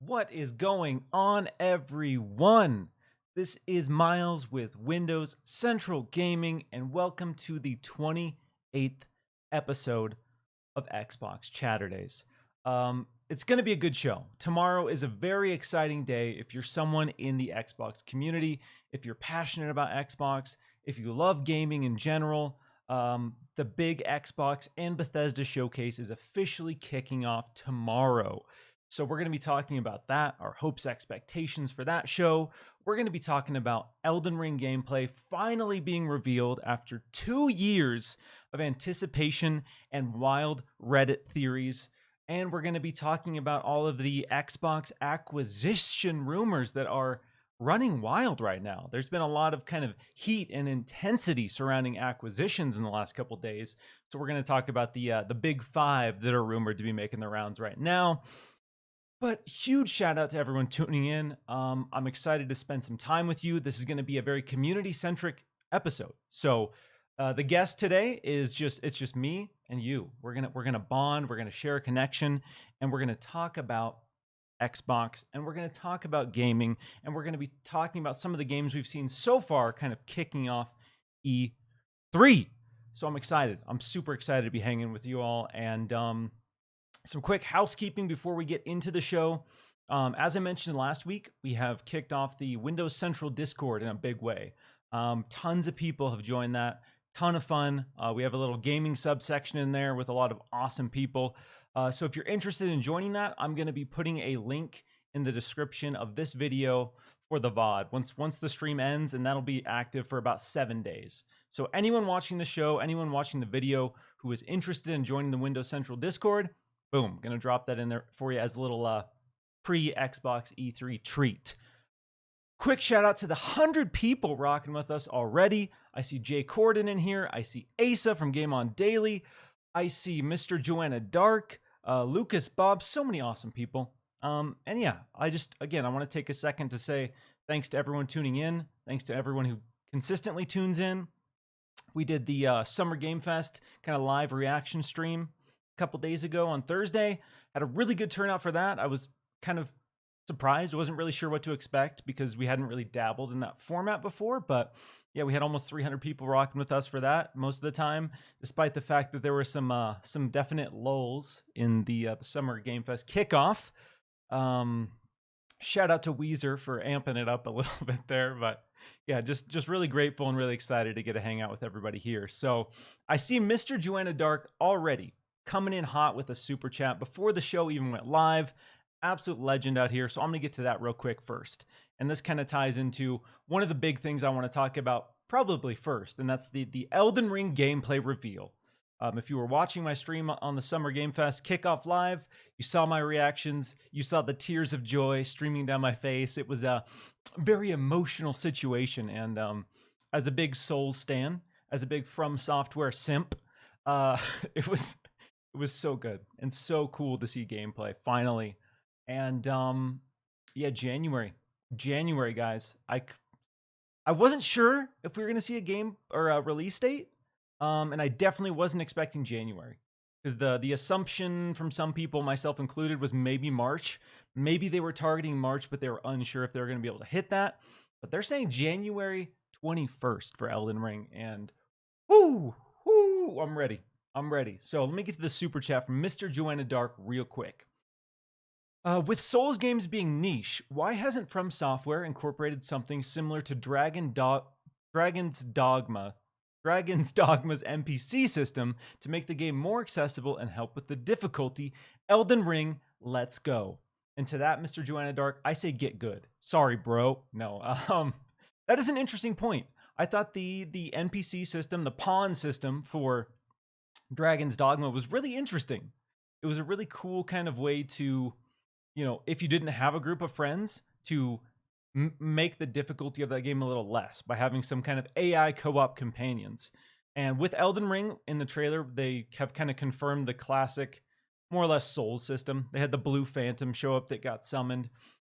What is going on, everyone? This is Miles with Windows Central Gaming, and welcome to the 28th episode of Xbox Chaturdays. It's going to be a good show. Tomorrow is a very exciting day if you're someone in the Xbox community, if you're passionate about Xbox, if you love gaming in general. The big Xbox and Bethesda showcase is officially kicking off tomorrow. So we're going to be talking about that, our hopes, expectations for that show. We're going to be talking about Elden Ring gameplay finally being revealed after 2 years of anticipation and wild Reddit theories. And we're going to be talking about all of the Xbox acquisition rumors that are running wild right now. There's been a lot of kind of heat and intensity surrounding acquisitions in the last couple days. So we're going to talk about the big five that are rumored to be making the rounds right now. But huge shout out to everyone tuning in. I'm excited to spend some time with you. This is going to be a very community-centric episode. So the guest today is just me and you. We're gonna bond. We're gonna share a connection, and we're gonna talk about Xbox, and we're gonna talk about gaming, and we're gonna be talking about some of the games we've seen so far, kind of kicking off E3. So I'm excited. I'm super excited to be hanging with you all, and some quick housekeeping before we get into the show. As I mentioned last week, we have kicked off the Windows Central Discord in a big way. Tons of people have joined that. Ton of fun. We have a little gaming subsection in there with a lot of awesome people. So if you're interested in joining that, I'm going to be putting a link in the description of this video for the VOD once the stream ends, and that'll be active for about 7 days. So anyone watching the show, anyone watching the video who is interested in joining the Windows Central Discord, boom, gonna drop that in there for you as a little pre-Xbox E3 treat. Quick shout out to the 100 people rocking with us already. I see Jay Corden in here. I see Asa from Game On Daily. I see Mr. Joanna Dark, Lucas Bob, so many awesome people. And yeah, I want to take a second to say thanks to everyone tuning in. Thanks to everyone who consistently tunes in. We did the Summer Game Fest kind of live reaction stream a couple days ago on Thursday. Had a really good turnout for that. I was kind of surprised. I wasn't really sure what to expect because we hadn't really dabbled in that format before. But yeah, we had almost 300 people rocking with us for that most of the time, despite the fact that there were some definite lulls in the Summer Game Fest kickoff. Shout out to Weezer for amping it up a little bit there, but yeah, just really grateful and really excited to get to hang out with everybody here. So I see Mr. Joanna Dark already coming in hot with a super chat before the show even went live. Absolute legend out here. So I'm going to get to that real quick first. And this kind of ties into one of the big things I want to talk about probably first, and that's the Elden Ring gameplay reveal. If you were watching my stream on the Summer Game Fest kickoff live, you saw my reactions. You saw the tears of joy streaming down my face. It was a very emotional situation. And as a big Souls stan, as a big From Software simp, it was so good and so cool to see gameplay finally. And yeah, January, guys. I wasn't sure if we were going to see a game or a release date. And I definitely wasn't expecting January, because the assumption from some people, myself included, was maybe March. Maybe they were targeting March, but they were unsure if they were going to be able to hit that. But they're saying January 21st for Elden Ring, and whoo, I'm ready. So let me get to the super chat from Mr. Joanna Dark real quick. With Souls games being niche, why hasn't From Software incorporated something similar to Dragon's Dogma's NPC system to make the game more accessible and help with the difficulty? Elden Ring, let's go. And to that, Mr. Joanna Dark, I say get good. Sorry, bro. No, that is an interesting point. I thought the NPC system, the pawn system for Dragon's Dogma was really interesting. It was a really cool kind of way to, if you didn't have a group of friends, to make the difficulty of that game a little less by having some kind of AI co-op companions. And with Elden Ring in the trailer, they have kind of confirmed the classic, more or less Souls system. They had the Blue Phantom show up that got summoned.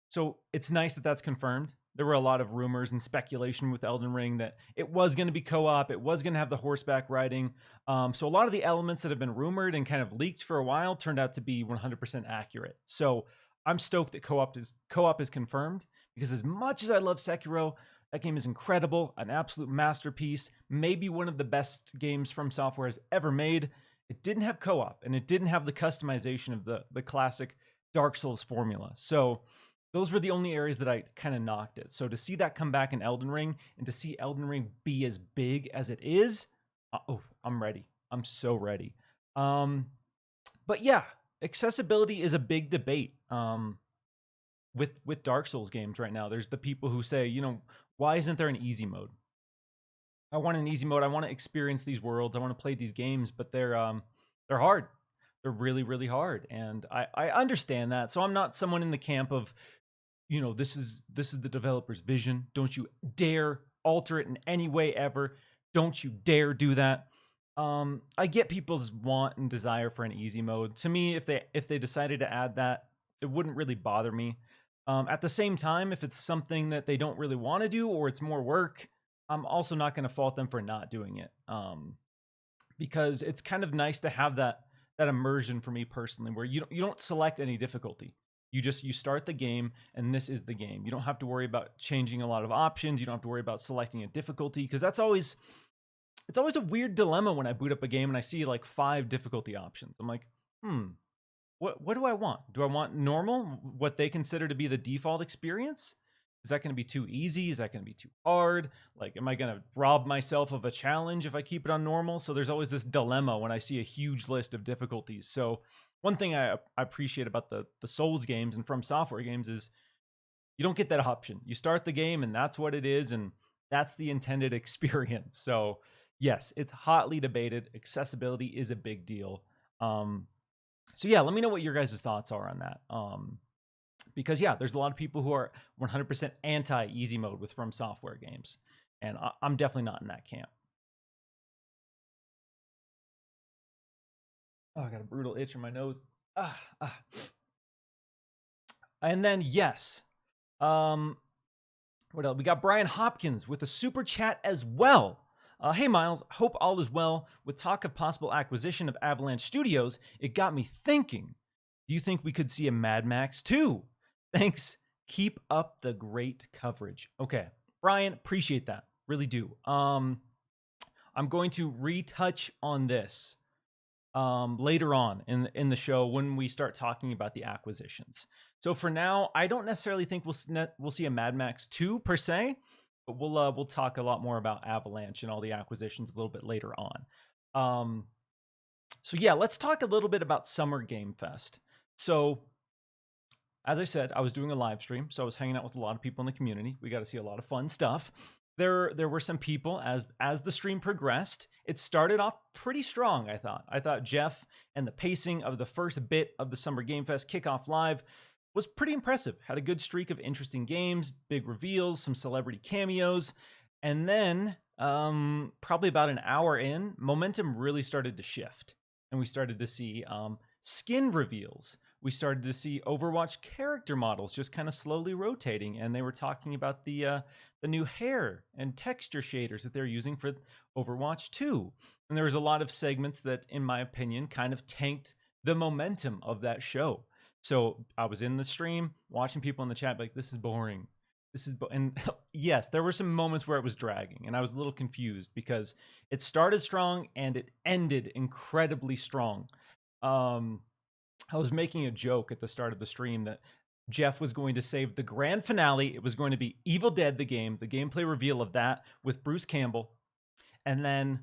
So it's nice that that's confirmed. There were a lot of rumors and speculation with Elden Ring that it was going to be co-op, it was going to have the horseback riding. So a lot of the elements that have been rumored and kind of leaked for a while turned out to be 100% accurate. So I'm stoked that co-op is confirmed, because as much as I love Sekiro, that game is incredible, an absolute masterpiece, maybe one of the best games From Software has ever made. It didn't have co-op, and it didn't have the customization of the classic Dark Souls formula. So those were the only areas that I kind of knocked it. So to see that come back in Elden Ring, and to see Elden Ring be as big as it is, I'm ready. I'm so ready. But yeah, accessibility is a big debate with Dark Souls games right now. There's the people who say, why isn't there an easy mode? I want an easy mode. I want to experience these worlds. I want to play these games, but they're hard. They're really, really hard, and I understand that. So I'm not someone in the camp of, this is the developer's vision. Don't you dare alter it in any way ever. Don't you dare do that. I get people's want and desire for an easy mode. To me, if they decided to add that, it wouldn't really bother me. At the same time, if it's something that they don't really want to do, or it's more work, I'm also not going to fault them for not doing it. Because it's kind of nice to have that immersion for me personally, where you don't select any difficulty. You start the game, and this is the game. You don't have to worry about changing a lot of options. You don't have to worry about selecting a difficulty, because it's always a weird dilemma when I boot up a game and I see like 5 difficulty options. I'm like, what do I want? Do I want normal, what they consider to be the default experience? Is that going to be too easy? Is that going to be too hard? Like, am I going to rob myself of a challenge if I keep it on normal? So there's always this dilemma when I see a huge list of difficulties. So one thing I appreciate about the Souls games and From Software games is you don't get that option. You start the game and that's what it is, and that's the intended experience. So yes, it's hotly debated. Accessibility is a big deal. So yeah, let me know what your guys' thoughts are on that. Because yeah, there's a lot of people who are 100% anti easy mode with From Software games, and I'm definitely not in that camp. Oh, I got a brutal itch in my nose. And then yes, what else? We got Brian Hopkins with a super chat as well. Hey Miles, hope all is well. With talk of possible acquisition of Avalanche Studios, it got me thinking. Do you think we could see a Mad Max 2? Thanks. Keep up the great coverage. Okay, Brian, appreciate that. Really do. I'm going to retouch on this later on in the show when we start talking about the acquisitions. So for now, I don't necessarily think we'll see a Mad Max 2 per se, but we'll talk a lot more about Avalanche and all the acquisitions a little bit later on. So yeah, let's talk a little bit about Summer Game Fest. So as I said, I was doing a live stream, so I was hanging out with a lot of people in the community. We got to see a lot of fun stuff. There were some people as the stream progressed. It started off pretty strong, I thought. I thought Jeff and the pacing of the first bit of the Summer Game Fest kickoff live was pretty impressive. Had a good streak of interesting games, big reveals, some celebrity cameos. And then, probably about an hour in, momentum really started to shift. And we started to see skin reveals. We started to see Overwatch character models just kind of slowly rotating. And they were talking about the new hair and texture shaders that they're using for Overwatch 2. And there was a lot of segments that, in my opinion, kind of tanked the momentum of that show. So I was in the stream watching people in the chat like, this is boring. And yes, there were some moments where it was dragging, and I was a little confused because it started strong and it ended incredibly strong. I was making a joke at the start of the stream that Jeff was going to save the grand finale. It was going to be Evil Dead, the game, the gameplay reveal of that with Bruce Campbell, and then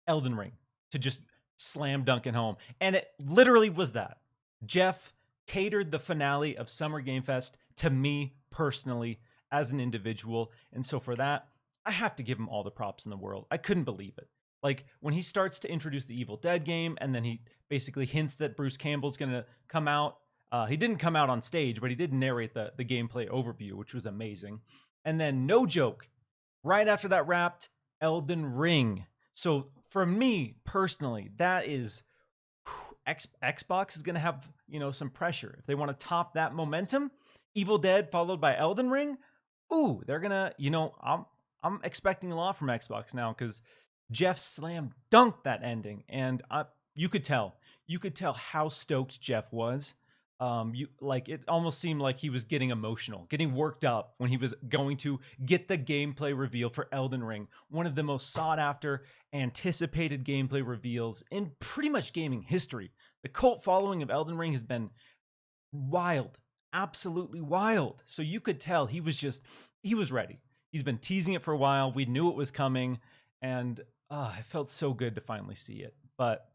Elden Ring to just slam dunk it home. And it literally was that. Jeff catered the finale of Summer Game Fest to me personally as an individual. And so for that, I have to give him all the props in the world. I couldn't believe it. Like when he starts to introduce the Evil Dead game, and then he basically hints that Bruce Campbell's going to come out. He didn't come out on stage, but he did narrate the gameplay overview, which was amazing. And then, no joke, right after that wrapped, Elden Ring. So for me personally, that is Xbox is going to have, some pressure. If they want to top that momentum, Evil Dead followed by Elden Ring, ooh, they're going to, I'm expecting a lot from Xbox now because Jeff slam dunked that ending. And you could tell how stoked Jeff was. You like it almost seemed like he was getting emotional, getting worked up when he was going to get the gameplay reveal for Elden Ring, one of the most sought after, anticipated gameplay reveals in pretty much gaming history. The cult following of Elden Ring has been wild, absolutely wild. So you could tell he was ready. He's been teasing it for a while. We knew it was coming, and it felt so good to finally see it. But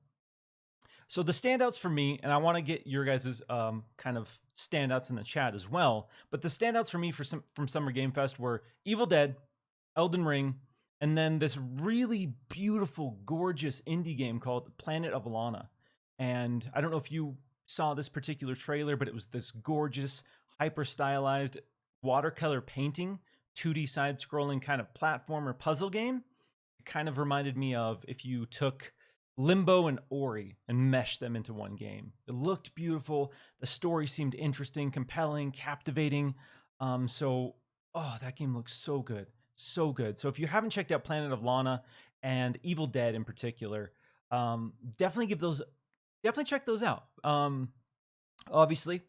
so the standouts for me, and I want to get your guys' kind of standouts in the chat as well. But the standouts for me from Summer Game Fest were Evil Dead, Elden Ring, and then this really beautiful, gorgeous indie game called Planet of Lana. And I don't know if you saw this particular trailer, but it was this gorgeous, hyper stylized watercolor painting, 2D side scrolling kind of platformer puzzle game. It kind of reminded me of if you took Limbo and Ori and meshed them into one game. It looked beautiful. The story seemed interesting, compelling, captivating. That game looks so good. So good. So if you haven't checked out Planet of Lana and Evil Dead in particular, definitely check those out. Obviously,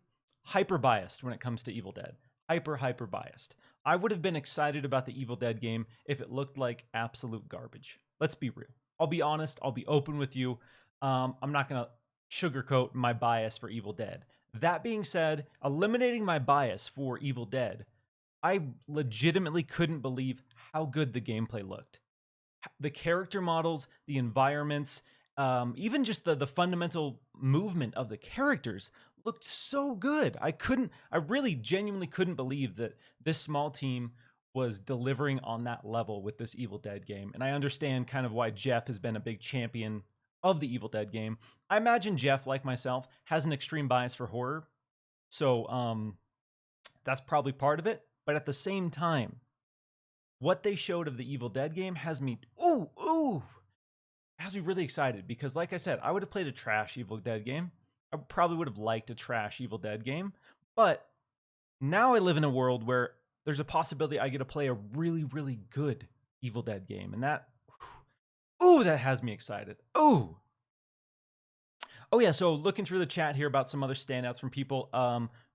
hyper biased when it comes to Evil Dead. Hyper biased. I would have been excited about the Evil Dead game if it looked like absolute garbage. Let's be real. I'll be honest. I'll be open with you. I'm not going to sugarcoat my bias for Evil Dead. That being said, eliminating my bias for Evil Dead, I legitimately couldn't believe how good the gameplay looked. The character models, the environments, even just the fundamental movement of the characters looked so good. I really genuinely couldn't believe that this small team was delivering on that level with this Evil Dead game. And I understand kind of why Jeff has been a big champion of the Evil Dead game. I imagine Jeff, like myself, has an extreme bias for horror. So that's probably part of it. But at the same time, what they showed of the Evil Dead game has me really excited because, like I said, I would have played a trash Evil Dead game. I probably would have liked a trash Evil Dead game. But now I live in a world where there's a possibility I get to play a really, really good Evil Dead game. And that has me excited. Oh yeah, so looking through the chat here about some other standouts from people.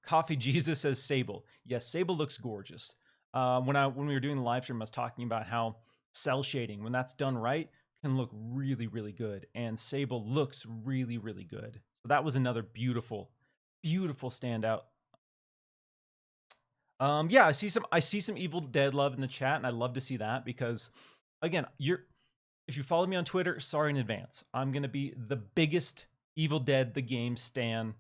Coffee Jesus says Sable. Yes, Sable looks gorgeous. When we were doing the live stream, I was talking about how cell shading, when that's done right, can look really, really good. And Sable looks really, really good. So that was another beautiful, beautiful standout. Yeah, I see some Evil Dead love in the chat, and I love to see that because, again, if you follow me on Twitter, sorry in advance. I'm gonna be the biggest Evil Dead the game stan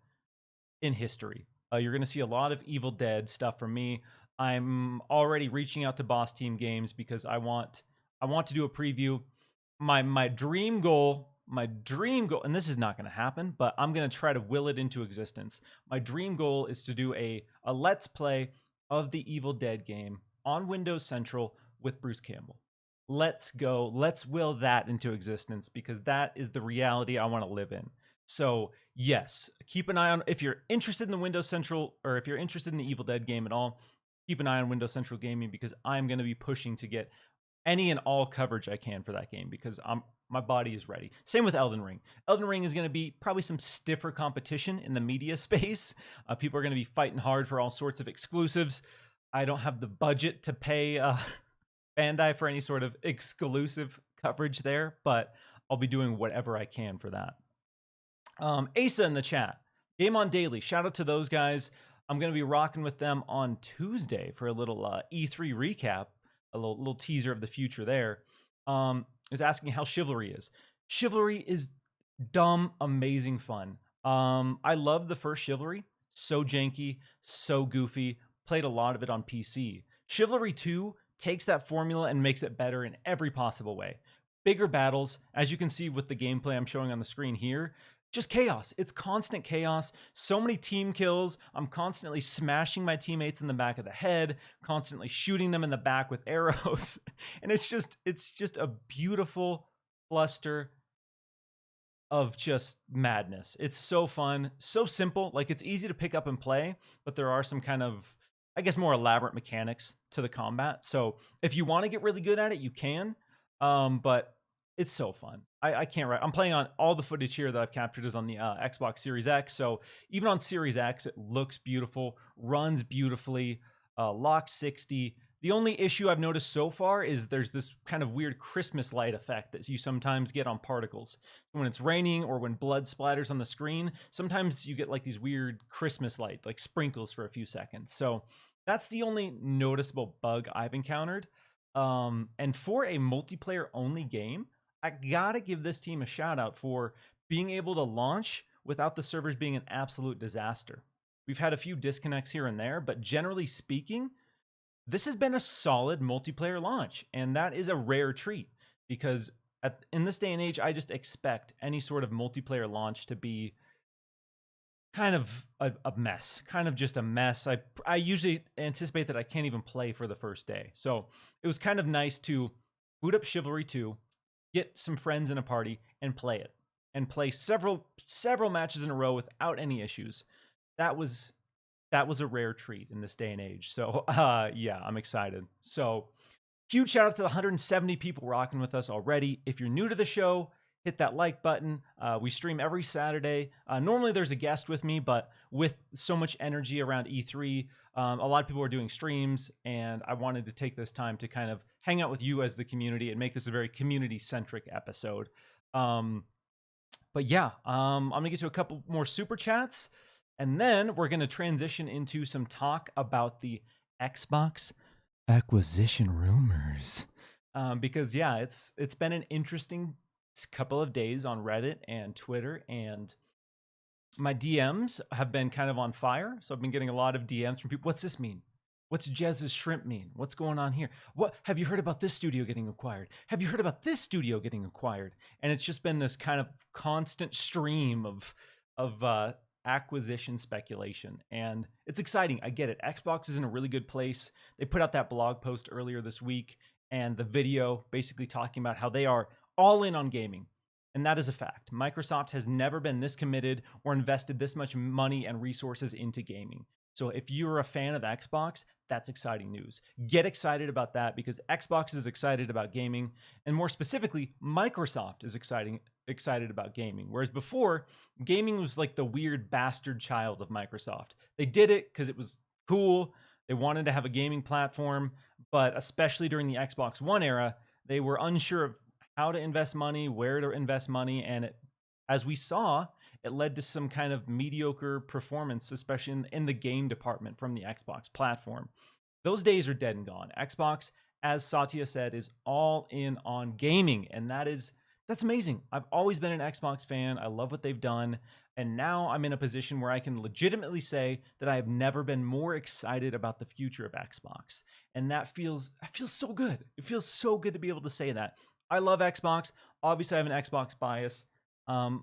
in history. You're gonna see a lot of Evil Dead stuff from me. I'm already reaching out to Boss Team Games because I want to do a preview. My dream goal, and this is not going to happen, but I'm going to try to will it into existence. My dream goal is to do a Let's Play of the Evil Dead game on Windows Central with Bruce Campbell. Let's go. Let's will that into existence because that is the reality I want to live in. So yes, keep an eye on, if you're interested in the Windows Central, or if you're interested in the Evil Dead game at all, keep an eye on Windows Central Gaming because I'm going to be pushing to get any and all coverage I can for that game because my body is ready. Same with Elden Ring. Elden Ring is going to be probably some stiffer competition in the media space. People are going to be fighting hard for all sorts of exclusives. I don't have the budget to pay Bandai for any sort of exclusive coverage there, but I'll be doing whatever I can for that. Asa in the chat. Game On Daily. Shout out to those guys. I'm going to be rocking with them on Tuesday for a little E3 recap, a little teaser of the future there. Is asking how Chivalry is. Chivalry is dumb, amazing fun. I love the first Chivalry. So janky, so goofy. Played a lot of it on PC. Chivalry 2 takes that formula and makes it better in every possible way. Bigger battles, as you can see with the gameplay I'm showing on the screen here. Just chaos. It's constant chaos. So many team kills. I'm constantly smashing my teammates in the back of the head, constantly shooting them in the back with arrows. And it's just a beautiful cluster of just madness. It's so fun, so simple. Like, it's easy to pick up and play, but there are some kind of, I guess, more elaborate mechanics to the combat. So if you want to get really good at it, you can. But it's so fun. I can't write. I'm playing on all the footage here that I've captured is on the Xbox Series X. So even on Series X, it looks beautiful, runs beautifully, lock 60. The only issue I've noticed so far is there's this kind of weird Christmas light effect that you sometimes get on particles. When it's raining or when blood splatters on the screen, sometimes you get like these weird Christmas light, like sprinkles for a few seconds. So that's the only noticeable bug I've encountered. And for a multiplayer only game, I gotta give this team a shout out for being able to launch without the servers being an absolute disaster. We've had a few disconnects here and there, but generally speaking, this has been a solid multiplayer launch, and that is a rare treat because in this day and age, I just expect any sort of multiplayer launch to be kind of a mess, kind of just a mess. I usually anticipate that I can't even play for the first day. So it was kind of nice to boot up Chivalry 2, get some friends in a party, and play it. And play several matches in a row without any issues. That was a rare treat in this day and age. So yeah, I'm excited. So huge shout out to the 170 people rocking with us already. If you're new to the show, hit that like button. We stream every Saturday. Normally there's a guest with me, but with so much energy around E3, a lot of people are doing streams, and I wanted to take this time to kind of hang out with you as the community and make this a very community-centric episode. But yeah, I'm going to get to a couple more super chats, and then we're going to transition into some talk about the Xbox acquisition rumors. Because yeah, it's been an interesting couple of days on Reddit and Twitter, and my DMs have been kind of on fire. So I've been getting a lot of DMs from people. What's this mean? What's Jez's shrimp mean? What's going on here? What have you heard about this studio getting acquired? Have you heard about this studio getting acquired? And it's just been this kind of constant stream of acquisition speculation, and it's exciting. I get it. Xbox is in a really good place. They put out that blog post earlier this week, and the video basically talking about how they are all in on gaming. And that is a fact. Microsoft has never been this committed or invested this much money and resources into gaming. So if you're a fan of Xbox, that's exciting news. Get excited about that because Xbox is excited about gaming, and more specifically, Microsoft is excited about gaming. Whereas before, gaming was like the weird bastard child of Microsoft. They did it because it was cool. They wanted to have a gaming platform, but especially during the Xbox One era, they were unsure of how to invest money, where to invest money, and as we saw, it led to some kind of mediocre performance, especially in the game department from the Xbox platform. Those days are dead and gone. Xbox, as Satya said, is all in on gaming, and that's amazing. I've always been an Xbox fan. I love what they've done, and now I'm in a position where I can legitimately say that I have never been more excited about the future of Xbox, and that feels so good. It feels so good to be able to say that. I love Xbox. Obviously, I have an Xbox bias.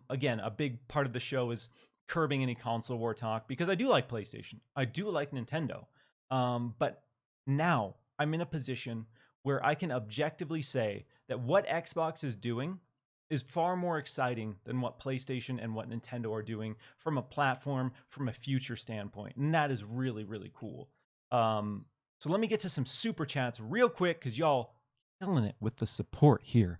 Again, a big part of the show is curbing any console war talk because I do like PlayStation. I do like Nintendo. But now I'm in a position where I can objectively say that what Xbox is doing is far more exciting than what PlayStation and what Nintendo are doing from a platform, from a future standpoint. And that is really, really cool. So let me get to some super chats real quick because y'all killing it with the support here.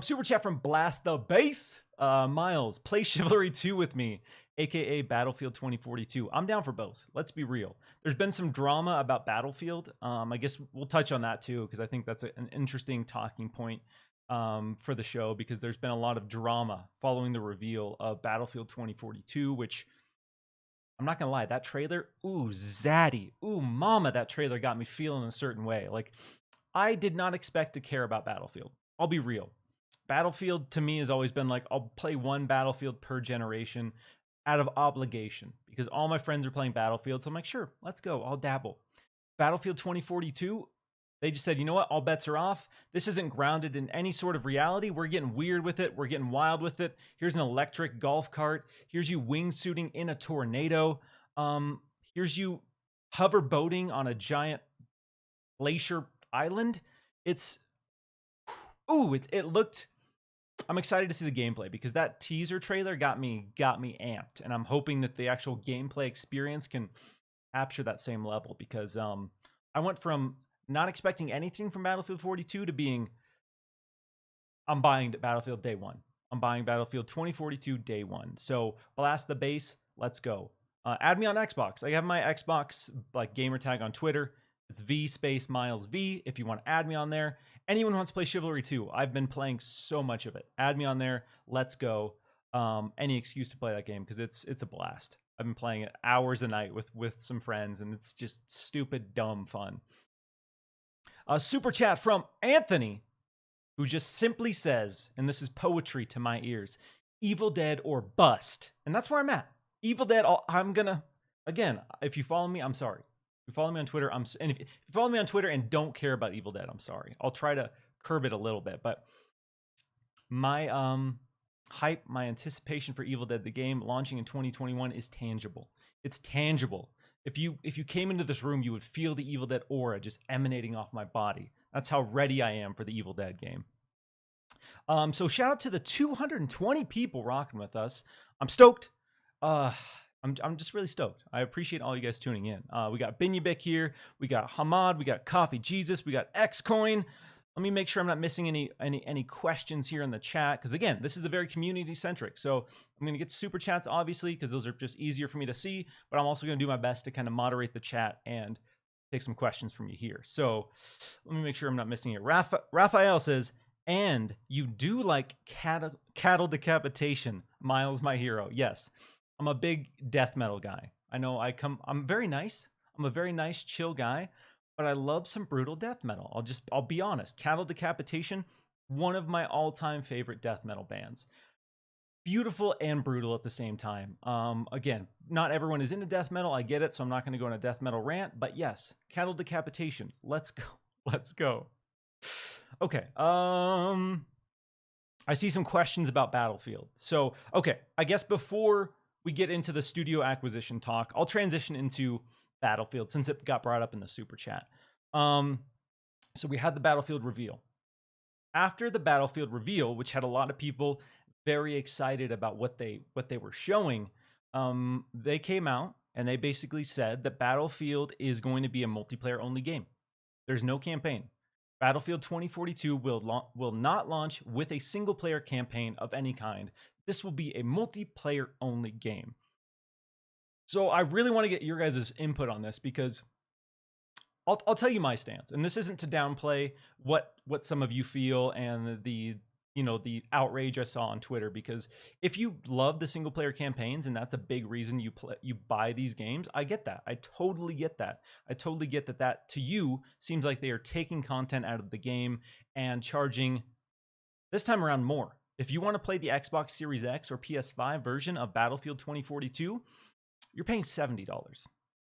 Super chat from Blast the Base. Miles, play Chivalry 2 with me, aka Battlefield 2042. I'm down for both. Let's be real. There's been some drama about Battlefield. I guess we'll touch on that too, because I think that's an interesting talking point for the show, because there's been a lot of drama following the reveal of Battlefield 2042, which I'm not gonna lie, that trailer, ooh, zaddy, ooh, mama, that trailer got me feeling a certain way. Like, I did not expect to care about Battlefield. I'll be real. Battlefield to me has always been like, I'll play one Battlefield per generation out of obligation because all my friends are playing Battlefield. So I'm like, sure, let's go. I'll dabble. Battlefield 2042, they just said, you know what? All bets are off. This isn't grounded in any sort of reality. We're getting weird with it. We're getting wild with it. Here's an electric golf cart. Here's you wingsuiting in a tornado. Here's you hover boating on a giant glacier island. It looked. I'm excited to see the gameplay because that teaser trailer got me amped, and I'm hoping that the actual gameplay experience can capture that same level because I went from not expecting anything from Battlefield 42 to being I'm buying Battlefield day one. I'm buying Battlefield 2042 day one. So blast the base. Let's go. Add me on Xbox. I have my Xbox like gamer tag on Twitter. It's V space Miles V. If you want to add me on there. Anyone who wants to play Chivalry 2, I've been playing so much of it. Add me on there. Let's go. Any excuse to play that game because it's a blast. I've been playing it hours a night with some friends, and it's just stupid, dumb fun. Super chat from Anthony, who just simply says, and this is poetry to my ears, Evil Dead or bust. And that's where I'm at. Evil Dead, I'm gonna, again, if you follow me, I'm sorry. If you follow me on Twitter, and if you follow me on Twitter and don't care about Evil Dead, I'm sorry. I'll try to curb it a little bit, but my hype, my anticipation for Evil Dead, the game launching in 2021, is tangible. It's tangible. If you came into this room, you would feel the Evil Dead aura just emanating off my body. That's how ready I am for the Evil Dead game. So shout out to the 220 people rocking with us. I'm stoked. I'm just really stoked. I appreciate all you guys tuning in. We got Binyabik here. We got Hamad. We got Coffee Jesus. We got Xcoin. Let me make sure I'm not missing any questions here in the chat. Because again, this is a very community centric. So I'm going to get super chats, obviously, because those are just easier for me to see. But I'm also going to do my best to kind of moderate the chat and take some questions from you here. So let me make sure I'm not missing it. Raphael says, and you do like cattle decapitation. Miles, my hero. Yes, I'm a big death metal guy. I know I'm very nice. I'm a very nice, chill guy. But I love some brutal death metal. I'll be honest. Cattle Decapitation, one of my all-time favorite death metal bands. Beautiful and brutal at the same time. Again, not everyone is into death metal. I get it, so I'm not going to go on a death metal rant. But yes, Cattle Decapitation. Let's go. Let's go. Okay. I see some questions about Battlefield. So, okay. I guess before we get into the studio acquisition talk, I'll transition into Battlefield since it got brought up in the super chat. So we had the Battlefield reveal. After the Battlefield reveal, which had a lot of people very excited about what they were showing, they came out and they basically said that Battlefield is going to be a multiplayer only game. There's no campaign. Battlefield 2042 will not launch with a single player campaign of any kind. This will be a multiplayer only game. So I really want to get your guys' input on this because I'll tell you my stance, and this isn't to downplay what some of you feel and the outrage I saw on Twitter. Because if you love the single player campaigns and that's a big reason you buy these games, I get that. I totally get that. I totally get that to you seems like they are taking content out of the game and charging this time around more. If you want to play the Xbox Series X or PS5 version of Battlefield 2042. You're paying $70.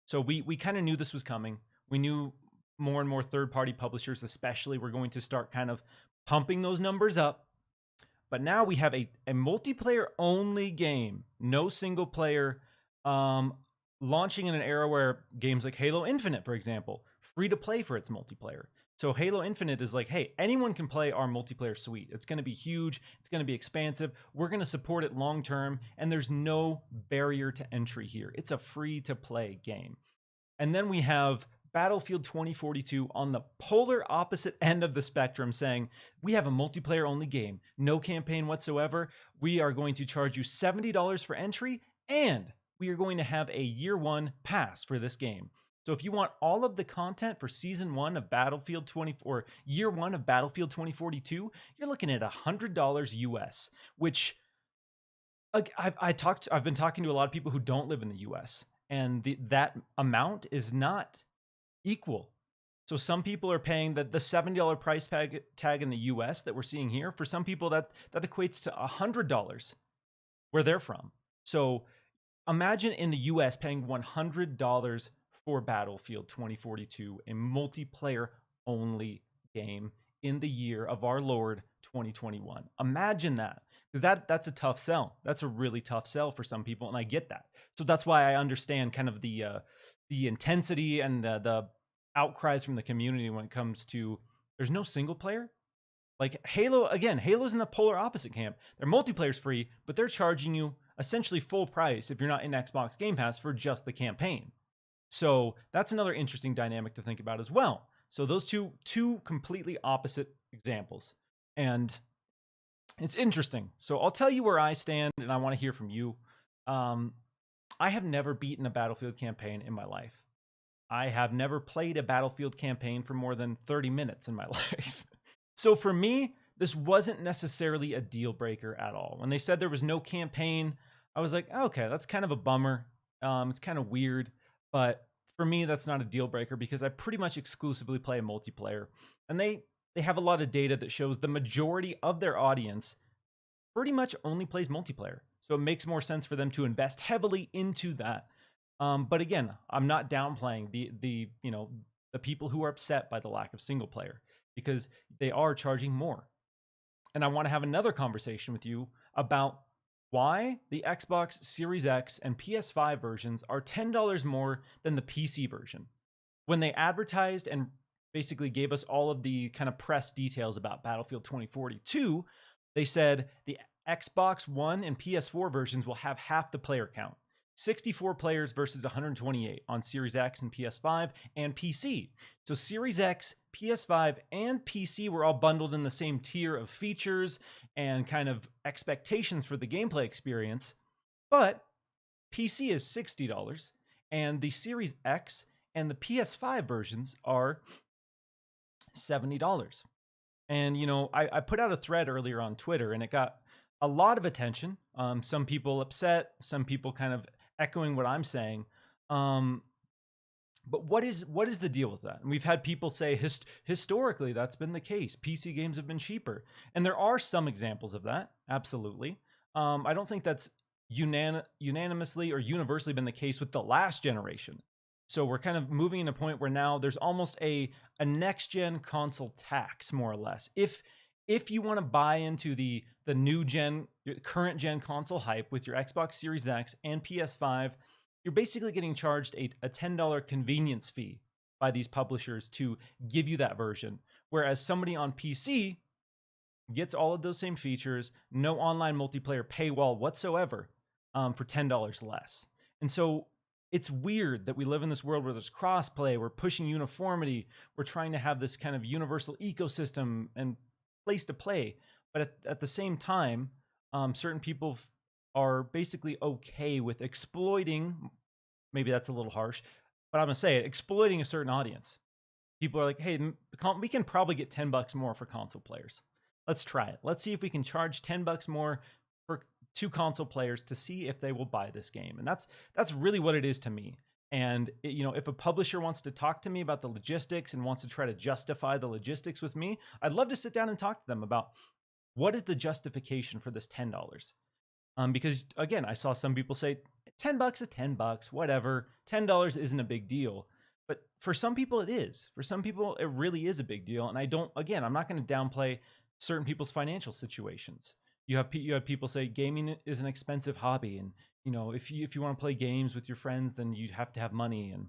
So we kind of knew this was coming. We knew more and more third-party publishers especially were going to start kind of pumping those numbers up. But now we have a multiplayer-only game, no single-player, launching in an era where games like Halo Infinite, for example, free to play for its multiplayer. So Halo Infinite is like, hey, anyone can play our multiplayer suite. It's going to be huge. It's going to be expansive. We're going to support it long term. And there's no barrier to entry here. It's a free to play game. And then we have Battlefield 2042 on the polar opposite end of the spectrum saying, we have a multiplayer only game, no campaign whatsoever. We are going to charge you $70 for entry, and we are going to have a year one pass for this game. So if you want all of the content for season one of Battlefield 24, year one of Battlefield 2042, you're looking at $100 US, which I've been talking to a lot of people who don't live in the US, and that amount is not equal. So some people are paying the $70 price tag in the US that we're seeing here. For some people, that equates to $100 where they're from. So imagine in the US paying $100 for Battlefield 2042, a multiplayer only game in the year of our Lord 2021. Imagine that. Because that's a tough sell. That's a really tough sell for some people, and I get that. So that's why I understand kind of the intensity and the outcries from the community when it comes to there's no single player. Like Halo, again, Halo's in the polar opposite camp. Their multiplayer's free, but they're charging you essentially full price if you're not in Xbox Game Pass for just the campaign. So that's another interesting dynamic to think about as well. So those two completely opposite examples. And It's interesting. So I'll tell you where I stand, and I want to hear from you. Um, I have never beaten a Battlefield campaign in my life. I have never played a Battlefield campaign for more than 30 minutes in my life. So for me, this wasn't necessarily a deal breaker at all. When they said there was no campaign, I was like, okay, that's kind of a bummer. It's kind of weird, but for me, that's not a deal breaker because I pretty much exclusively play multiplayer, and they have a lot of data that shows the majority of their audience pretty much only plays multiplayer. So it makes more sense for them to invest heavily into that. But again, I'm not downplaying the people who are upset by the lack of single player because they are charging more. And I want to have another conversation with you about why the Xbox Series X and PS5 versions are $10 more than the PC version. When they advertised and basically gave us all of the kind of press details about Battlefield 2042, they said the Xbox One and PS4 versions will have half the player count. 64 players versus 128 on Series X and PS5 and PC. So Series X, PS5, and PC were all bundled in the same tier of features and kind of expectations for the gameplay experience. But PC is $60, and the Series X and the PS5 versions are $70. And, I put out a thread earlier on Twitter, and it got a lot of attention. Some people upset, some people kind of echoing what I'm saying. But what is the deal with that? And we've had people say historically that's been the case. PC games have been cheaper, and there are some examples of that. Absolutely. I don't think that's unanimously or universally been the case with the last generation. So we're kind of moving in a point where now there's almost a next gen console tax, more or less. If you want to buy into the new gen, current gen console hype with your Xbox Series X and PS5, you're basically getting charged a $10 convenience fee by these publishers to give you that version. Whereas somebody on PC gets all of those same features, no online multiplayer paywall whatsoever, for $10 less. And so it's weird that we live in this world where there's crossplay, we're pushing uniformity, we're trying to have this kind of universal ecosystem and place to play. But at the same time, certain people are basically okay with exploiting, maybe that's a little harsh, but I'm going to say it, exploiting a certain audience. People are like, hey, we can probably get $10 more for console players. Let's try it. Let's see if we can charge $10 more for two console players to see if they will buy this game. And that's really what it is to me. And if a publisher wants to talk to me about the logistics and wants to try to justify the logistics with me, I'd love to sit down and talk to them about what is the justification for this $10. Because again, I saw some people say $10 is $10, whatever. $10 isn't a big deal. But for some people it is. For some people it really is a big deal. And I'm not going to downplay certain people's financial situations. You have people say gaming is an expensive hobby, and if you want to play games with your friends, then you'd have to have money. And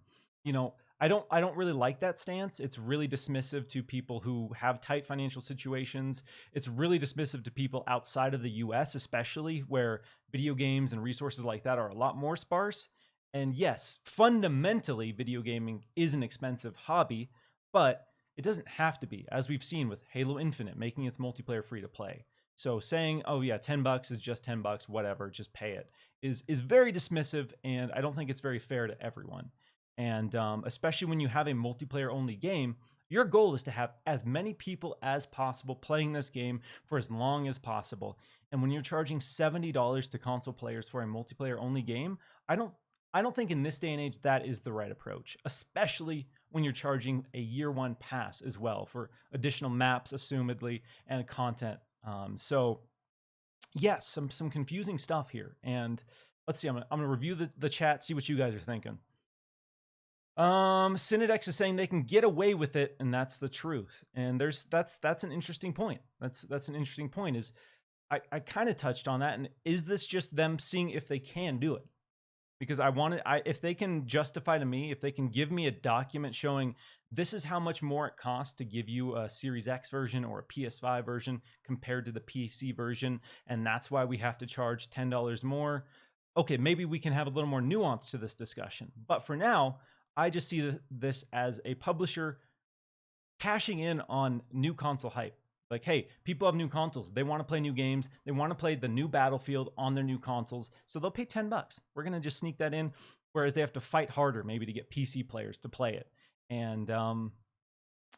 I don't really like that stance. It's really dismissive to people who have tight financial situations. It's really dismissive to people outside of the US, especially where video games and resources like that are a lot more sparse. And yes, fundamentally, video gaming is an expensive hobby, but it doesn't have to be, as we've seen with Halo Infinite making its multiplayer free to play. So saying, oh yeah, $10 is just $10, whatever, just pay it, is very dismissive, and I don't think it's very fair to everyone. And especially when you have a multiplayer only game, your goal is to have as many people as possible playing this game for as long as possible. And when you're charging $70 to console players for a multiplayer only game, I don't think in this day and age that is the right approach, especially when you're charging a year one pass as well for additional maps, assumedly, and content. So yes, some confusing stuff here. And let's see, I'm gonna review the chat, see what you guys are thinking. Synodex is saying they can get away with it, and that's the truth. And that's an interesting point. That's an interesting point. Is I kind of touched on that. And is this just them seeing if they can do it? Because if they can justify to me, if they can give me a document showing this is how much more it costs to give you a Series X version or a PS5 version compared to the PC version, and that's why we have to charge $10 more. Okay, maybe we can have a little more nuance to this discussion. But for now, I just see this as a publisher cashing in on new console hype. Like, hey, people have new consoles. They want to play new games. They want to play the new Battlefield on their new consoles. So they'll pay $10. We're going to just sneak that in. Whereas they have to fight harder maybe to get PC players to play it. And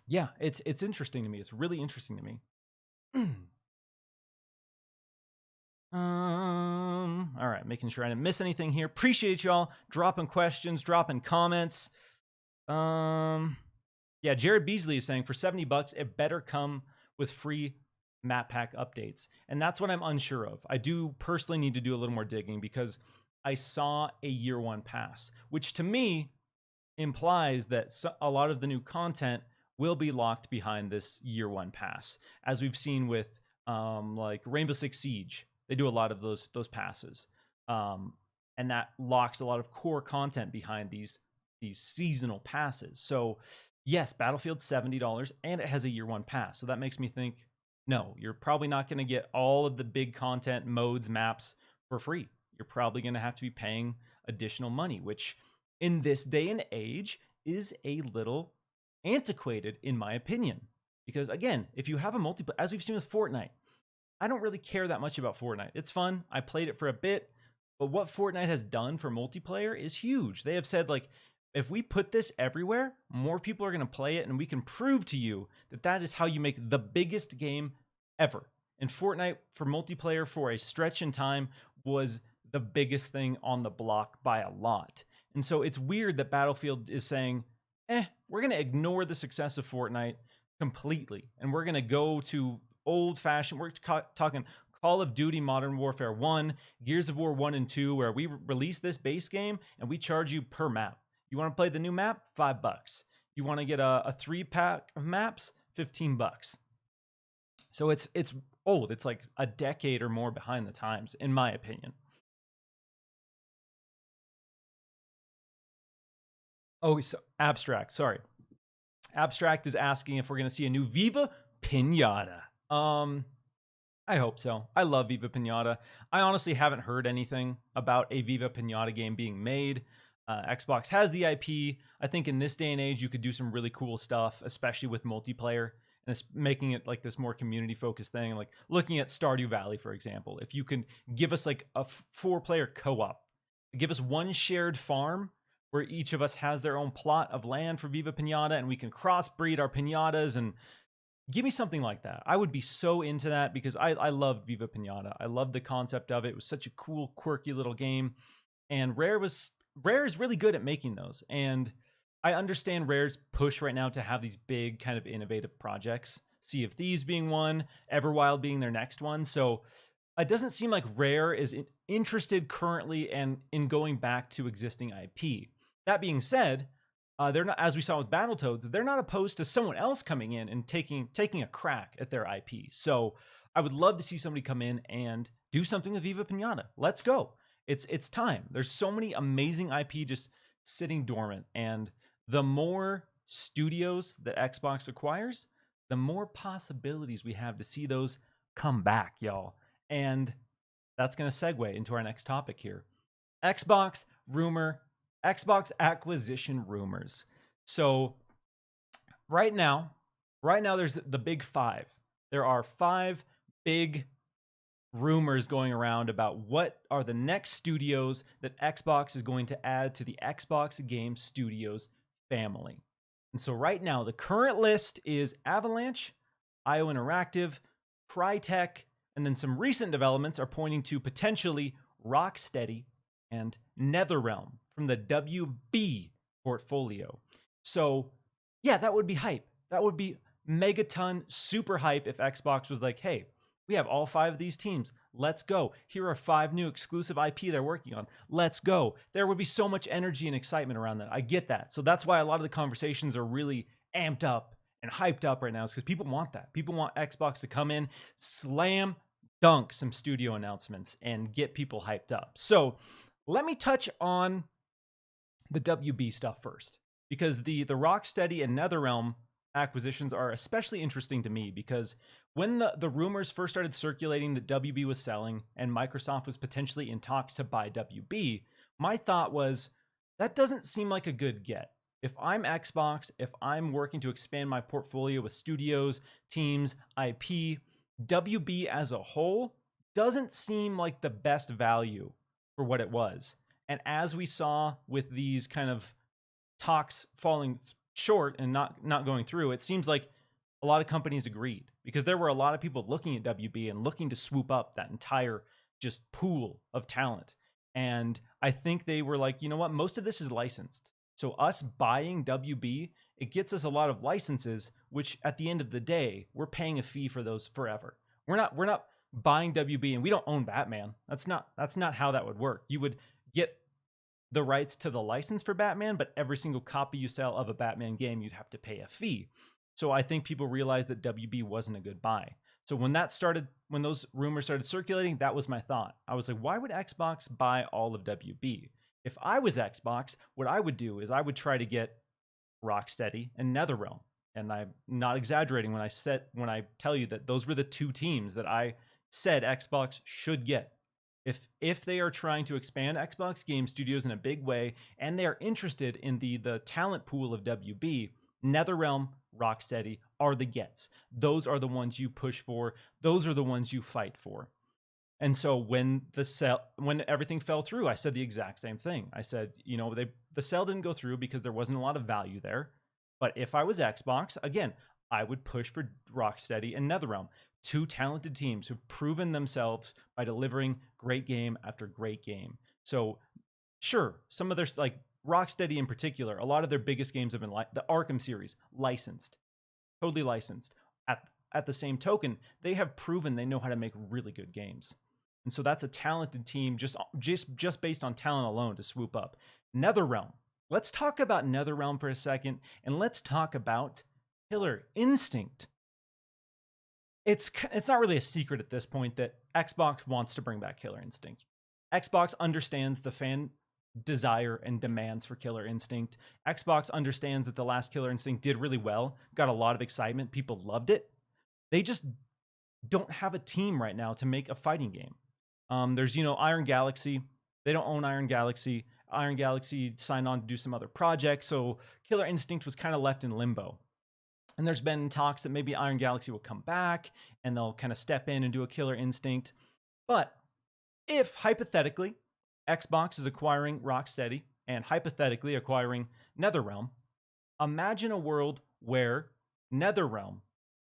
yeah, it's interesting to me. It's really interesting to me. All right, making sure I didn't miss anything here. Appreciate y'all dropping questions, dropping comments. Yeah, Jared Beasley is saying for $70, it better come with free map pack updates. And that's what I'm unsure of. I do personally need to do a little more digging because I saw a year one pass, which to me implies that a lot of the new content will be locked behind this year one pass, as we've seen with like Rainbow Six Siege. They do a lot of those passes, and that locks a lot of core content behind these seasonal passes. So yes, Battlefield's $70 and it has a year one pass. So that makes me think, no, you're probably not going to get all of the big content modes, maps for free. You're probably going to have to be paying additional money, which in this day and age is a little antiquated in my opinion. Because again, if you have a multiplayer, as we've seen with Fortnite, I don't really care that much about Fortnite. It's fun. I played it for a bit, but what Fortnite has done for multiplayer is huge. They have said, like, if we put this everywhere, more people are going to play it, and we can prove to you that that is how you make the biggest game ever. And Fortnite for multiplayer for a stretch in time was the biggest thing on the block by a lot. And so it's weird that Battlefield is saying, we're going to ignore the success of Fortnite completely, and we're going to go to old-fashioned, we're talking Call of Duty Modern Warfare 1, Gears of War 1 and 2, where we release this base game and we charge you per map. You want to play the new map? $5. You want to get a 3-pack of maps? $15. So it's old. It's like a decade or more behind the times, in my opinion. Oh, so Abstract, sorry. Abstract is asking if we're going to see a new Viva Pinata. I hope so. I love Viva Pinata. I honestly haven't heard anything about a Viva Pinata game being made. Xbox has the IP. I think in this day and age, you could do some really cool stuff, especially with multiplayer, and it's making it like this more community-focused thing. Like looking at Stardew Valley, for example. If you can give us like a 4-player co-op, give us one shared farm where each of us has their own plot of land for Viva Pinata, and we can crossbreed our pinatas and give me something like that. I would be so into that because I love Viva Pinata. I love the concept of it. It was such a cool, quirky little game. And Rare is really good at making those. And I understand Rare's push right now to have these big kind of innovative projects. Sea of Thieves being one, Everwild being their next one. So it doesn't seem like Rare is interested currently in going back to existing IP. That being said, they're not, as we saw with Battletoads, they're not opposed to someone else coming in and taking a crack at their IP. So I would love to see somebody come in and do something with Viva Pinata. Let's go. It's time. There's so many amazing IP just sitting dormant. And the more studios that Xbox acquires, the more possibilities we have to see those come back, y'all. And that's going to segue into our next topic here. Xbox acquisition rumors. So right now there's the big 5. There are 5 big rumors going around about what are the next studios that Xbox is going to add to the Xbox Game Studios family. And so right now the current list is Avalanche, IO Interactive, Crytek, and then some recent developments are pointing to potentially Rocksteady and NetherRealm from the WB portfolio. So yeah, that would be hype. That would be megaton super hype if Xbox was like, hey, we have all 5 of these teams. Let's go. Here are 5 new exclusive IP they're working on. Let's go. There would be so much energy and excitement around that. I get that. So that's why a lot of the conversations are really amped up and hyped up right now, is because people want that. People want Xbox to come in, slam dunk some studio announcements and get people hyped up. So let me touch on the WB stuff first, because the Rocksteady and NetherRealm acquisitions are especially interesting to me, because when the rumors first started circulating that WB was selling and Microsoft was potentially in talks to buy WB, my thought was, that doesn't seem like a good get. If I'm Xbox, if I'm working to expand my portfolio with studios, teams, IP, WB as a whole doesn't seem like the best value for what it was. And as we saw with these kind of talks falling short and not going through, it seems like a lot of companies agreed, because there were a lot of people looking at WB and looking to swoop up that entire just pool of talent. And I think they were like, you know what, most of this is licensed. So us buying WB, it gets us a lot of licenses, which at the end of the day, we're paying a fee for those forever. We're not buying WB and we don't own Batman. That's not how that would work. You would get the rights to the license for Batman, but every single copy you sell of a Batman game, you'd have to pay a fee. So I think people realized that WB wasn't a good buy. So when those rumors started circulating, that was my thought. I was like, why would Xbox buy all of WB? If I was Xbox, what I would do is I would try to get Rocksteady and NetherRealm. And I'm not exaggerating when I tell you that those were the two teams that I said Xbox should get. If they are trying to expand Xbox Game Studios in a big way and they are interested in the talent pool of WB, NetherRealm, Rocksteady are the gets. Those are the ones you push for. Those are the ones you fight for. And so when everything fell through, I said the exact same thing. I said, the sale didn't go through because there wasn't a lot of value there. But if I was Xbox, again, I would push for Rocksteady and NetherRealm, two talented teams who've proven themselves by delivering great game after great game. So sure, some of their, like Rocksteady in particular, a lot of their biggest games have been the Arkham series, licensed, totally licensed. At the same token, they have proven they know how to make really good games. And so that's a talented team just based on talent alone to swoop up. NetherRealm. Let's talk about NetherRealm for a second, and let's talk about Killer Instinct. It's not really a secret at this point that Xbox wants to bring back Killer Instinct. Xbox understands the fan desire and demands for Killer Instinct. Xbox understands that the last Killer Instinct did really well, got a lot of excitement, people loved it. They just don't have a team right now to make a fighting game. There's, Iron Galaxy. They don't own Iron Galaxy. Iron Galaxy signed on to do some other projects, so Killer Instinct was kind of left in limbo. And there's been talks that maybe Iron Galaxy will come back and they'll kind of step in and do a Killer Instinct. But if, hypothetically, Xbox is acquiring Rocksteady and hypothetically acquiring NetherRealm, imagine a world where NetherRealm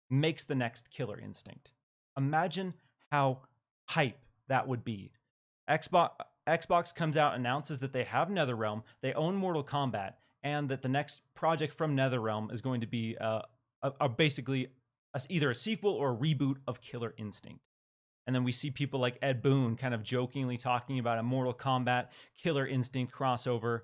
makes the next Killer Instinct. Imagine how hype that would be. Xbox comes out, announces that they have NetherRealm, they own Mortal Kombat, and that the next project from NetherRealm is going to be basically either a sequel or a reboot of Killer Instinct. And then we see people like Ed Boon kind of jokingly talking about a Mortal Kombat Killer Instinct crossover.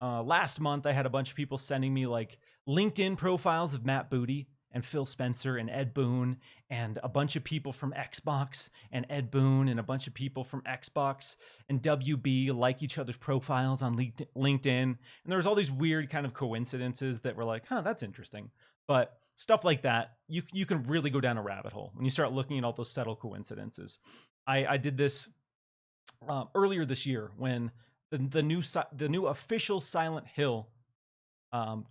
Last month, I had a bunch of people sending me like LinkedIn profiles of Matt Booty and Phil Spencer and Ed Boon and a bunch of people from Xbox and Ed Boon and a bunch of people from Xbox and WB like each other's profiles on LinkedIn. And there was all these weird kind of coincidences that were like, that's interesting. But stuff like that, you can really go down a rabbit hole when you start looking at all those subtle coincidences. I did this earlier this year when the new official Silent Hill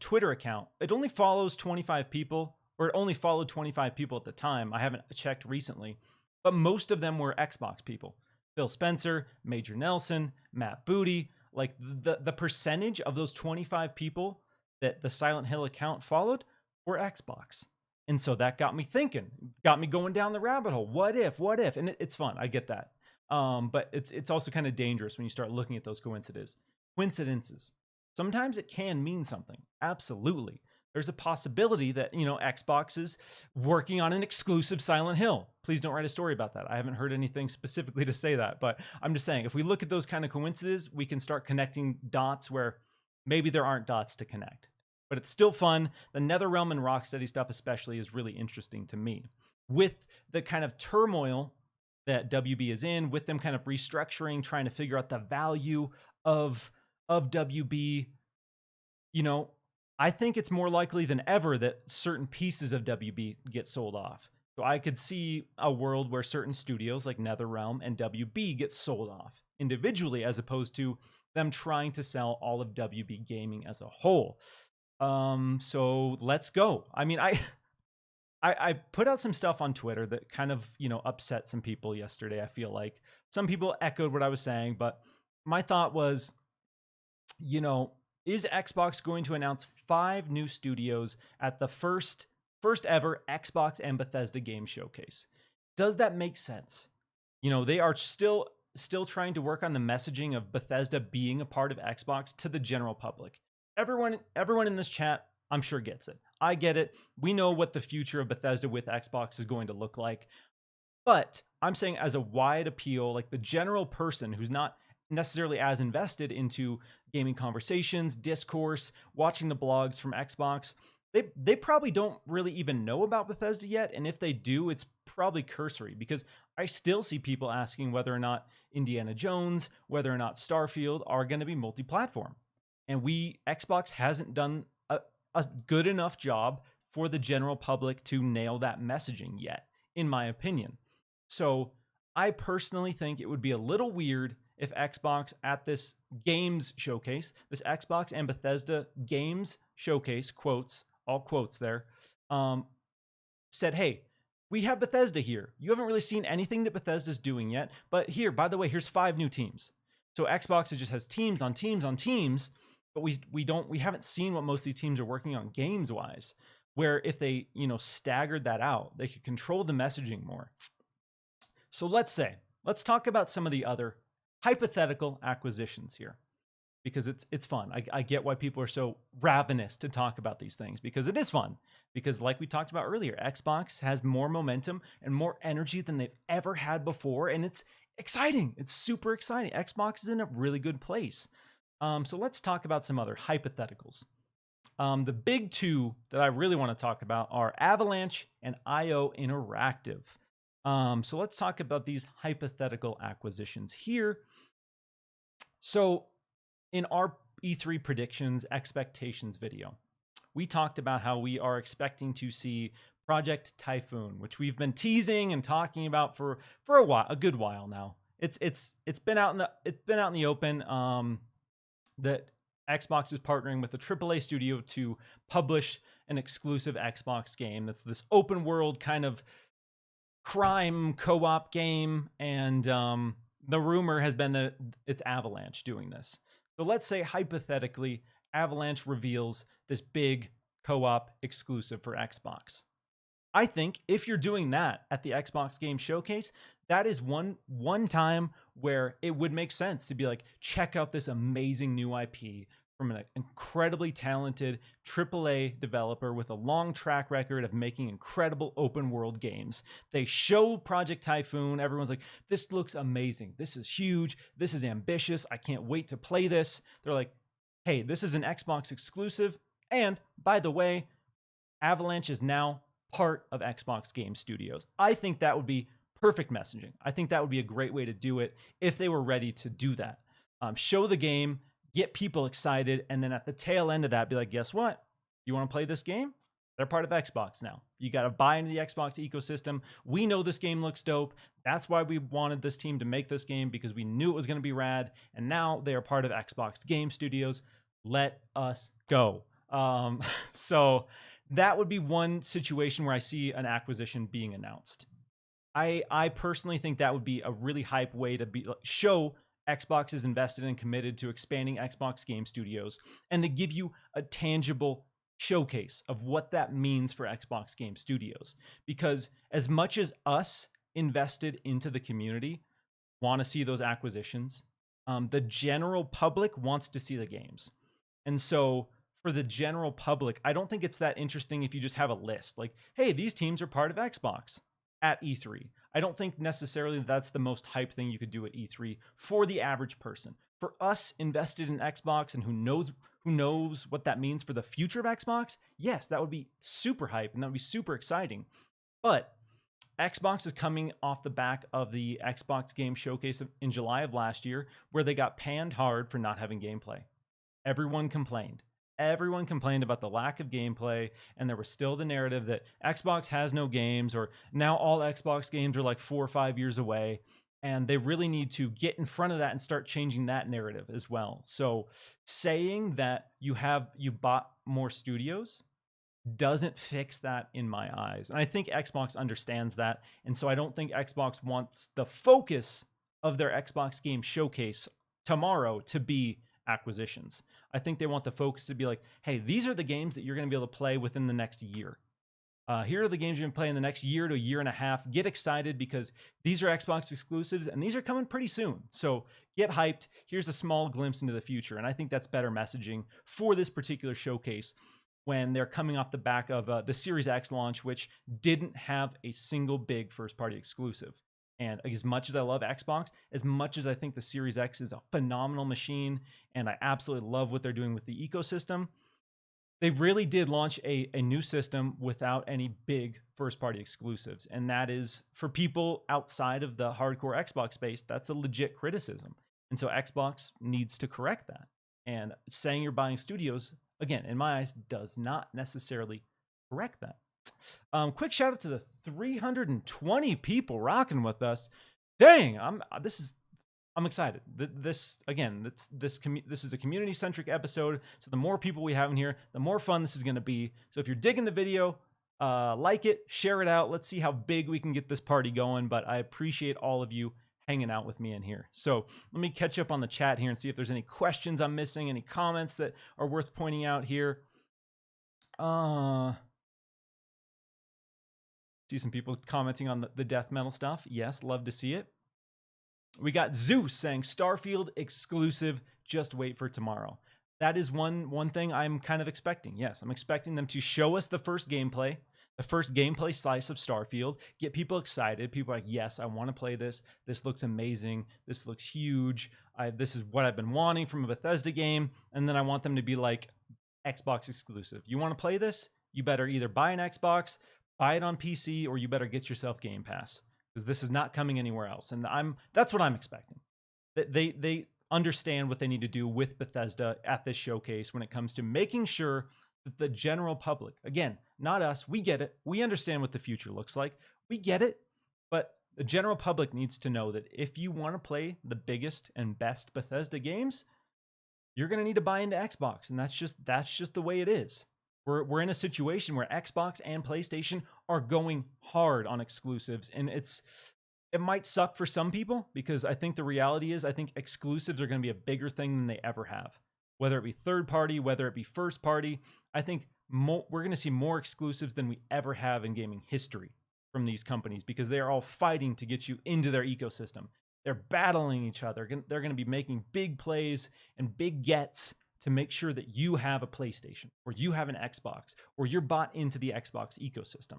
Twitter account, it only follows 25 people, or it only followed 25 people at the time. I haven't checked recently, but most of them were Xbox people. Phil Spencer, Major Nelson, Matt Booty, like the percentage of those 25 people that the Silent Hill account followed were Xbox. And so that got me thinking, got me going down the rabbit hole. What if? And it's fun. I get that. But it's also kind of dangerous when you start looking at those coincidences. Sometimes it can mean something. Absolutely. There's a possibility that, Xbox is working on an exclusive Silent Hill. Please don't write a story about that. I haven't heard anything specifically to say that, but I'm just saying, if we look at those kind of coincidences, we can start connecting dots where maybe there aren't dots to connect. But it's still fun. The NetherRealm and Rocksteady stuff especially is really interesting to me. With the kind of turmoil that WB is in, with them kind of restructuring, trying to figure out the value of WB, I think it's more likely than ever that certain pieces of WB get sold off. So I could see a world where certain studios like NetherRealm and WB get sold off individually, as opposed to them trying to sell all of WB gaming as a whole. So let's go. I mean, I put out some stuff on Twitter that kind of, upset some people yesterday. I feel like some people echoed what I was saying, but my thought was, is Xbox going to announce 5 new studios at the first ever Xbox and Bethesda game showcase? Does that make sense? They are still trying to work on the messaging of Bethesda being a part of Xbox to the general public. Everyone in this chat, I'm sure, gets it. I get it. We know what the future of Bethesda with Xbox is going to look like. But I'm saying, as a wide appeal, like the general person who's not necessarily as invested into gaming conversations, discourse, watching the blogs from Xbox, they probably don't really even know about Bethesda yet. And if they do, it's probably cursory, because I still see people asking whether or not Indiana Jones, whether or not Starfield are going to be multi-platform. And Xbox hasn't done a good enough job for the general public to nail that messaging yet, in my opinion. So I personally think it would be a little weird if Xbox at this games showcase, this Xbox and Bethesda games showcase, quotes, all quotes there, said, hey, we have Bethesda here. You haven't really seen anything that Bethesda's doing yet, but here, by the way, here's 5 new teams. So Xbox, it just has teams on teams on teams, but we haven't seen what most of these teams are working on games wise, where if they, staggered that out, they could control the messaging more. So let's talk about some of the other hypothetical acquisitions here, because it's fun. I get why people are so ravenous to talk about these things, because it is fun. Because like we talked about earlier, Xbox has more momentum and more energy than they've ever had before, and it's exciting. It's super exciting. Xbox is in a really good place. So let's talk about some other hypotheticals. The big 2 that I really want to talk about are Avalanche and IO Interactive. So let's talk about these hypothetical acquisitions here. So in our E3 predictions expectations video, we talked about how we are expecting to see Project Typhoon, which we've been teasing and talking about for a good while now. It's been out in the open. That Xbox is partnering with a AAA studio to publish an exclusive Xbox game that's this open world kind of crime co-op game, and the rumor has been that it's Avalanche doing this. So let's say, hypothetically, Avalanche reveals this big co-op exclusive for Xbox. I think if you're doing that at the Xbox Game Showcase, that is one time where it would make sense to be like, check out this amazing new IP from an incredibly talented AAA developer with a long track record of making incredible open world games. They show Project Typhoon. Everyone's like, this looks amazing. This is huge. This is ambitious. I can't wait to play this. They're like, hey, this is an Xbox exclusive. And by the way, Avalanche is now part of Xbox Game Studios. I think that would be perfect messaging. I think that would be a great way to do it if they were ready to do that. Show the game, get people excited, and then at the tail end of that, be like, guess what? You want to play this game? They're part of Xbox now. You got to buy into the Xbox ecosystem. We know this game looks dope. That's why we wanted this team to make this game, because we knew it was going to be rad. And now they are part of Xbox Game Studios. Let us go. So that would be one situation where I see an acquisition being announced. I personally think that would be a really hype way to show Xbox is invested and committed to expanding Xbox Game Studios, and to give you a tangible showcase of what that means for Xbox Game Studios. Because as much as us invested into the community want to see those acquisitions, the general public wants to see the games. And so for the general public, I don't think it's that interesting if you just have a list like, hey, these teams are part of Xbox at E3. I don't think necessarily that's the most hype thing you could do at E3 for the average person. For us invested in Xbox and who knows what that means for the future of Xbox, yes, that would be super hype and that would be super exciting. But Xbox is coming off the back of the Xbox Game Showcase in July of last year, where they got panned hard for not having gameplay. Everyone complained. Everyone complained about the lack of gameplay, and there was still the narrative that Xbox has no games, or now all Xbox games are like 4 or 5 years away. And they really need to get in front of that and start changing that narrative as well. So saying that you bought more studios doesn't fix that in my eyes. And I think Xbox understands that. And so I don't think Xbox wants the focus of their Xbox game showcase tomorrow to be acquisitions. I think they want the focus to be like, hey, these are the games that you're going to be able to play within the next year. Here are the games you're going to play in the next year to a year and a half. Get excited because these are Xbox exclusives and these are coming pretty soon. So get hyped. Here's a small glimpse into the future. And I think that's better messaging for this particular showcase when they're coming off the back of the Series X launch, which didn't have a single big first-party exclusive. And as much as I love Xbox, as much as I think the Series X is a phenomenal machine, and I absolutely love what they're doing with the ecosystem, they really did launch a new system without any big first-party exclusives. And that is, for people outside of the hardcore Xbox space, that's a legit criticism. And so Xbox needs to correct that. And saying you're buying studios, again, in my eyes, does not necessarily correct that. Quick shout out to the 320 people rocking with us. Dang, I'm excited. This is a community centric episode. So the more people we have in here, the more fun this is going to be. So if you're digging the video, like it, share it out. Let's see how big we can get this party going. But I appreciate all of you hanging out with me in here. So let me catch up on the chat here and see if there's any questions I'm missing, any comments that are worth pointing out here. See some people commenting on the death metal stuff. Yes, love to see it. We got Zeus saying Starfield exclusive, just wait for tomorrow. That is one thing I'm kind of expecting. Yes, I'm expecting them to show us the first gameplay slice of Starfield, get people excited. People are like, yes, I want to play this. This looks amazing. This looks huge. This is what I've been wanting from a Bethesda game. And then I want them to be like, Xbox exclusive. You want to play this? You better either buy an Xbox, buy it on PC, or you better get yourself Game Pass, because this is not coming anywhere else. And that's what I'm expecting. They understand what they need to do with Bethesda at this showcase when it comes to making sure that the general public, again, not us, we get it. We understand what the future looks like. We get it. But the general public needs to know that if you want to play the biggest and best Bethesda games, you're going to need to buy into Xbox. And that's just the way it is. We're in a situation where Xbox and PlayStation are going hard on exclusives, and it might suck for some people, because I think the reality is I think exclusives are going to be a bigger thing than they ever have. Whether it be third party, whether it be first party, I think we're going to see more exclusives than we ever have in gaming history from these companies, because they are all fighting to get you into their ecosystem. They're battling each other. They're going to be making big plays and big gets to make sure that you have a PlayStation, or you have an Xbox, or you're bought into the Xbox ecosystem.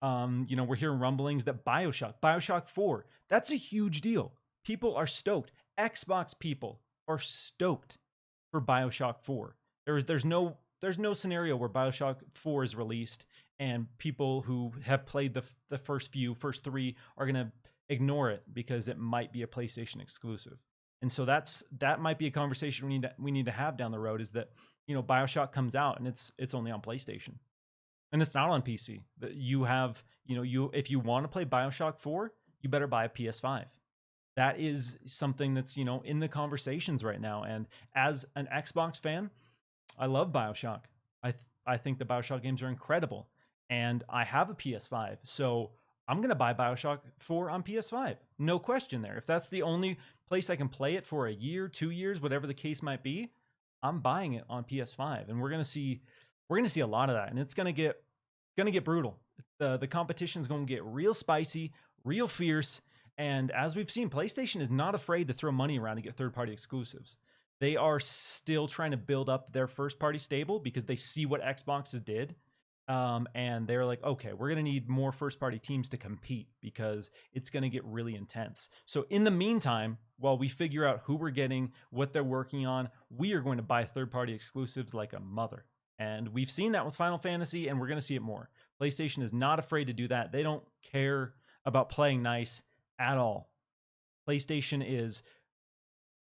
We're hearing rumblings that Bioshock 4, that's a huge deal. People are stoked. Xbox people are stoked for Bioshock 4. There's no scenario where Bioshock 4 is released and people who have played the first three are going to ignore it because it might be a PlayStation exclusive. And so that might be a conversation we need to have down the road, is that, Bioshock comes out and it's only on PlayStation, and it's not on PC. That you have, if you want to play Bioshock 4, you better buy a PS5. That is something that's, in the conversations right now. And as an Xbox fan, I love Bioshock. I think the Bioshock games are incredible, and I have a PS5, so I'm going to buy Bioshock 4 on PS5. No question there. If that's the only place I can play it for a year, 2 years, whatever the case might be, I'm buying it on PS5. And we're going to see a lot of that. And it's going to get brutal. The competition is going to get real spicy, real fierce. And as we've seen, PlayStation is not afraid to throw money around to get third-party exclusives. They are still trying to build up their first-party stable because they see what Xbox did. And they're like, okay, we're going to need more first-party teams to compete because it's going to get really intense. So in the meantime, while we figure out who we're getting, what they're working on, we are going to buy third-party exclusives like a mother. And we've seen that with Final Fantasy, and we're going to see it more. PlayStation is not afraid to do that. They don't care about playing nice at all. PlayStation is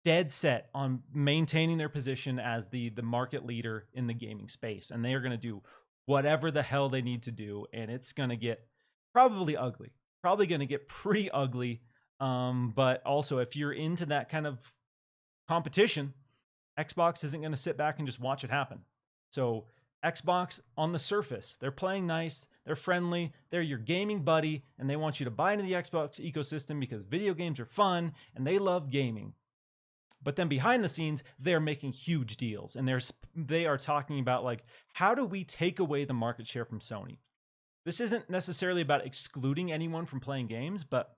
dead set on maintaining their position as the market leader in the gaming space. And they are going to do whatever the hell they need to do, and it's going to get probably ugly. Probably going to get pretty ugly But also, if you're into that kind of competition, Xbox isn't going to sit back and just watch it happen. So Xbox, on the surface, they're playing nice, they're friendly, they're your gaming buddy, and they want you to buy into the Xbox ecosystem because video games are fun and they love gaming. But then behind the scenes, they're making huge deals, and they are talking about, like, how do we take away the market share from Sony? This isn't necessarily about excluding anyone from playing games, but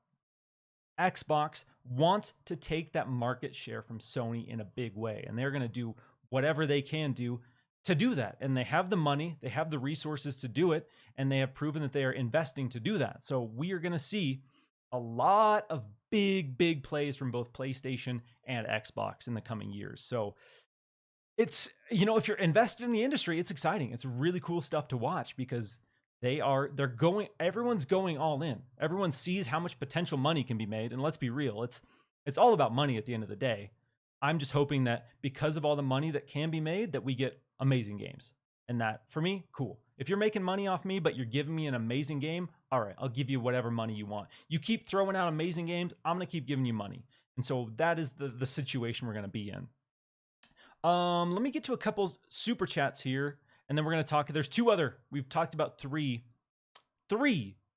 Xbox wants to take that market share from Sony in a big way, and they're going to do whatever they can do to do that. And they have the money, they have the resources to do it, and they have proven that they are investing to do that. So we are going to see a lot of big plays from both PlayStation and Xbox in the coming years. So it's, if you're invested in the industry, it's exciting. It's really cool stuff to watch because everyone's going all in. Everyone sees how much potential money can be made. And let's be real, it's all about money at the end of the day. I'm just hoping that because of all the money that can be made, that we get amazing games. And that, for me, cool. If you're making money off me, but you're giving me an amazing game, all right, I'll give you whatever money you want. You keep throwing out amazing games, I'm going to keep giving you money. And so that is the situation we're going to be in. Let me get to a couple super chats here, and then we're going to talk. There's two other. We've talked about three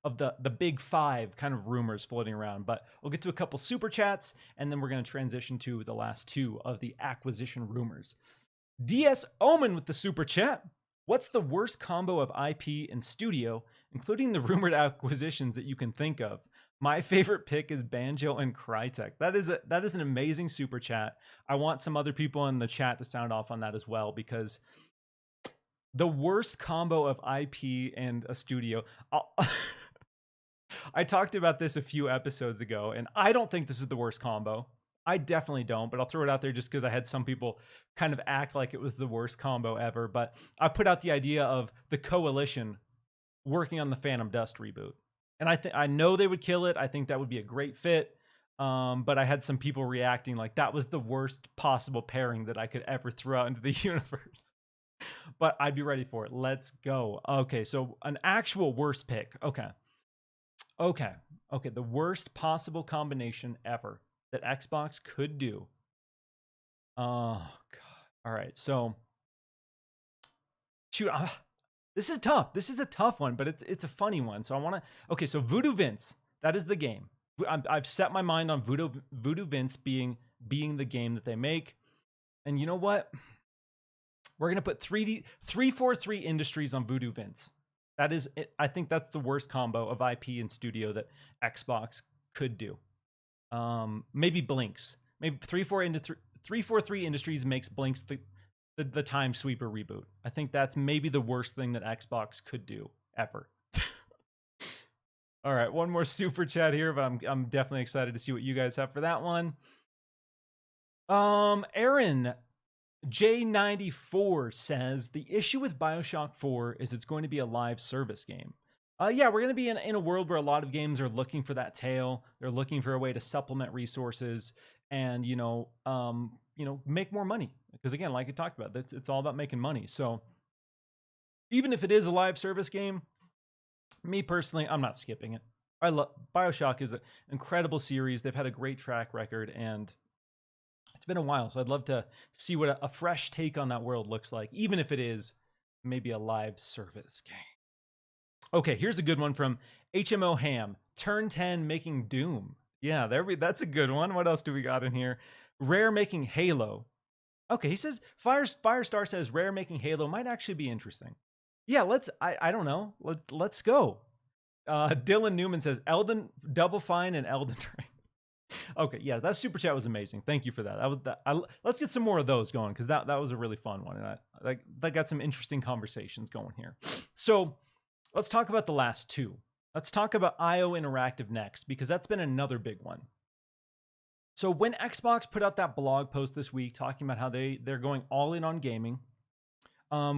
of the big five kind of rumors floating around, but we'll get to a couple super chats, and then we're going to transition to the last two of the acquisition rumors. DS Omen with the super chat. What's the worst combo of IP and studio, including the rumored acquisitions that you can think of? My favorite pick is Banjo and Crytek. That is an amazing super chat. I want some other people in the chat to sound off on that as well, because the worst combo of IP and a studio. I talked about this a few episodes ago, and I don't think this is the worst combo. I definitely don't, but I'll throw it out there just because I had some people kind of act like it was the worst combo ever. But I put out the idea of the Coalition working on the Phantom Dust reboot. And I know they would kill it. I think that would be a great fit. But I had some people reacting like that was the worst possible pairing that I could ever throw out into the universe. But I'd be ready for it. Let's go. Okay, so an actual worst pick. Okay. The worst possible combination ever that Xbox could do. Oh, God. All right, so shoot. This is tough. This is a tough one, but it's a funny one. So I want to. Okay, so Voodoo Vince, that is the game. I've set my mind on Voodoo Vince being the game that they make, and you know what? We're gonna put 343 Industries on Voodoo Vince. That is it. I think that's the worst combo of IP and studio that Xbox could do. Maybe Blinks. Maybe 343 Industries makes Blinks the Time Sweeper reboot. I think that's maybe the worst thing that Xbox could do ever. All right, one more super chat here, but I'm definitely excited to see what you guys have for that one. Aaron J94 says the issue with BioShock 4 is it's going to be a live service game. Yeah, we're going to be in a world where a lot of games are looking for that tail. They're looking for a way to supplement resources and make more money. Because again, like I talked about, it's all about making money. So even if it is a live service game, me personally, I'm not skipping it. BioShock is an incredible series. They've had a great track record, and it's been a while. So I'd love to see what a fresh take on that world looks like, even if it is maybe a live service game. Okay, here's a good one from HMO Ham. Turn 10 making Doom. Yeah, that's a good one. What else do we got in here? Rare making Halo. Okay, he says Firestar says Rare making Halo might actually be interesting. Yeah, I don't know. Let's go. Dylan Newman says Double Fine and Elden Ring. Okay, yeah, that super chat was amazing. Thank you for that. Let's get some more of those going, because that was a really fun one, and I got some interesting conversations going here. So let's talk about the last two. Let's talk about IO Interactive next, because that's been another big one. So when Xbox put out that blog post this week talking about how they're going all in on gaming,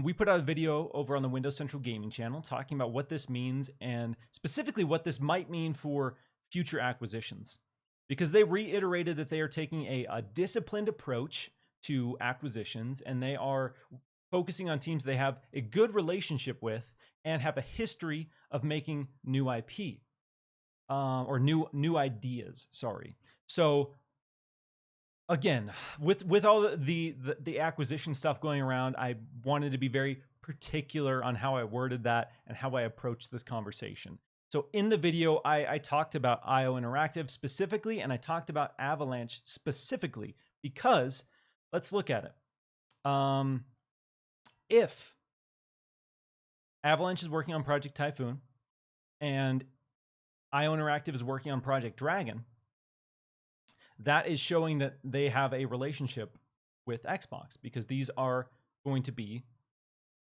we put out a video over on the Windows Central Gaming channel talking about what this means, and specifically what this might mean for future acquisitions. Because they reiterated that they are taking a disciplined approach to acquisitions, and they are focusing on teams they have a good relationship with and have a history of making new IP. or new ideas. Sorry. So again, with all the acquisition stuff going around, I wanted to be very particular on how I worded that and how I approached this conversation. So in the video, I talked about IO Interactive specifically, and I talked about Avalanche specifically because let's look at it. If Avalanche is working on Project Typhoon and IO Interactive is working on Project Dragon, that is showing that they have a relationship with Xbox, because these are going to be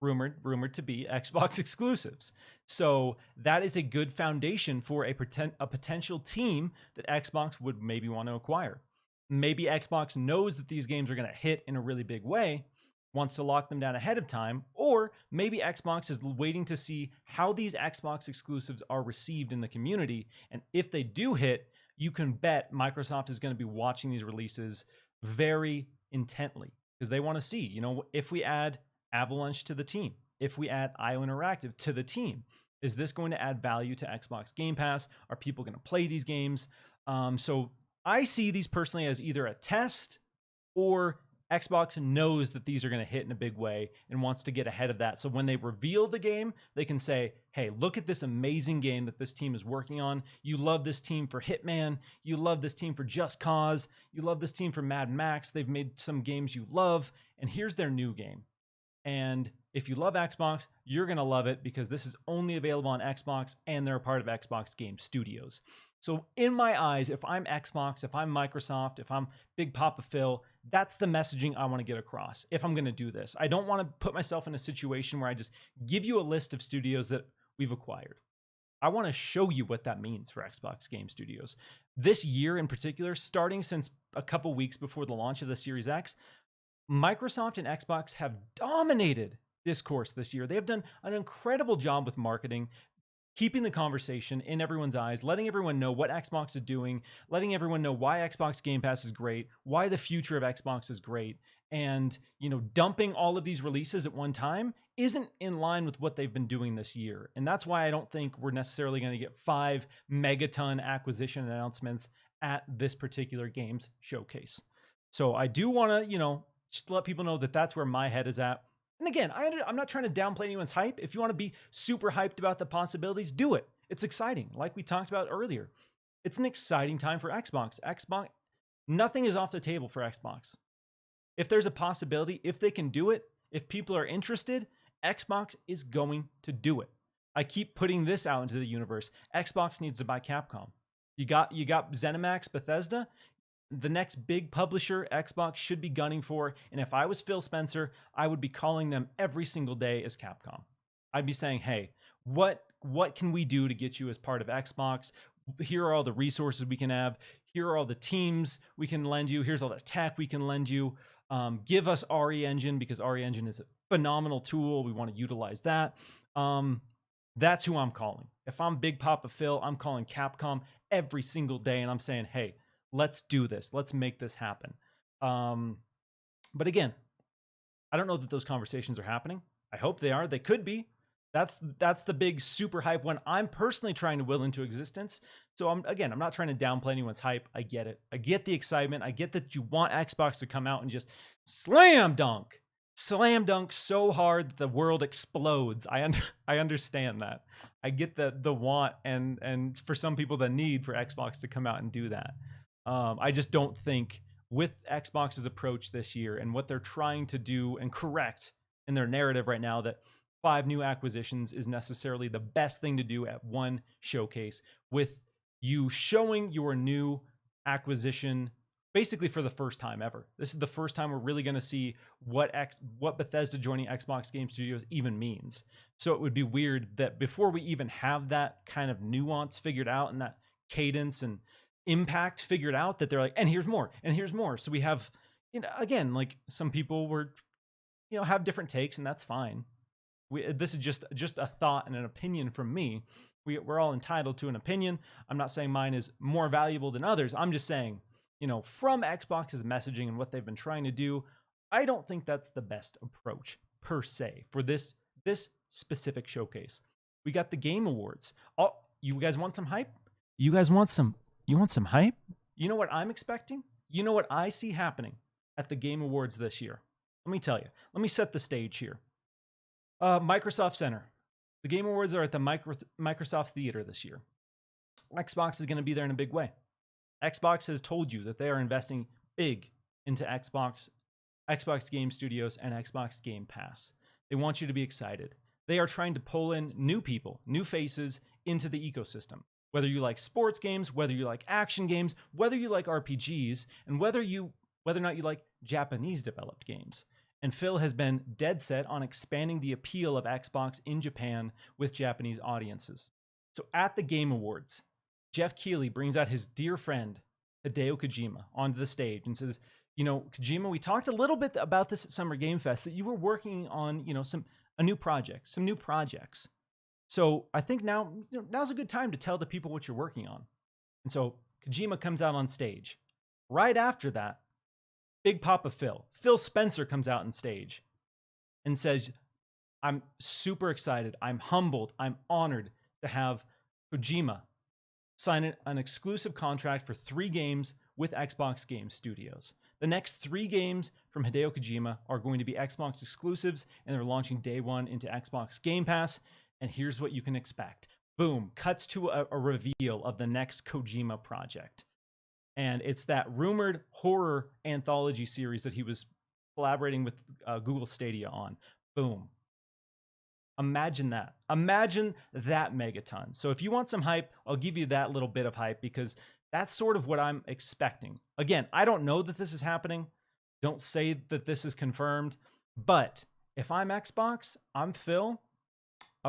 rumored to be Xbox exclusives. So that is a good foundation for a potential team that Xbox would maybe want to acquire. Maybe Xbox knows that these games are going to hit in a really big way, wants to lock them down ahead of time, or maybe Xbox is waiting to see how these Xbox exclusives are received in the community. And if they do hit, you can bet Microsoft is going to be watching these releases very intently, because they want to see, you know, if we add Avalanche to the team, if we add IO Interactive to the team, is this going to add value to Xbox Game Pass? Are people going to play these games? So I see these personally as either a test, or Xbox knows that these are going to hit in a big way and wants to get ahead of that. So when they reveal the game, they can say, hey, look at this amazing game that this team is working on. You love this team for Hitman. You love this team for Just Cause. You love this team for Mad Max. They've made some games you love, and here's their new game. And if you love Xbox, you're going to love it, because this is only available on Xbox and they're a part of Xbox Game Studios. So in my eyes, if I'm Xbox, if I'm Microsoft, if I'm Big Papa Phil, that's the messaging I want to get across if I'm going to do this. I don't want to put myself in a situation where I just give you a list of studios that we've acquired. I want to show you what that means for Xbox Game Studios. This year in particular, starting since a couple weeks before the launch of the Series X, Microsoft and Xbox have dominated discourse this year. They have done an incredible job with marketing, keeping the conversation in everyone's eyes, letting everyone know what Xbox is doing, letting everyone know why Xbox Game Pass is great, why the future of Xbox is great. And, you know, dumping all of these releases at one time isn't in line with what they've been doing this year. And that's why I don't think we're necessarily going to get 5 megaton acquisition announcements at this particular games showcase. So I do want to, you know, just let people know that that's where my head is at. And again, I'm not trying to downplay anyone's hype. If you want to be super hyped about the possibilities, do it. It's exciting. Like we talked about earlier, it's an exciting time for Xbox. Nothing is off the table for Xbox. If there's a possibility, if they can do it, if people are interested, Xbox is going to do it. I keep putting this out into the universe. Xbox needs to buy Capcom. You got ZeniMax, Bethesda. The next big publisher Xbox should be gunning for. And if I was Phil Spencer, I would be calling them every single day as Capcom. I'd be saying, hey, what can we do to get you as part of Xbox? Here are all the resources we can have. Here are all the teams we can lend you. Here's all the tech we can lend you. Give us RE Engine, because RE Engine is a phenomenal tool. We want to utilize that. That's who I'm calling. If I'm Big Papa Phil, I'm calling Capcom every single day, and I'm saying, hey, let's do this. Let's make this happen. But again, I don't know that those conversations are happening. I hope they are. They could be. That's the big super hype one I'm personally trying to will into existence. So I'm not trying to downplay anyone's hype. I get it. I get the excitement. I get that you want Xbox to come out and just slam dunk so hard that the world explodes. I understand that. I get the want and for some people the need for Xbox to come out and do that. I just don't think with Xbox's approach this year and what they're trying to do and correct in their narrative right now, that 5 new acquisitions is necessarily the best thing to do at one showcase, with you showing your new acquisition basically for the first time ever. This is the first time we're really going to see what Bethesda joining Xbox Game Studios even means. So it would be weird that before we even have that kind of nuance figured out and that cadence and impact figured out, that they're like, and here's more, and here's more. So we have, you know, again, like some people were, you know, have different takes, and that's fine. This is just a thought and an opinion from me. We're all entitled to an opinion. I'm not saying mine is more valuable than others. I'm just saying, you know, from Xbox's messaging and what they've been trying to do, I don't think that's the best approach per se for this specific showcase. We got the Game Awards. You guys want some hype? You guys want some hype? You know what I'm expecting? You know what I see happening at the Game Awards this year? Let me tell you. Let me set the stage here. Microsoft Center. The Game Awards are at the Microsoft Theater this year. Xbox is going to be there in a big way. Xbox has told you that they are investing big into Xbox Game Studios and Xbox Game Pass. They want you to be excited. They are trying to pull in new people, new faces into the ecosystem. Whether you like sports games, whether you like action games, whether you like RPGs, and whether or not you like Japanese developed games. And Phil has been dead set on expanding the appeal of Xbox in Japan with Japanese audiences. So at the Game Awards, Jeff Keighley brings out his dear friend, Hideo Kojima, onto the stage and says, you know, Kojima, we talked a little bit about this at Summer Game Fest, that you were working on, you know, some new projects. So I think now's a good time to tell the people what you're working on. And so Kojima comes out on stage. Right after that, Big Papa Phil Spencer comes out on stage and says, I'm super excited. I'm humbled. I'm honored to have Kojima sign an exclusive contract for 3 games with Xbox Game Studios. The next 3 games from Hideo Kojima are going to be Xbox exclusives, and they're launching day one into Xbox Game Pass. And here's what you can expect. Boom, cuts to a reveal of the next Kojima project. And it's that rumored horror anthology series that he was collaborating with Google Stadia on. Boom. Imagine that. Imagine that megaton. So if you want some hype, I'll give you that little bit of hype because that's sort of what I'm expecting. Again, I don't know that this is happening. Don't say that this is confirmed. But if I'm Xbox, I'm Phil.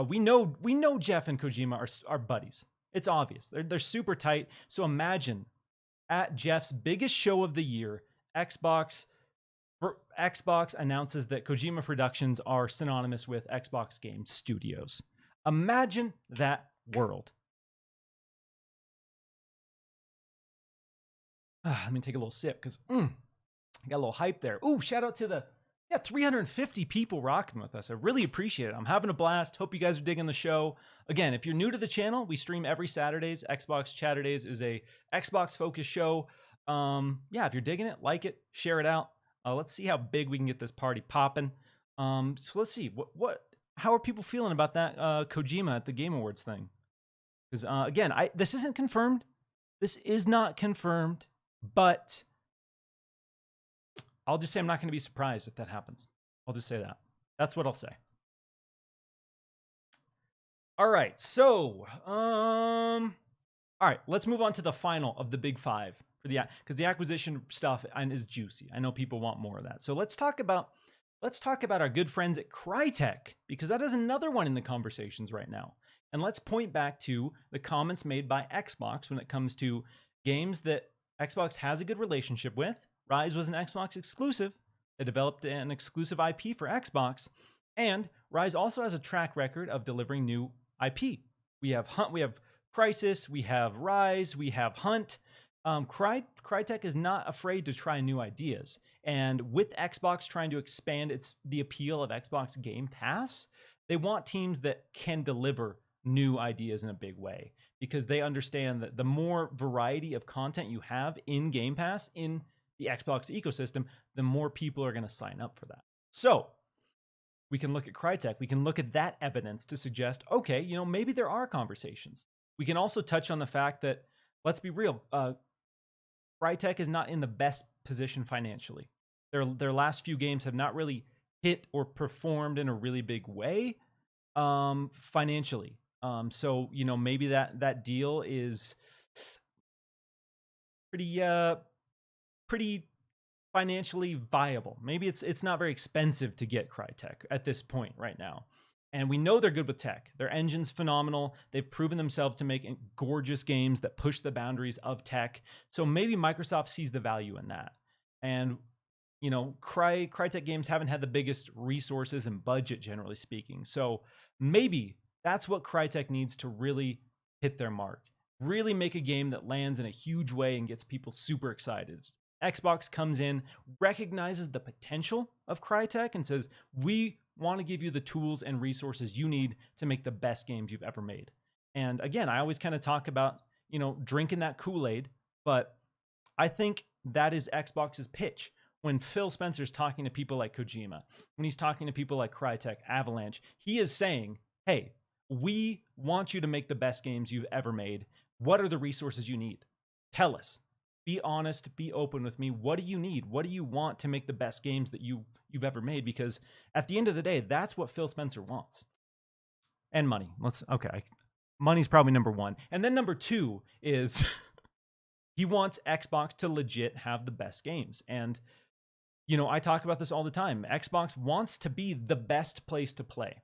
We know Jeff and Kojima are buddies. It's obvious. They're super tight. So imagine at Jeff's biggest show of the year, Xbox announces that Kojima Productions are synonymous with Xbox Game Studios. Imagine that world. Let me take a little sip because I got a little hype there. Ooh, shout out to the 350 people rocking with us. I really appreciate it. I'm having a blast. Hope you guys are digging the show. Again, if you're new to the channel, we stream every Saturdays. Xbox Chaturdays is a Xbox-focused show. If you're digging it, like it, share it out. Let's see how big we can get this party popping. So let's see. How are people feeling about that Kojima at the Game Awards thing? Because, again, this isn't confirmed. This is not confirmed, but I'll just say I'm not going to be surprised if that happens. I'll just say that. That's what I'll say. All right. So, all right, let's move on to the final of the big 5 for because the acquisition stuff is juicy. I know people want more of that. So let's talk about our good friends at Crytek, because that is another one in the conversations right now. And let's point back to the comments made by Xbox when it comes to games that Xbox has a good relationship with. Rise was an Xbox exclusive. They developed an exclusive IP for Xbox, and Rise also has a track record of delivering new IP. We have Crysis, we have Rise, we have Hunt. Crytek is not afraid to try new ideas, and with Xbox trying to expand the appeal of Xbox Game Pass, they want teams that can deliver new ideas in a big way, because they understand that the more variety of content you have in Game Pass, in the Xbox ecosystem, the more people are going to sign up for that. So we can look at Crytek. We can look at that evidence to suggest, okay, maybe there are conversations. We can also touch on the fact that, let's be real, Crytek is not in the best position financially. Their last few games have not really hit or performed in a really big way financially. So maybe that deal is pretty financially viable. Maybe it's not very expensive to get Crytek at this point right now. And we know they're good with tech. Their engine's phenomenal. They've proven themselves to make gorgeous games that push the boundaries of tech. So maybe Microsoft sees the value in that. And Crytek games haven't had the biggest resources and budget, generally speaking. So maybe that's what Crytek needs to really hit their mark. Really make a game that lands in a huge way and gets people super excited. Xbox comes in, recognizes the potential of Crytek, and says, we want to give you the tools and resources you need to make the best games you've ever made. And again, I always kind of talk about, drinking that Kool-Aid, but I think that is Xbox's pitch. When Phil Spencer's talking to people like Kojima, when he's talking to people like Crytek, Avalanche, he is saying, hey, we want you to make the best games you've ever made. What are the resources you need? Tell us. Be honest, be open with me. What do you need? What do you want to make the best games that you've ever made? Because at the end of the day, that's what Phil Spencer wants. And money. Money's probably number one. And then number two is he wants Xbox to legit have the best games. And I talk about this all the time. Xbox wants to be the best place to play.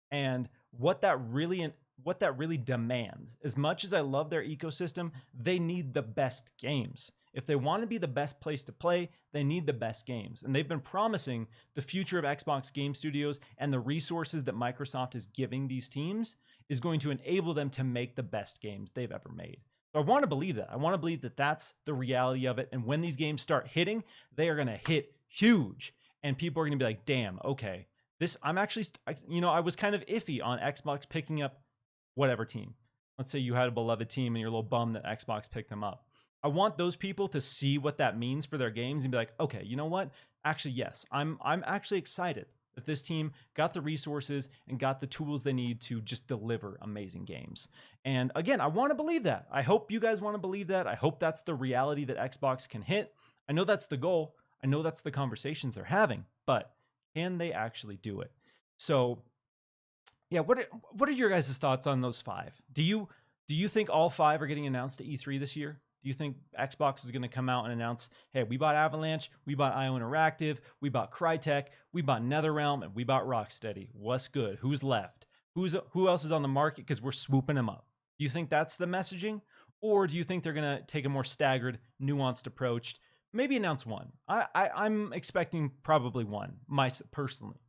And what that really demands, as much as I love their ecosystem, they need the best games. If they want to be the best place to play, they need the best games. And they've been promising the future of Xbox Game Studios and the resources that Microsoft is giving these teams is going to enable them to make the best games they've ever made. So I want to believe that. I want to believe that that's the reality of it. And when these games start hitting, they are going to hit huge. And people are going to be like, damn, okay. I was kind of iffy on Xbox picking up whatever team. Let's say you had a beloved team and you're a little bummed that Xbox picked them up. I want those people to see what that means for their games and be like, okay, you know what? Actually, yes, I'm actually excited that this team got the resources and got the tools they need to just deliver amazing games. And again, I want to believe that. I hope you guys want to believe that. I hope that's the reality that Xbox can hit. I know that's the goal. I know that's the conversations they're having, but can they actually do it? So yeah, what are your guys' thoughts on those five? Do you think all five are getting announced at E3 this year? Do you think Xbox is going to come out and announce, hey, we bought Avalanche, we bought IO Interactive, we bought Crytek, we bought NetherRealm, and we bought Rocksteady? What's good? Who's left? Who else is on the market? Because we're swooping them up. Do you think that's the messaging? Or do you think they're going to take a more staggered, nuanced approach? Maybe announce one. I'm expecting probably one, personally.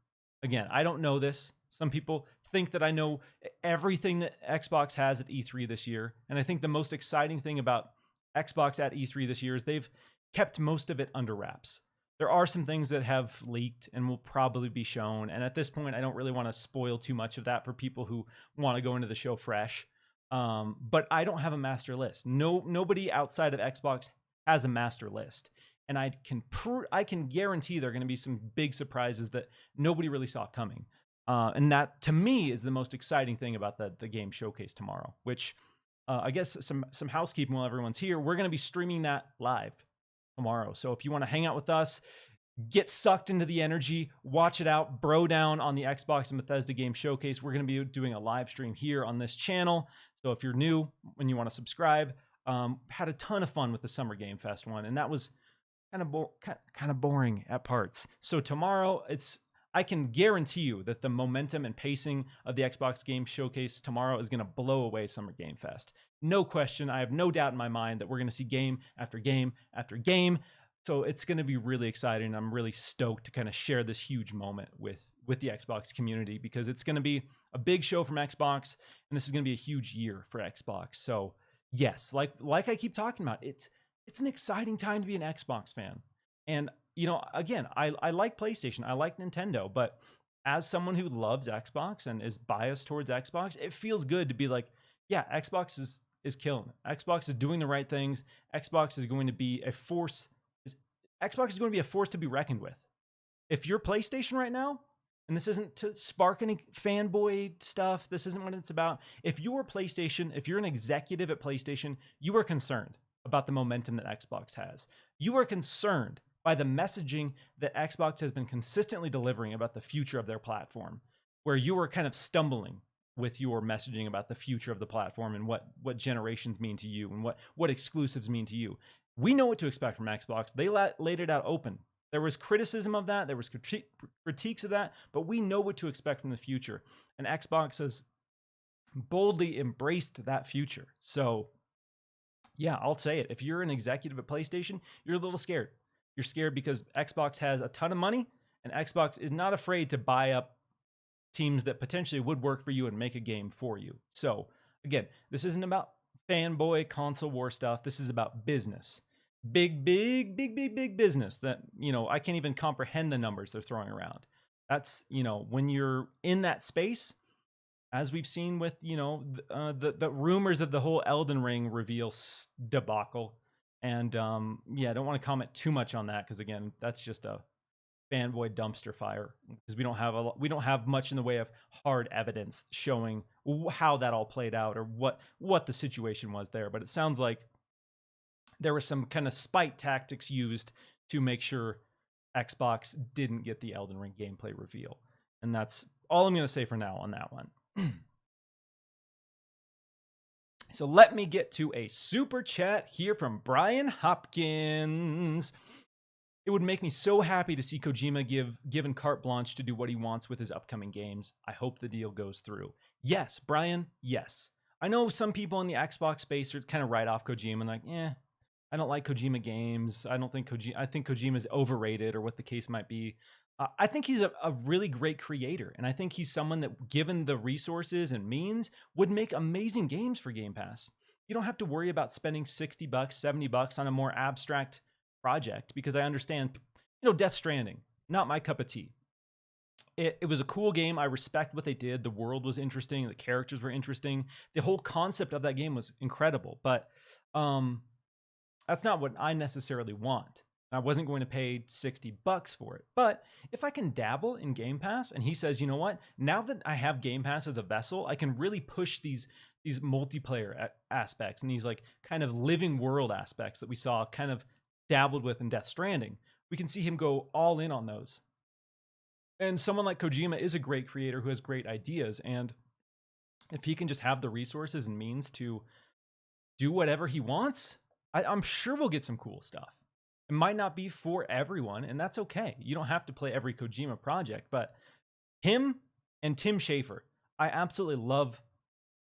Again, I don't know this. Some people think that I know everything that Xbox has at E3 this year. And I think the most exciting thing about Xbox at E3 this year is they've kept most of it under wraps. There are some things that have leaked and will probably be shown. And at this point, I don't really want to spoil too much of that for people who want to go into the show fresh. But I don't have a master list. Nobody outside of Xbox has a master list. And I can guarantee there are going to be some big surprises that nobody really saw coming. And that, to me, is the most exciting thing about the game showcase tomorrow, which I guess some housekeeping while everyone's here. We're going to be streaming that live tomorrow. So if you want to hang out with us, get sucked into the energy, watch it out, bro down on the Xbox and Bethesda game showcase. We're going to be doing a live stream here on this channel. So if you're new and you want to subscribe, had a ton of fun with the Summer Game Fest one, and that was kind of boring at parts. So tomorrow, I can guarantee you that the momentum and pacing of the Xbox Game Showcase tomorrow is going to blow away Summer Game Fest. No question. I have no doubt in my mind that we're going to see game after game after game. So it's going to be really exciting. I'm really stoked to kind of share this huge moment with the Xbox community, because it's going to be a big show from Xbox, and this is going to be a huge year for Xbox. So yes, like I keep talking about, it's an exciting time to be an Xbox fan. And again, I like PlayStation, I like Nintendo, but as someone who loves Xbox and is biased towards Xbox, it feels good to be like, yeah, Xbox is killing it. Xbox is doing the right things. Xbox is going to be a force. Xbox is going to be a force to be reckoned with. If you're PlayStation right now, and this isn't to spark any fanboy stuff, this isn't what it's about. If you're PlayStation, if you're an executive at PlayStation, you are concerned about the momentum that Xbox has. You are concerned by the messaging that Xbox has been consistently delivering about the future of their platform, where you are kind of stumbling with your messaging about the future of the platform and what generations mean to you and what exclusives mean to you. We know what to expect from Xbox. They laid it out open. There was criticism of that. There was critiques of that, but we know what to expect from the future. And Xbox has boldly embraced that future. So yeah, I'll say it. If you're an executive at PlayStation, you're a little scared. You're scared because Xbox has a ton of money, and Xbox is not afraid to buy up teams that potentially would work for you and make a game for you. So again, this isn't about fanboy console war stuff. This is about business. Big business that, I can't even comprehend the numbers they're throwing around. That's, when you're in that space, as we've seen with, the rumors of the whole Elden Ring reveal debacle. And yeah, I don't want to comment too much on that because again, that's just a fanboy dumpster fire because we don't have much in the way of hard evidence showing how that all played out or what the situation was there. But it sounds like there was some kind of spite tactics used to make sure Xbox didn't get the Elden Ring gameplay reveal. And that's all I'm going to say for now on that one. So let me get to a super chat here from Brian Hopkins. It would make me so happy to see Kojima given carte blanche to do what he wants with his upcoming games. I hope the deal goes through. Yes, Brian, yes. I know some people in the Xbox space are kind of write off Kojima and like, I don't like Kojima games. I think Kojima is overrated or what the case might be. I think he's a really great creator. And I think he's someone that, given the resources and means, would make amazing games for Game Pass. You don't have to worry about spending $60, $70 on a more abstract project because I understand, Death Stranding, not my cup of tea. It was a cool game. I respect what they did. The world was interesting. The characters were interesting. The whole concept of that game was incredible. But that's not what I necessarily want. I wasn't going to pay $60 for it. But if I can dabble in Game Pass, and he says, you know what? Now that I have Game Pass as a vessel, I can really push these multiplayer aspects and these like kind of living world aspects that we saw kind of dabbled with in Death Stranding. We can see him go all in on those. And someone like Kojima is a great creator who has great ideas. And if he can just have the resources and means to do whatever he wants, I'm sure we'll get some cool stuff. It might not be for everyone, and that's okay. You don't have to play every Kojima project, but him and Tim Schafer, I absolutely love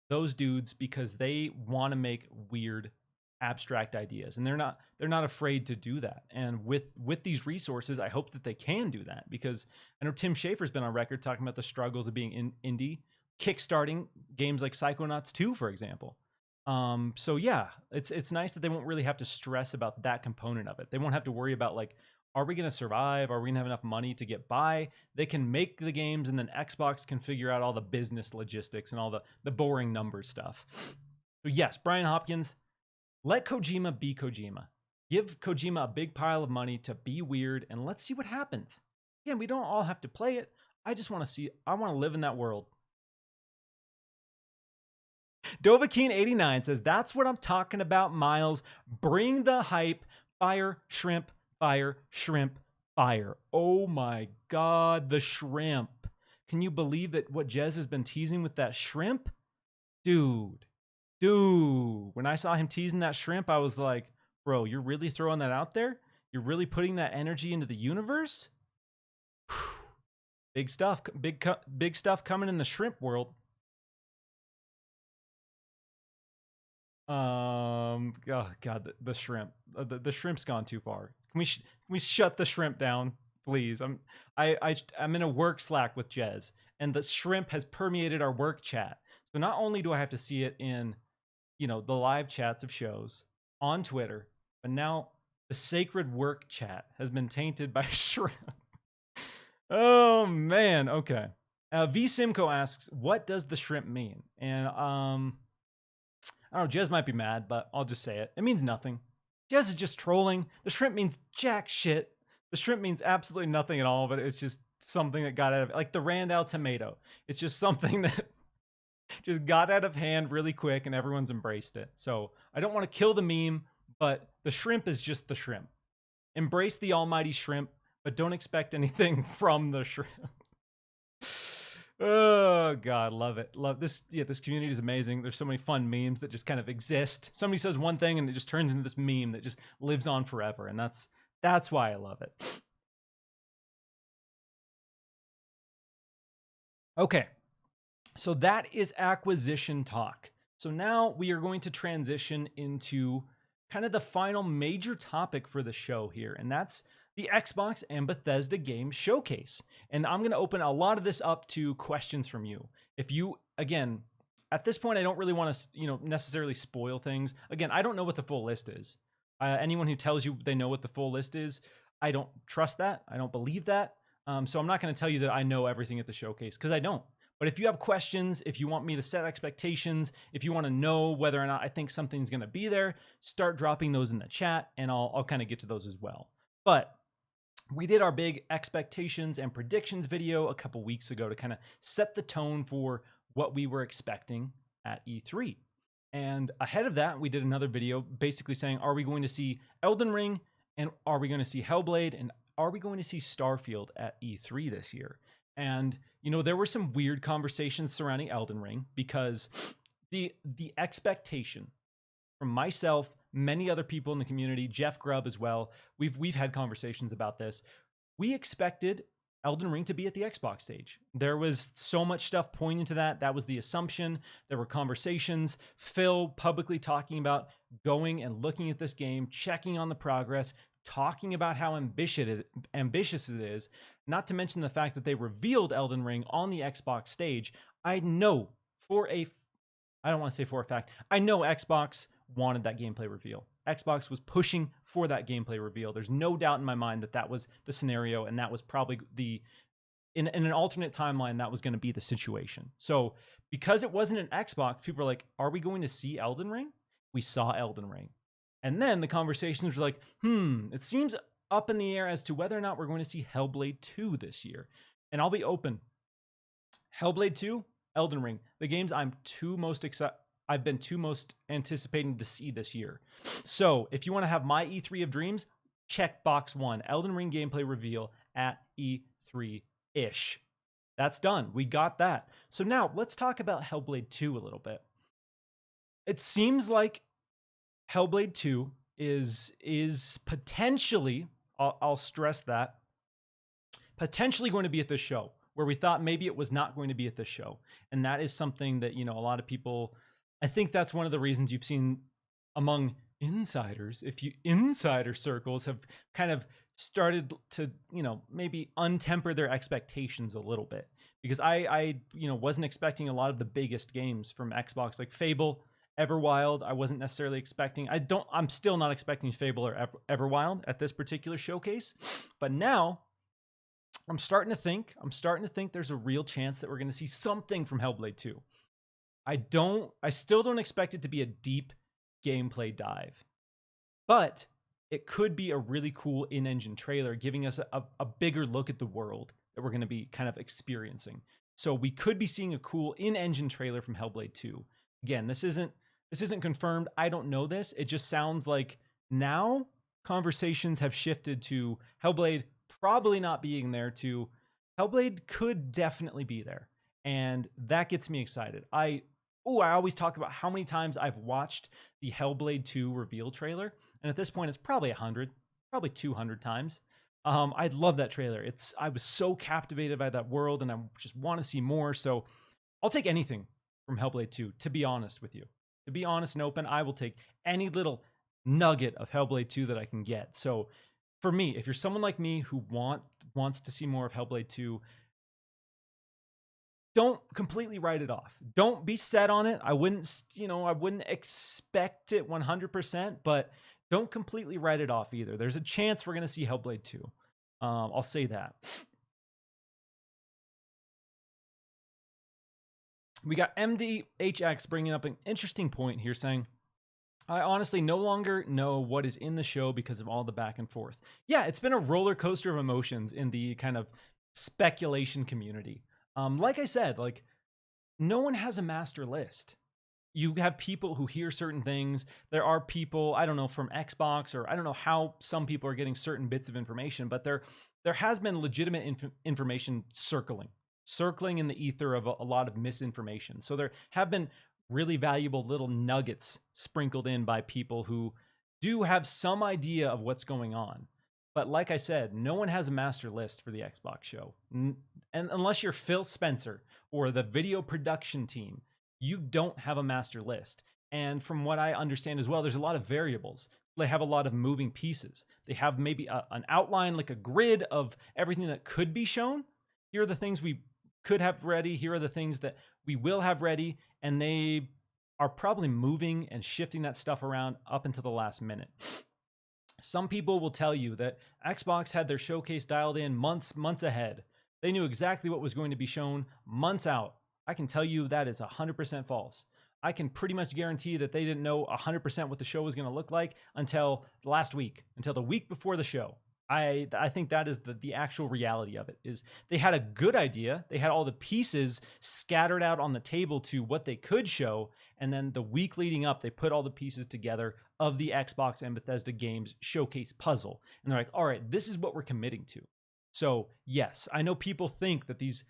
those dudes because they want to make weird, abstract ideas, and they're not afraid to do that. And with these resources, I hope that they can do that because I know Tim Schafer's been on record talking about the struggles of being indie, kickstarting games like Psychonauts 2, for example. So yeah, it's nice that they won't really have to stress about that component of it. They won't have to worry about like, are we going to survive? Are we going to have enough money to get by? They can make the games and then Xbox can figure out all the business logistics and all the boring number stuff. So yes, Brian Hopkins, let Kojima be Kojima. Give Kojima a big pile of money to be weird and let's see what happens. Again, we don't all have to play it. I want to live in that world. Dovahkeen89 says, that's what I'm talking about, Miles. Bring the hype. Fire, shrimp, fire, shrimp, fire. Oh my God, the shrimp. Can you believe that what Jez has been teasing with that shrimp? Dude. When I saw him teasing that shrimp, I was like, bro, you're really throwing that out there? You're really putting that energy into the universe? Whew. Big stuff. Big stuff coming in the shrimp world. Oh God, the shrimp. The shrimp's gone too far. Can we shut the shrimp down, please? I'm in a work Slack with Jez, and the shrimp has permeated our work chat. So not only do I have to see it in, the live chats of shows on Twitter, but now the sacred work chat has been tainted by shrimp. Oh man, okay. V Simco asks, what does the shrimp mean? And I don't know, Jez might be mad, but I'll just say it. It means nothing. Jez is just trolling. The shrimp means jack shit. The shrimp means absolutely nothing at all, but it's just something that got out of it. Like the Randall tomato. It's just something that just got out of hand really quick and everyone's embraced it. So I don't want to kill the meme, but the shrimp is just the shrimp. Embrace the almighty shrimp, but don't expect anything from the shrimp. Oh God, love it. Love this. Yeah, this community is amazing. There's so many fun memes that just kind of exist. Somebody says one thing and it just turns into this meme that just lives on forever. And that's why I love it. Okay. So that is acquisition talk. So now we are going to transition into kind of the final major topic for the show here. And that's the Xbox and Bethesda Game Showcase. And I'm going to open a lot of this up to questions from you. If you, again, at this point, I don't really want to, necessarily spoil things. Again, I don't know what the full list is. Anyone who tells you they know what the full list is, I don't trust that. I don't believe that. So I'm not going to tell you that I know everything at the showcase because I don't. But if you have questions, if you want me to set expectations, if you want to know whether or not I think something's going to be there, start dropping those in the chat, and I'll kind of get to those as well. But we did our big expectations and predictions video a couple weeks ago to kind of set the tone for what we were expecting at E3. And ahead of that, we did another video basically saying, are we going to see Elden Ring, and are we going to see Hellblade, and are we going to see Starfield at E3 this year? And, you know, there were some weird conversations surrounding Elden Ring because the expectation from myself, many other people in the community, Jeff Grubb as well, we've had conversations about this. We expected Elden Ring to be at the Xbox stage. There was so much stuff pointing to that. That was the assumption. There were conversations. Phil publicly talking about going and looking at this game, checking on the progress, talking about how ambitious it is, not to mention the fact that they revealed Elden Ring on the Xbox stage. I know I don't want to say for a fact, I know Xbox wanted that gameplay reveal. Xbox was pushing for that gameplay reveal. There's no doubt in my mind that that was the scenario, and that was probably in an alternate timeline, that was going to be the situation. So because it wasn't an Xbox, people were like, are we going to see Elden Ring? We saw Elden Ring. And then the conversations were like, it seems up in the air as to whether or not we're going to see Hellblade 2 this year. And I'll be open. Hellblade 2, Elden Ring, the games I've been most anticipating to see this year. So if you want to have my E3 of dreams, check box 1, Elden Ring gameplay reveal at E3-ish. That's done. We got that. So now let's talk about Hellblade 2 a little bit. It seems like Hellblade 2 is potentially, I'll stress that, potentially going to be at this show, where we thought maybe it was not going to be at this show. And that is something that, you know, a lot of people, I think that's one of the reasons you've seen among insiders, insider circles have kind of started to, you know, maybe untemper their expectations a little bit. Because I you know, wasn't expecting a lot of the biggest games from Xbox, like Fable, Everwild. I wasn't necessarily expecting. I'm still not expecting Fable or Everwild at this particular showcase. But now I'm starting to think there's a real chance that we're going to see something from Hellblade 2. I still don't expect it to be a deep gameplay dive, but it could be a really cool in-engine trailer, giving us a bigger look at the world that we're going to be kind of experiencing. So we could be seeing a cool in-engine trailer from Hellblade 2. Again, this isn't confirmed. I don't know this. It just sounds like now conversations have shifted to Hellblade probably not being there to Hellblade could definitely be there. And that gets me excited. I always talk about how many times I've watched the Hellblade 2 reveal trailer. And at this point, it's probably 100, probably 200 times. I love that trailer. I was so captivated by that world, and I just want to see more. So I'll take anything from Hellblade 2, to be honest with you. To be honest and open, I will take any little nugget of Hellblade 2 that I can get. So for me, if you're someone like me who wants to see more of Hellblade 2, don't completely write it off. Don't be set on it. I wouldn't expect it 100%, but don't completely write it off either. There's a chance we're going to see Hellblade 2. I'll say that. We got MDHX bringing up an interesting point here, saying, I honestly no longer know what is in the show because of all the back and forth. Yeah, it's been a roller coaster of emotions in the kind of speculation community. Like I said, like no one has a master list. You have people who hear certain things. There are people, I don't know, from Xbox, or I don't know how some people are getting certain bits of information, but there has been legitimate information circling in the ether of a lot of misinformation. So there have been really valuable little nuggets sprinkled in by people who do have some idea of what's going on. But like I said, no one has a master list for the Xbox show. And unless you're Phil Spencer or the video production team, you don't have a master list. And from what I understand as well, there's a lot of variables. They have a lot of moving pieces. They have maybe an outline, like a grid of everything that could be shown. Here are the things we could have ready. Here are the things that we will have ready. And they are probably moving and shifting that stuff around up until the last minute. Some people will tell you that Xbox had their showcase dialed in months ahead. They knew exactly what was going to be shown months out. I can tell you that is 100% false. I can pretty much guarantee that they didn't know 100% what the show was going to look like until last week, until the week before the show. I think that is the actual reality of it. Is they had a good idea. They had all the pieces scattered out on the table to what they could show. And then the week leading up, they put all the pieces together of the Xbox and Bethesda games showcase puzzle. And they're like, all right, this is what we're committing to. So yes, I know people think that these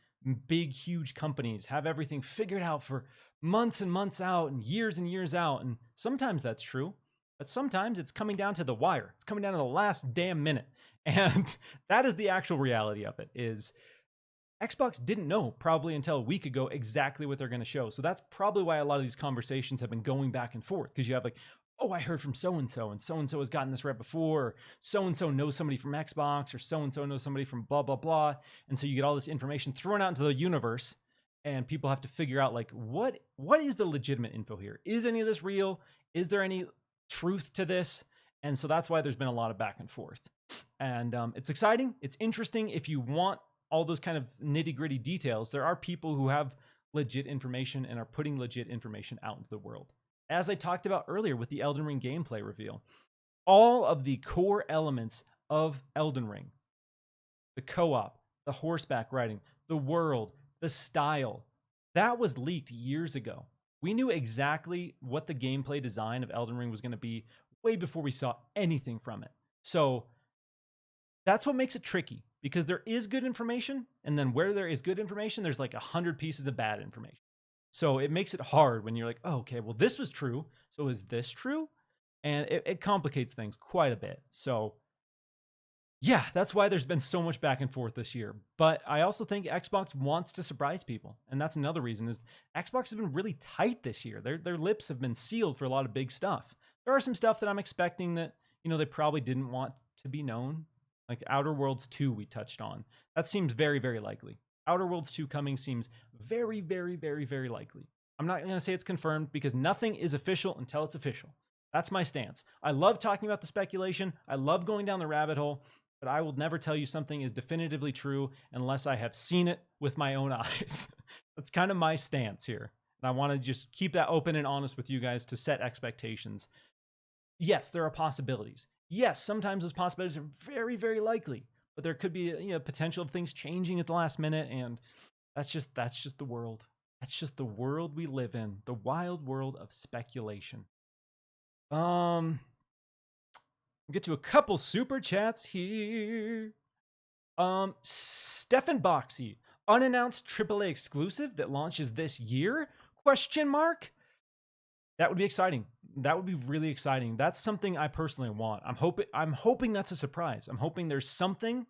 big, huge companies have everything figured out for months and months out and years out. And sometimes that's true, but sometimes it's coming down to the wire. It's coming down to the last damn minute. And that is the actual reality of it. Is Xbox didn't know probably until a week ago exactly what they're going to show. So that's probably why a lot of these conversations have been going back and forth, because you have like, oh, I heard from so-and-so, and so-and-so has gotten this right before, or so-and-so knows somebody from Xbox, or so-and-so knows somebody from blah, blah, blah. And so you get all this information thrown out into the universe, and people have to figure out like, what is the legitimate info here? Is any of this real? Is there any truth to this? And so that's why there's been a lot of back and forth. And it's exciting. It's interesting. If you want all those kind of nitty gritty details, there are people who have legit information and are putting legit information out into the world. As I talked about earlier with the Elden Ring gameplay reveal, all of the core elements of Elden Ring, the co-op, the horseback riding, the world, the style, that was leaked years ago. We knew exactly what the gameplay design of Elden Ring was going to be way before we saw anything from it. So that's what makes it tricky, because there is good information, and then where there is good information, there's like 100 pieces of bad information. So it makes it hard when you're like, oh, okay, well, this was true. So is this true? And it complicates things quite a bit. So yeah, that's why there's been so much back and forth this year. But I also think Xbox wants to surprise people. And that's another reason, is Xbox has been really tight this year. Their lips have been sealed for a lot of big stuff. There are some stuff that I'm expecting that, they probably didn't want to be known. Like Outer Worlds 2 we touched on. That seems very, very likely. Outer Worlds 2 coming seems very, very, very, very likely. I'm not going to say it's confirmed, because nothing is official until it's official. That's my stance. I love talking about the speculation. I love going down the rabbit hole, but I will never tell you something is definitively true unless I have seen it with my own eyes. That's kind of my stance here. And I want to just keep that open and honest with you guys to set expectations. Yes, there are possibilities. Yes, sometimes those possibilities are very, very likely, but there could be potential of things changing at the last minute, and that's just the world. That's just the world we live in, the wild world of speculation. We'll get to a couple super chats here. Stefan Boxy, unannounced AAA exclusive that launches this year? Question mark. That would be exciting. That would be really exciting. That's something I personally want. I'm hoping that's a surprise. I'm hoping there's something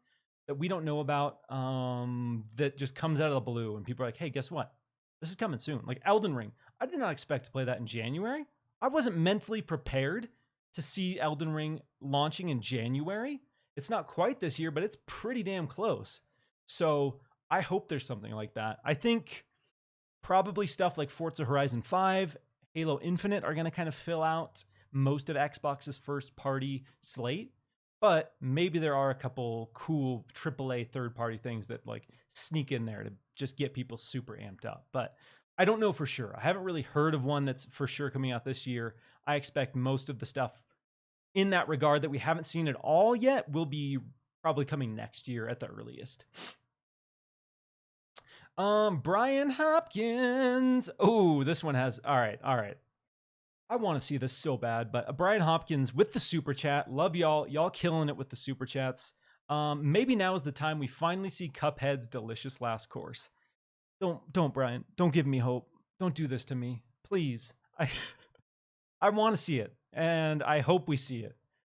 that we don't know about that just comes out of the blue, and people are like, hey, guess what? This is coming soon. Like Elden Ring. I did not expect to play that in January. I wasn't mentally prepared to see Elden Ring launching in January. It's not quite this year, but it's pretty damn close. So I hope there's something like that. I think probably stuff like Forza Horizon 5, Halo Infinite are going to kind of fill out most of Xbox's first party slate, but maybe there are a couple cool AAA third party things that like sneak in there to just get people super amped up. But I don't know for sure. I haven't really heard of one that's for sure coming out this year. I expect most of the stuff in that regard that we haven't seen at all yet will be probably coming next year at the earliest. Brian Hopkins. Oh, this one has, all right. I want to see this so bad, but Brian Hopkins with the super chat. Love y'all. Y'all killing it with the super chats. Maybe now is the time we finally see Cuphead's delicious last course. Don't, Brian. Don't give me hope. Don't do this to me. Please. I want to see it, and I hope we see it.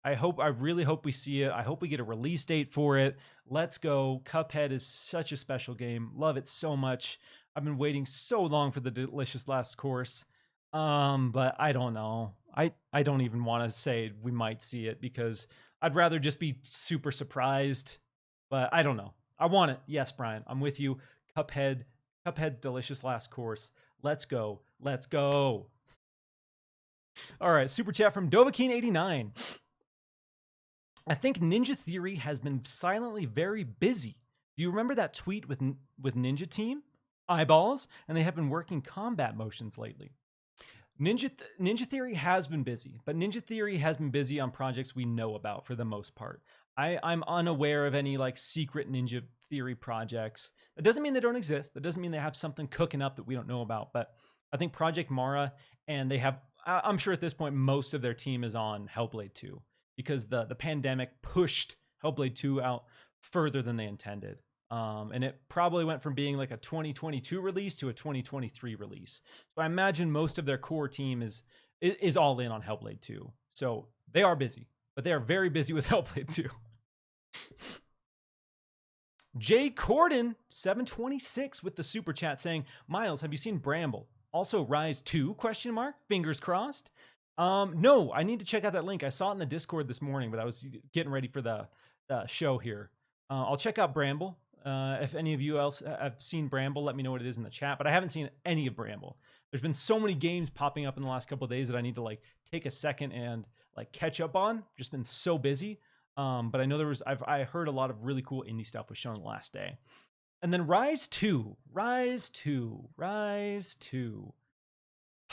I really hope we see it. I hope we get a release date for it. Let's go. Cuphead is such a special game. Love it so much. I've been waiting so long for the delicious last course. But I don't know. I don't even want to say we might see it, because I'd rather just be super surprised. But I don't know. I want it. Yes, Brian, I'm with you. Cuphead's delicious last course. Let's go. Let's go. All right, super chat from Dovahkeen89. I think Ninja Theory has been silently very busy. Do you remember that tweet with Ninja Team? eyeballs, and they have been working combat motions lately. Ninja Theory has been busy, but Ninja Theory has been busy on projects we know about for the most part. I'm unaware of any like secret Ninja Theory projects. That doesn't mean they don't exist. That doesn't mean they have something cooking up that we don't know about. But I think Project Mara, and they have, I'm sure at this point, most of their team is on Hellblade 2 because the pandemic pushed Hellblade 2 out further than they intended. And it probably went from being like a 2022 release to a 2023 release. So I imagine most of their core team is all in on Hellblade 2. So they are busy, but they are very busy with Hellblade 2. Jay Corden 726 with the super chat saying, Miles, have you seen Bramble? Also Rise 2 ? Fingers crossed. No, I need to check out that link. I saw it in the Discord this morning, but I was getting ready for the show here. I'll check out Bramble. If any of you else have seen Bramble, let me know what it is in the chat. But I haven't seen any of Bramble. There's been so many games popping up in the last couple of days that I need to like take a second and like catch up on. Just been so busy. But I know I heard a lot of really cool indie stuff was shown the last day. And then Rise 2.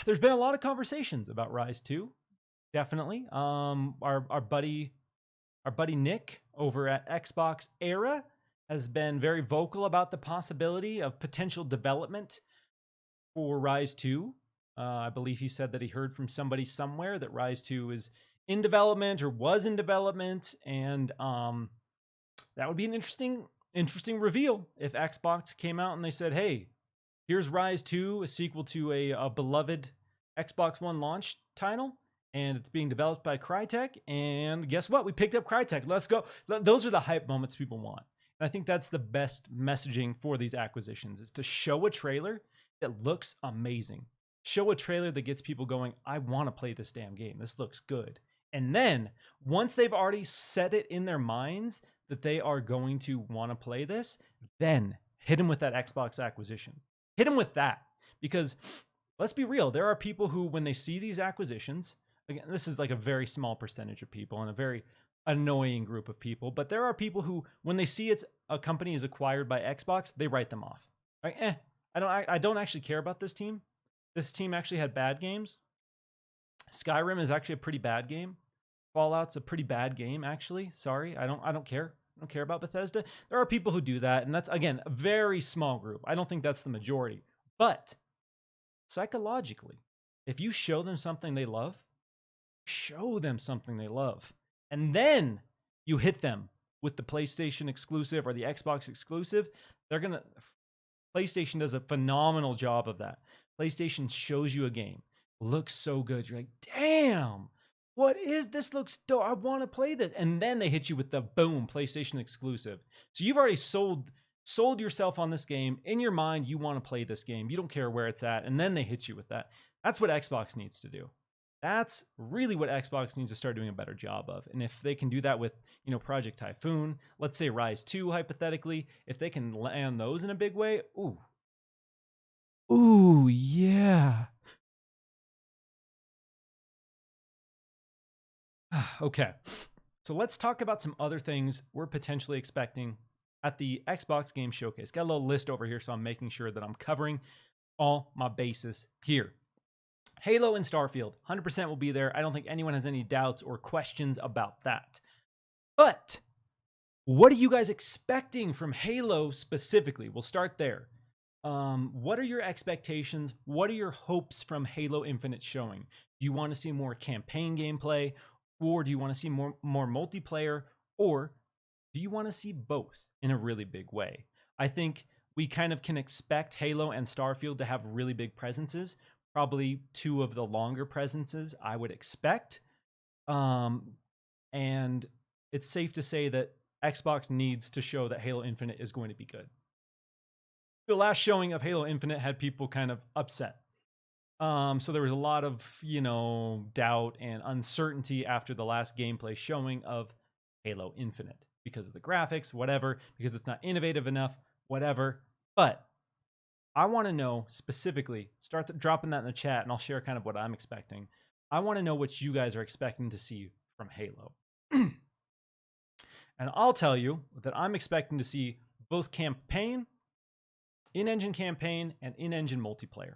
There's been a lot of conversations about Rise 2. Definitely. Our buddy Nick over at Xbox Era has been very vocal about the possibility of potential development for Rise 2. I believe he said that he heard from somebody somewhere that Rise 2 is in development or was in development, and that would be an interesting reveal if Xbox came out and they said, hey, here's Rise 2, a sequel to a beloved Xbox One launch title, and it's being developed by Crytek, and guess what? We picked up Crytek. Let's go. Those are the hype moments people want. And I think that's the best messaging for these acquisitions, is to show a trailer that looks amazing. Show a trailer that gets people going, I want to play this damn game. This looks good. And then once they've already set it in their minds that they are going to want to play this, then hit them with that Xbox acquisition. Hit them with that. Because let's be real, there are people who, when they see these acquisitions, again, this is like a very small percentage of people and a very annoying group of people, but there are people who, when they see a company is acquired by Xbox, they write them off. Like, I don't actually care about this team. This team actually had bad games. Skyrim is actually a pretty bad game. Fallout's a pretty bad game, actually. Sorry, I don't care. I don't care about Bethesda. There are people who do that, and that's, again, a very small group. I don't think that's the majority. But psychologically, if you show them something they love, and then you hit them with the PlayStation exclusive or the Xbox exclusive, PlayStation does a phenomenal job of that. PlayStation shows you a game, looks so good. You're like, damn, what is this? Looks dope. I want to play this. And then they hit you with the boom, PlayStation exclusive. So you've already sold yourself on this game. In your mind, you want to play this game. You don't care where it's at. And then they hit you with that. That's what Xbox needs to do. That's really what Xbox needs to start doing a better job of. And if they can do that with, Project Typhoon, let's say Rise 2, hypothetically, if they can land those in a big way, ooh, yeah. Okay, so let's talk about some other things we're potentially expecting at the Xbox Game Showcase. Got a little list over here, so I'm making sure that I'm covering all my bases here. Halo and Starfield, 100% will be there. I don't think anyone has any doubts or questions about that. But what are you guys expecting from Halo specifically? We'll start there. What are your expectations? What are your hopes from Halo Infinite showing? Do you want to see more campaign gameplay? Or do you want to see more multiplayer? Or do you want to see both in a really big way? I think we kind of can expect Halo and Starfield to have really big presences. Probably two of the longer presences I would expect. And it's safe to say that Xbox needs to show that Halo Infinite is going to be good. The last showing of Halo Infinite had people kind of upset. So there was a lot of, doubt and uncertainty after the last gameplay showing of Halo Infinite because of the graphics, whatever, because it's not innovative enough, whatever. But I want to know specifically, start dropping that in the chat and I'll share kind of what I'm expecting. I want to know what you guys are expecting to see from Halo. And I'll tell you that I'm expecting to see both campaign in-engine campaign and in-engine multiplayer.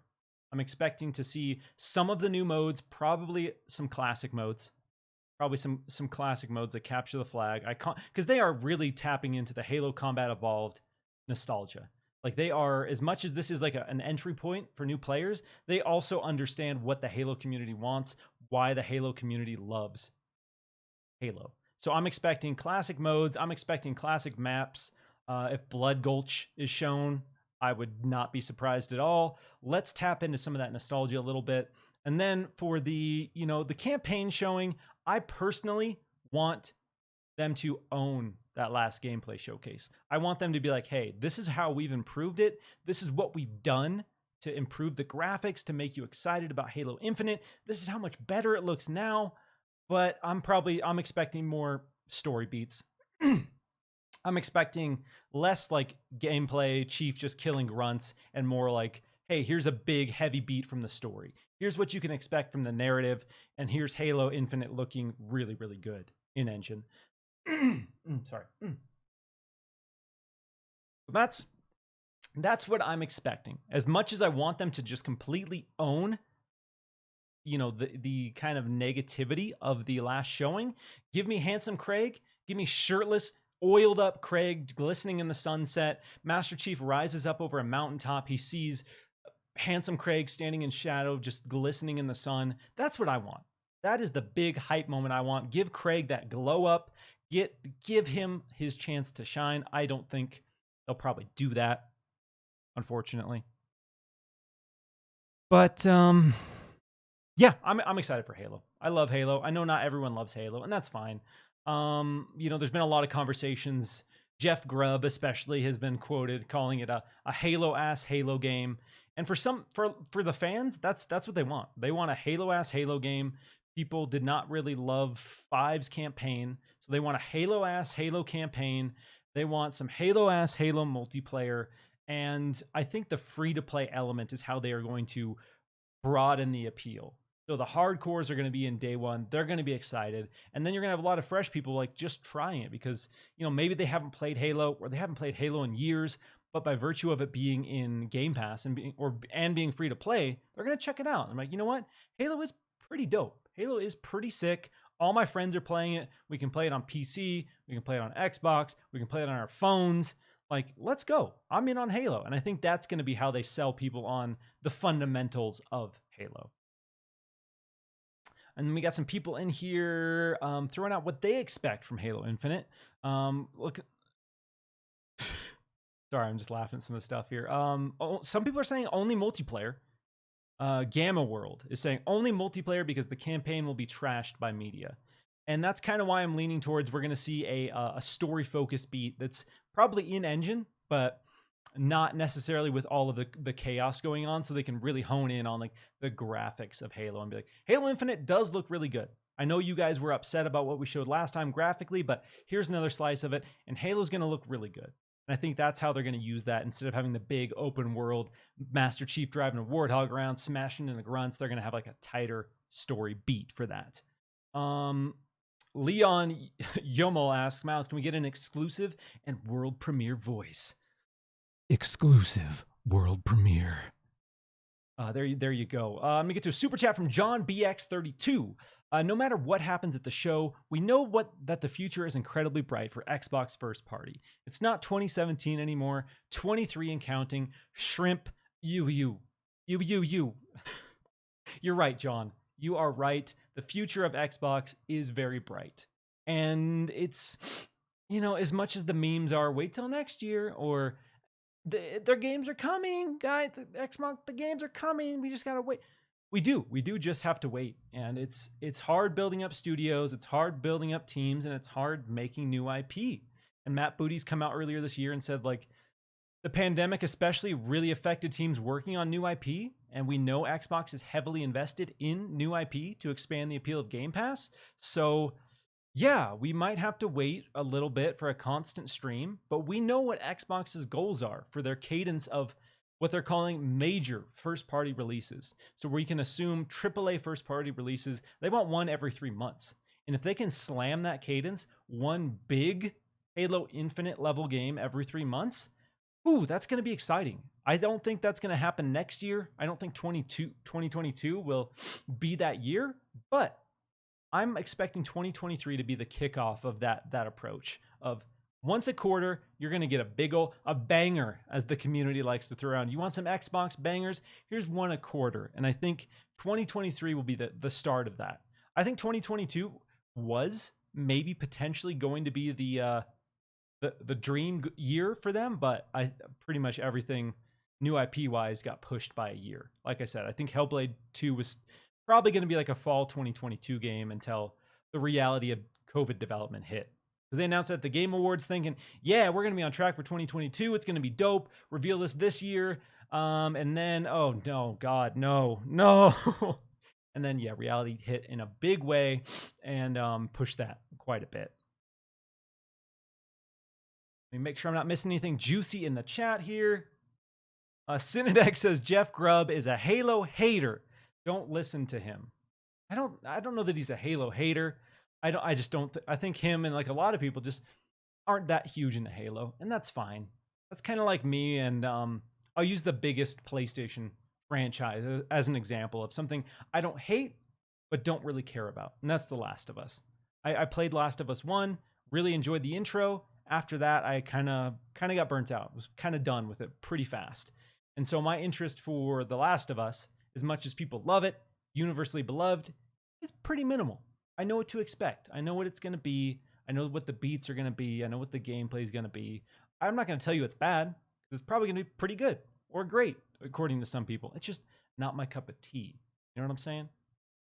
I'm expecting to see some of the new modes, probably some classic modes. Probably some classic modes that capture the flag. Because they are really tapping into the Halo Combat Evolved nostalgia. Like, they are, as much as this is like an entry point for new players, they also understand what the Halo community wants, why the Halo community loves Halo. So I'm expecting classic modes. I'm expecting classic maps. If Blood Gulch is shown, I would not be surprised at all. Let's tap into some of that nostalgia a little bit. And then for the campaign showing, I personally want them to own that last gameplay showcase. I want them to be like, hey, this is how we've improved it. This is what we've done to improve the graphics, to make you excited about Halo Infinite. This is how much better it looks now. But I'm expecting more story beats. I'm expecting less like gameplay, Chief just killing grunts, and more like, hey, here's a big heavy beat from the story. Here's what you can expect from the narrative, and here's Halo Infinite looking really, really good in engine. Sorry. That's what I'm expecting. As much as I want them to just completely own, the kind of negativity of the last showing, give me handsome Craig, give me shirtless, oiled up Craig glistening in the sunset. Master Chief rises up over a mountaintop. He sees handsome Craig standing in shadow, just glistening in the sun. That's what I want. That is the big hype moment I want. Give Craig that glow up. Give him his chance to shine. I don't think they'll probably do that, unfortunately. But yeah, I'm excited for Halo. I love Halo. I know not everyone loves Halo, and that's fine. There's been a lot of conversations. Jeff Grubb especially has been quoted calling it a Halo-ass Halo game. And for the fans, that's what they want. They want a Halo-ass Halo game. People did not really love 5's campaign, so they want a Halo-ass Halo campaign. They want some Halo-ass Halo multiplayer, and I think the free-to-play element is how they are going to broaden the appeal. So the hardcores are going to be in day one. They're going to be excited. And then you're going to have a lot of fresh people like just trying it because, maybe they haven't played Halo or they haven't played Halo in years, but by virtue of it being in Game Pass and being free to play, they're going to check it out. I'm like, you know what? Halo is pretty dope. Halo is pretty sick. All my friends are playing it. We can play it on PC. We can play it on Xbox. We can play it on our phones. Like, let's go. I'm in on Halo. And I think that's going to be how they sell people on the fundamentals of Halo. And then we got some people in here throwing out what they expect from Halo Infinite. Look, sorry, I'm just laughing at some of the stuff here. Some people are saying only multiplayer. Gamma World is saying only multiplayer because the campaign will be trashed by media. And that's kind of why I'm leaning towards we're going to see a story-focused beat that's probably in-engine, but not necessarily with all of the chaos going on, so they can really hone in on like the graphics of Halo and be like, Halo Infinite does look really good. I know you guys were upset about what we showed last time graphically, but here's another slice of it, and Halo's going to look really good. And I think that's how they're going to use that. Instead of having the big open world Master Chief driving a warthog around, smashing into grunts, they're going to have like a tighter story beat for that. Leon Yomo asks, Miles, can we get an exclusive and world premiere voice? Exclusive world premiere. There you go. Let me get to a super chat from John BX32. No matter what happens at the show, we know that the future is incredibly bright for Xbox first party. It's not 2017 anymore, 23 and counting. Shrimp, you. You're right, John. You are right. The future of Xbox is very bright. And it's, as much as the memes are, wait till next year, or their games are coming, guys. The games are coming. We just gotta wait. We do just have to wait. And it's hard building up studios. It's hard building up teams, and it's hard making new IP. And Matt Booty's come out earlier this year and said, like, the pandemic especially really affected teams working on new IP. And we know Xbox is heavily invested in new IP to expand the appeal of Game Pass. So yeah, we might have to wait a little bit for a constant stream, but we know what Xbox's goals are for their cadence of what they're calling major first-party releases. So we can assume AAA first-party releases, they want one every 3 months. And if they can slam that cadence, one big Halo Infinite level game every 3 months, ooh, that's going to be exciting. I don't think that's going to happen next year. I don't think 2022 will be that year, but I'm expecting 2023 to be the kickoff of that approach of once a quarter, you're going to get a banger, as the community likes to throw around. You want some Xbox bangers? Here's one a quarter. And I think 2023 will be the start of that. I think 2022 was maybe potentially going to be the dream year for them, but I pretty much everything new IP wise got pushed by a year. Like I said, I think Hellblade 2 was probably going to be like a fall 2022 game until the reality of COVID development hit. Because they announced at the Game Awards thinking, yeah, we're going to be on track for 2022. It's going to be dope. Reveal this year. And then, oh, no, God, no. And then, yeah, reality hit in a big way and pushed that quite a bit. Let me make sure I'm not missing anything juicy in the chat here. Synodex says Jeff Grubb is a Halo hater. Don't listen to him. I don't know that he's a Halo hater. I just don't. I think him and like a lot of people just aren't that huge into Halo, and that's fine. That's kind of like me, and I'll use the biggest PlayStation franchise as an example of something I don't hate, but don't really care about, and that's The Last of Us. I played Last of Us 1, really enjoyed the intro. After that, I kind of got burnt out. Was kind of done with it pretty fast, and so my interest for The Last of Us, as much as people love it, universally beloved, is pretty minimal. I know what to expect. I know what it's going to be. I know what the beats are going to be. I know what the gameplay is going to be. I'm not going to tell you it's bad, because it's probably going to be pretty good or great, according to some people. It's just not my cup of tea. You know what I'm saying?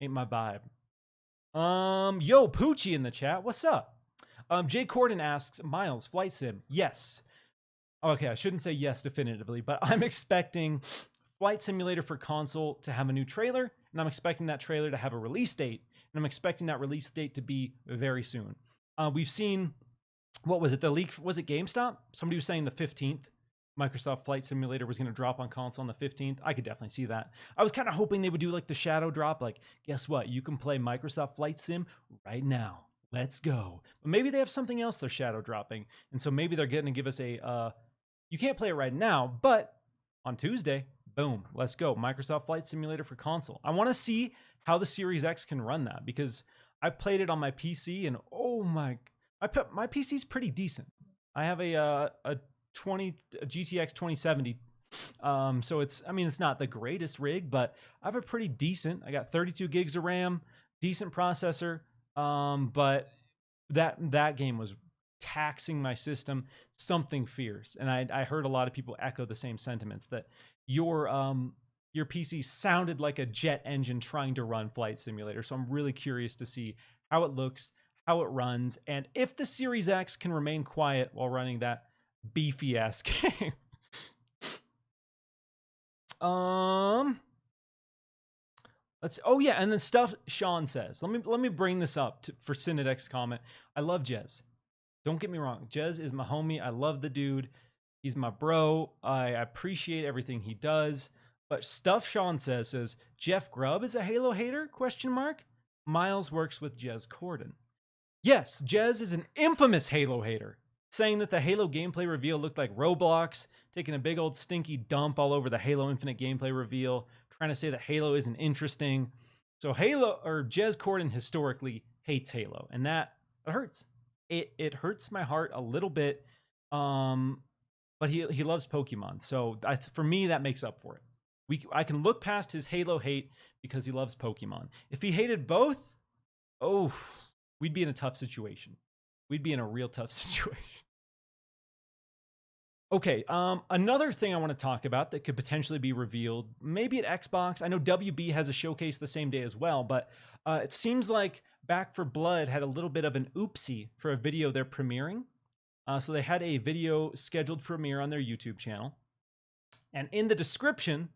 Ain't my vibe. Yo, Poochie in the chat. What's up? Jay Corden asks, Miles, flight sim? Yes. Okay, I shouldn't say yes definitively, but I'm expecting Flight Simulator for console to have a new trailer, and I'm expecting that trailer to have a release date. And I'm expecting that release date to be very soon. We've seen, what was it? The leak, was it GameStop? Somebody was saying the 15th. Microsoft Flight Simulator was going to drop on console on the 15th. I could definitely see that. I was kind of hoping they would do like the shadow drop. Like, guess what? You can play Microsoft Flight Sim right now. Let's go. But maybe they have something else they're shadow dropping. And so maybe they're going to give us you can't play it right now, but on Tuesday, boom, let's go. Microsoft Flight Simulator for console. I want to see how the Series X can run that, because I played it on my PC and my PC's pretty decent. I have a GTX 2070. So it's not the greatest rig, but I have a pretty decent. I got 32 gigs of RAM, decent processor. But that game was taxing my system something fierce, and I heard a lot of people echo the same sentiments, that your PC sounded like a jet engine trying to run Flight Simulator. So I'm really curious to see how it looks, how it runs, and if the Series X can remain quiet while running that beefy ass game. And then stuff Sean says. Let me bring this up for Synodex's comment. I love Jez. Don't get me wrong. Jez is my homie. I love the dude. He's my bro. I appreciate everything he does. But stuff Sean says Jeff Grubb is a Halo hater? ? Miles works with Jez Corden. Yes, Jez is an infamous Halo hater, saying that the Halo gameplay reveal looked like Roblox, taking a big old stinky dump all over the Halo Infinite gameplay reveal, trying to say that Halo isn't interesting. So Jez Corden historically hates Halo, and that it hurts. It hurts my heart a little bit. But he loves Pokemon, so for me that makes up for it. I can look past his Halo hate because he loves Pokemon. If he hated both, we'd be in a tough situation. We'd be in a real tough situation. Okay, another thing I want to talk about that could potentially be revealed, maybe at Xbox. I know WB has a showcase the same day as well, but it seems like Back 4 Blood had a little bit of an oopsie for a video they're premiering. So they had a video scheduled premiere on their YouTube channel. And in the description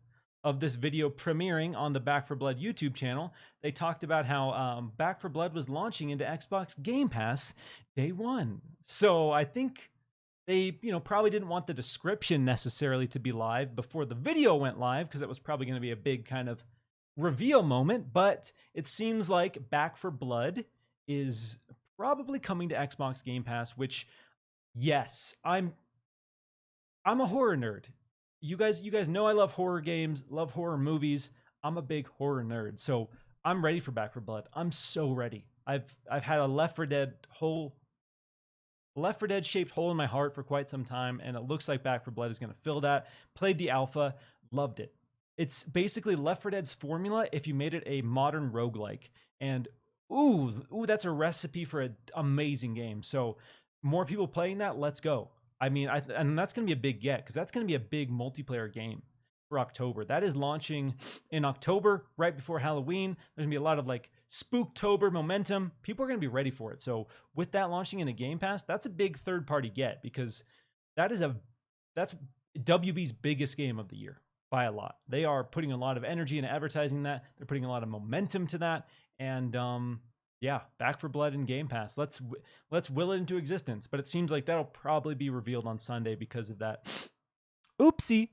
of this video premiering on the Back 4 Blood YouTube channel, they talked about how Back 4 Blood was launching into Xbox Game Pass day one. So I think they, probably didn't want the description necessarily to be live before the video went live, because that was probably going to be a big kind of reveal moment. But it seems like Back 4 Blood is probably coming to Xbox Game Pass, which, yes, I'm a horror nerd. you guys know I love horror games, love horror movies. I'm a big horror nerd, so I'm ready for Back for Blood. I'm so ready. I've had a Left 4 Dead shaped hole in my heart for quite some time, and it looks like Back for Blood is going to fill that. Played the alpha, loved it. It's basically Left 4 Dead's formula if you made it a modern roguelike. And that's a recipe for an amazing game. So more people playing that, let's go. I mean, and that's going to be a big get because that's going to be a big multiplayer game for October. That is launching in October, right before Halloween. There's going to be a lot of like Spooktober momentum. People are going to be ready for it. So with that launching in a Game Pass, that's a big third party get because that's WB's biggest game of the year by a lot. They are putting a lot of energy into advertising that. They're putting a lot of momentum to that. And yeah, Back for Blood in Game Pass. Let's will it into existence. But it seems like that'll probably be revealed on Sunday because of that. Oopsie.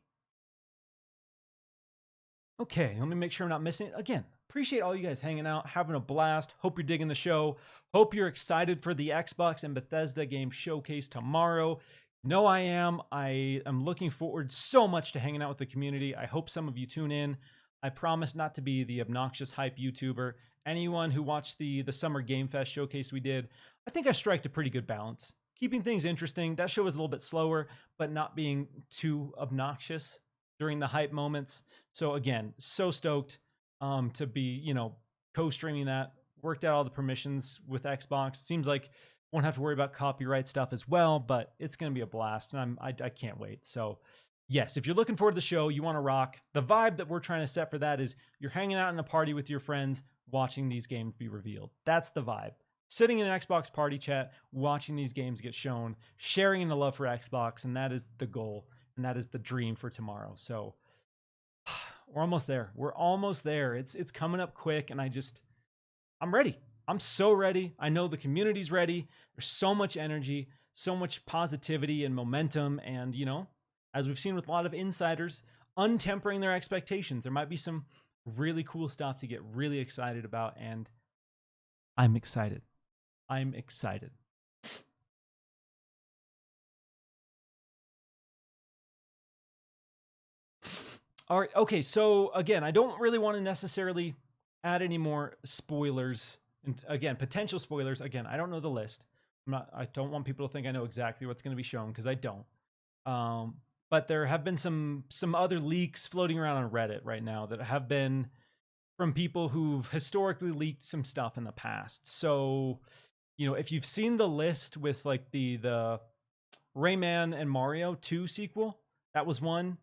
Okay, let me make sure I'm not missing it. Again, appreciate all you guys hanging out, having a blast. Hope you're digging the show. Hope you're excited for the Xbox and Bethesda game showcase tomorrow. No, I am. I am looking forward so much to hanging out with the community. I hope some of you tune in. I promise not to be the obnoxious hype YouTuber. Anyone who watched the Summer Game Fest showcase we did, I think I striked a pretty good balance. Keeping things interesting. That show was a little bit slower, but not being too obnoxious during the hype moments. So again, so stoked to be, co-streaming that. Worked out all the permissions with Xbox. Seems like won't have to worry about copyright stuff as well, but it's going to be a blast, and I can't wait. So yes, if you're looking forward to the show, you want to rock. The vibe that we're trying to set for that is you're hanging out in a party with your friends, watching these games be revealed. That's the vibe. Sitting in an Xbox party chat, watching these games get shown, sharing in the love for Xbox, and that is the goal, and that is the dream for tomorrow. So we're almost there. We're almost there. It's coming up quick, and I'm ready. I'm so ready. I know the community's ready. There's so much energy, so much positivity and momentum, and as we've seen with a lot of insiders, untempering their expectations. There might be some really cool stuff to get really excited about, and I'm excited. I'm excited. All right. Okay. So again, I don't really want to necessarily add any more spoilers. And again, potential spoilers. Again, I don't know the list. I don't want people to think I know exactly what's going to be shown because I don't. But there have been some other leaks floating around on Reddit right now that have been from people who've historically leaked some stuff in the past. So, if you've seen the list with like the Rayman and Mario 2 sequel, that was one.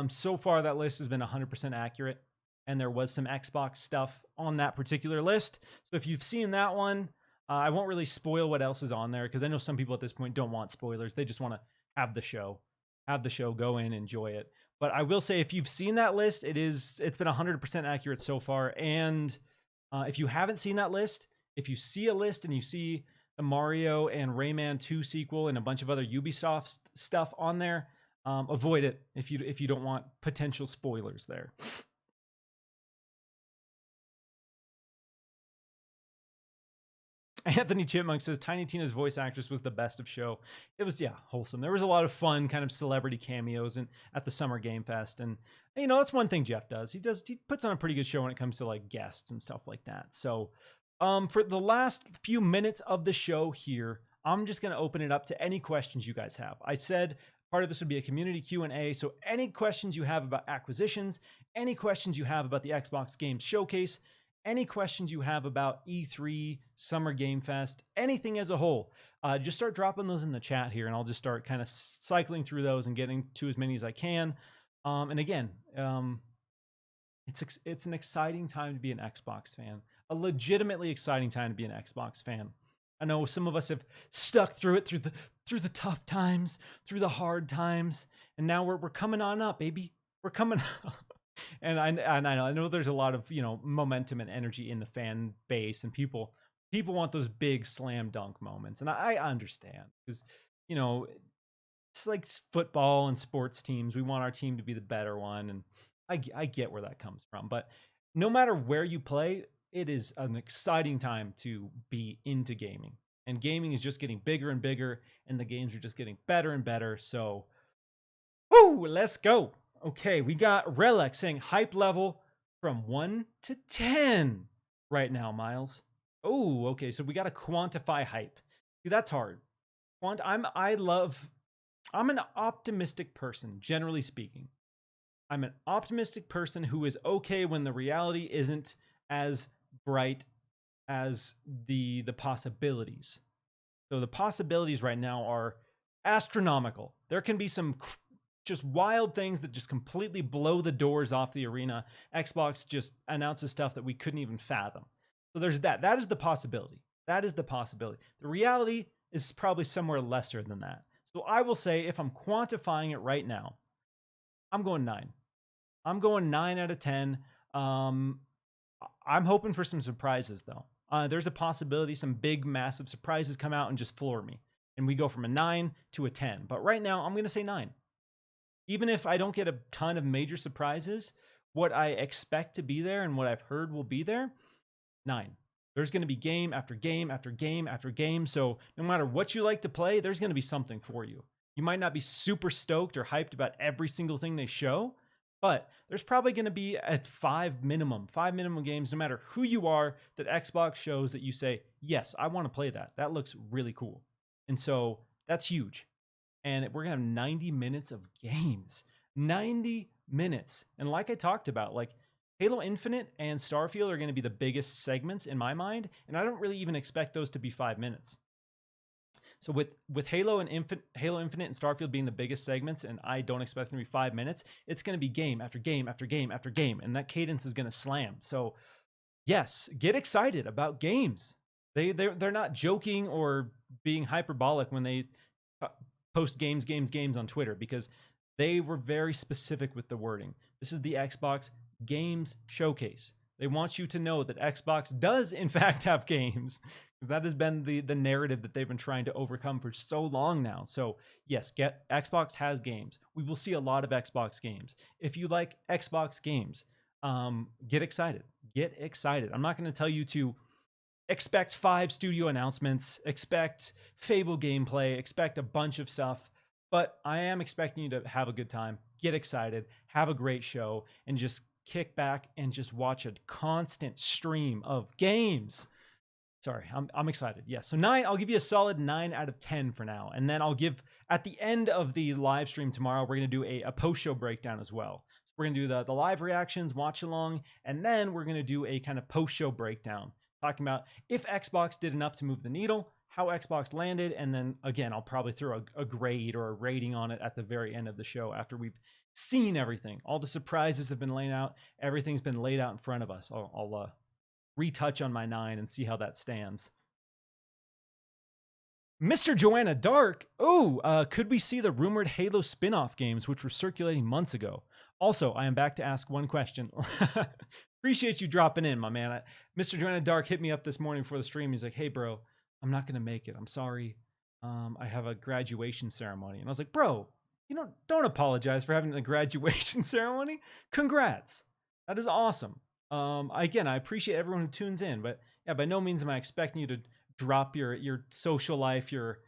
So far, that list has been 100% accurate, and there was some Xbox stuff on that particular list. So if you've seen that one, I won't really spoil what else is on there because I know some people at this point don't want spoilers. They just want to have the show, go in, enjoy it. But I will say, if you've seen that list, it's been 100% accurate so far. And if you haven't seen that list, if you see a list and you see the Mario and Rayman 2 sequel and a bunch of other Ubisoft stuff on there, avoid it if you don't want potential spoilers there. Anthony Chipmunk says Tiny Tina's voice actress was the best of show. It was wholesome. There was a lot of fun kind of celebrity cameos at the Summer Game Fest, and that's one thing Jeff does. He puts on a pretty good show when it comes to like guests and stuff like that. So for the last few minutes of the show here, I'm just going to open it up to any questions you guys have. I said part of this would be a community Q&A, so any questions you have about acquisitions, any questions you have about the Xbox Games Showcase, any questions you have about E3, Summer Game Fest, anything as a whole, just start dropping those in the chat here, and I'll just start kind of cycling through those and getting to as many as I can. And again, it's an exciting time to be an Xbox fan, a legitimately exciting time to be an Xbox fan. I know some of us have stuck through it, through the tough times, through the hard times, and now we're coming on up, baby. We're coming up. And I know there's a lot of momentum and energy in the fan base, and people want those big slam dunk moments, and I understand because it's like football and sports teams. We want our team to be the better one, and I get where that comes from. But no matter where you play, it is an exciting time to be into gaming, and gaming is just getting bigger and bigger, and the games are just getting better and better. So Woo, let's go. Okay, we got Relic saying hype level from 1 to 10 right now, Miles. Oh, okay, so we got to quantify hype. See, that's hard. I'm an optimistic person, generally speaking. I'm an optimistic person who is okay when the reality isn't as bright as the possibilities. So the possibilities right now are astronomical. There can be some just wild things that just completely blow the doors off the arena. Xbox just announces stuff that we couldn't even fathom. So there's that. That is the possibility. That is the possibility. The reality is probably somewhere lesser than that. So I will say, if I'm quantifying it right now, I'm going 9. I'm going 9 out of 10. I'm hoping for some surprises, though. There's a possibility some big, massive surprises come out and just floor me. And we go from a 9 to a 10. But right now, I'm going to say 9. Even if I don't get a ton of major surprises, what I expect to be there and what I've heard will be there, 9. There's going to be game after game after game after game. So no matter what you like to play, there's going to be something for you. You might not be super stoked or hyped about every single thing they show, but there's probably going to be at 5 minimum games, no matter who you are, that Xbox shows that you say, yes, I want to play that. That looks really cool. And so that's huge. And we're going to have 90 minutes of games. 90 minutes. And like I talked about, like Halo Infinite and Starfield are going to be the biggest segments in my mind. And I don't really even expect those to be 5 minutes. So with Halo Infinite and Starfield being the biggest segments, and I don't expect them to be 5 minutes, it's going to be game after game after game after game. And that cadence is going to slam. So yes, get excited about games. They're not joking or being hyperbolic when they post games on Twitter, because they were very specific with the wording. This is the Xbox Games Showcase. They want you to know that Xbox does in fact have games, because that has been the narrative that they've been trying to overcome for so long now. So yes, Xbox has games. We will see a lot of Xbox games. If you like Xbox games, get excited. Get excited. I'm not going to tell you to expect 5 studio announcements, expect Fable gameplay, expect a bunch of stuff, but I am expecting you to have a good time, get excited, have a great show, and just kick back and just watch a constant stream of games. Sorry, I'm excited. Yeah, so 9, I'll give you a solid 9 out of 10 for now. And then I'll give, at the end of the live stream tomorrow, we're going to do a post-show breakdown as well. So we're going to do the live reactions, watch along, and then we're going to do a kind of post-show breakdown, talking about if Xbox did enough to move the needle, how Xbox landed, and then again, I'll probably throw a grade or a rating on it at the very end of the show after we've seen everything. All the surprises have been laid out. Everything's been laid out in front of us. I'll retouch on my 9 and see how that stands. Mr. Joanna Dark. Oh, could we see the rumored Halo spin-off games which were circulating months ago? Also, I am back to ask one question. Appreciate you dropping in, my man. Mr. Joanna Dark hit me up this morning before the stream. He's like, hey, bro, I'm not going to make it. I'm sorry. I have a graduation ceremony. And I was like, bro, don't apologize for having a graduation ceremony. Congrats. That is awesome. Again, I appreciate everyone who tunes in, but yeah, by no means am I expecting you to drop your social life, your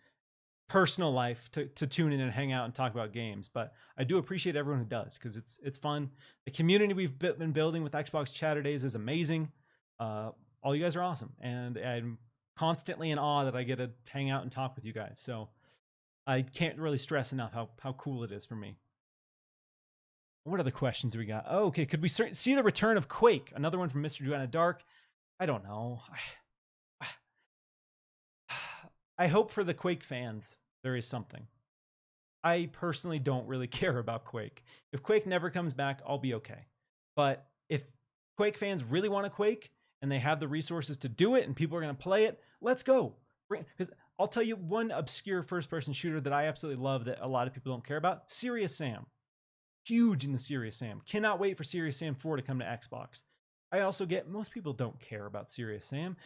personal life to tune in and hang out and talk about games. But I do appreciate everyone who does, because it's fun. The community we've been building with Xbox Chaturdays is amazing. All you guys are awesome, and I'm constantly in awe that I get to hang out and talk with you guys. So I can't really stress enough how cool it is for me. What other questions do we got? Oh, okay. Could we see the return of Quake? Another one from Mr. Joanna Dark. I don't know. I hope for the Quake fans there is something. I personally don't really care about Quake. If Quake never comes back, I'll be okay. But if Quake fans really want to Quake and they have the resources to do it and people are going to play it, let's go. Because I'll tell you one obscure first-person shooter that I absolutely love that a lot of people don't care about, Serious Sam. Huge in the Serious Sam. Cannot wait for Serious Sam 4 to come to Xbox. I also get most people don't care about Serious Sam.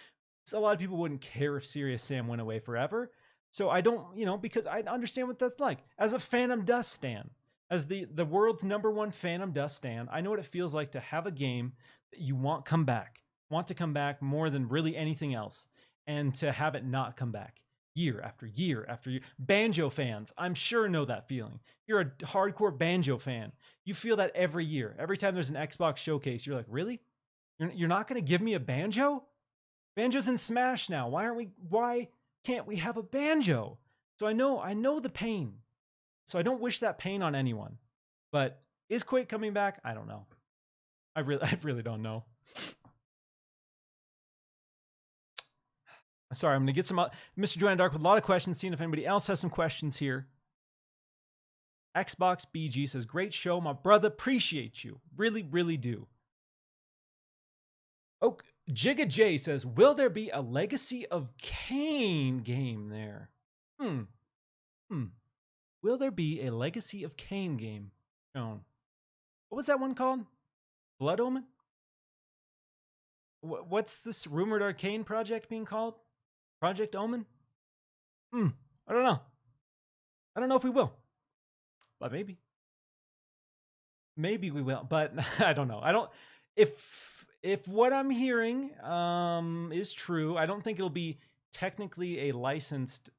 So a lot of people wouldn't care if Serious Sam went away forever. So I don't, because I understand what that's like. As a Phantom Dust stan, as the world's #1 Phantom Dust stan, I know what it feels like to have a game that you want to come back more than really anything else, and to have it not come back. year after year after year. Banjo fans, I'm sure know that feeling. You're a hardcore banjo fan. You feel that every year. Every time there's an Xbox showcase, you're like, really? You're not going to give me a banjo? Banjo's in Smash now. Why can't we have a banjo? So I know the pain. So I don't wish that pain on anyone. But is Quake coming back? I don't know. I really don't know. Sorry, I'm going to get some Mr. Joanna Dark with a lot of questions, seeing if anybody else has some questions here. Xbox BG says, great show, my brother. Appreciate you. Really, really do. Oh, Jigga J says, will there be a Legacy of Kain game there? Will there be a Legacy of Kain game shown? What was that one called? Blood Omen? What's this rumored Arcane project being called? Project Omen? I don't know. I don't know if we will. But maybe. Maybe we will, but I don't know. I don't if what I'm hearing is true, I don't think it'll be technically a licensed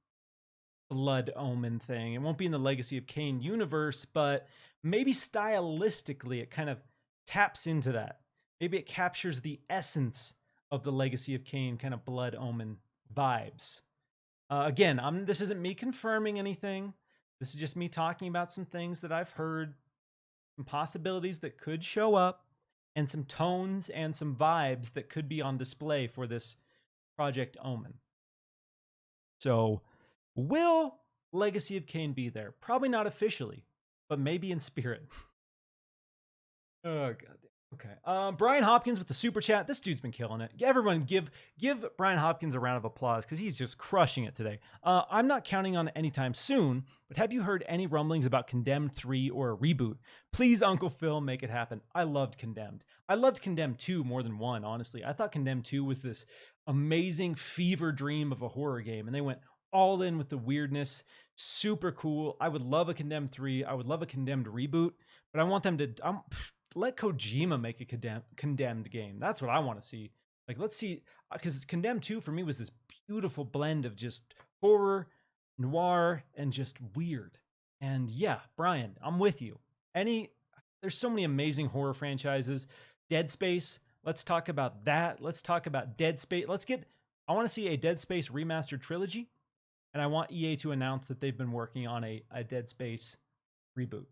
Blood Omen thing. It won't be in the Legacy of Kain universe, but maybe stylistically it kind of taps into that. Maybe it captures the essence of the Legacy of Kain kind of Blood Omen vibes. Again, this isn't me confirming anything. This is just me talking about some things that I've heard, some possibilities that could show up, and some tones and some vibes that could be on display for this Project Omen. So, will Legacy of Kain be there? Probably not officially, but maybe in spirit. Oh, God. Okay. Brian Hopkins with the super chat. This dude's been killing it. Everyone give Brian Hopkins a round of applause because he's just crushing it today. I'm not counting on it anytime soon, but have you heard any rumblings about Condemned 3 or a reboot? Please, Uncle Phil, make it happen. I loved Condemned. I loved Condemned 2 more than 1, honestly. I thought Condemned 2 was this amazing fever dream of a horror game, and they went all in with the weirdness. Super cool. I would love a Condemned 3. I would love a Condemned reboot, but I want them to... let Kojima make a Condemned game. That's what I want to see. Like, let's see, because Condemned 2 for me was this beautiful blend of just horror, noir, and just weird. And yeah, Brian, I'm with you. There's so many amazing horror franchises. Dead Space, let's talk about that. Let's talk about Dead Space. I want to see a Dead Space remastered trilogy, and I want EA to announce that they've been working on a Dead Space reboot.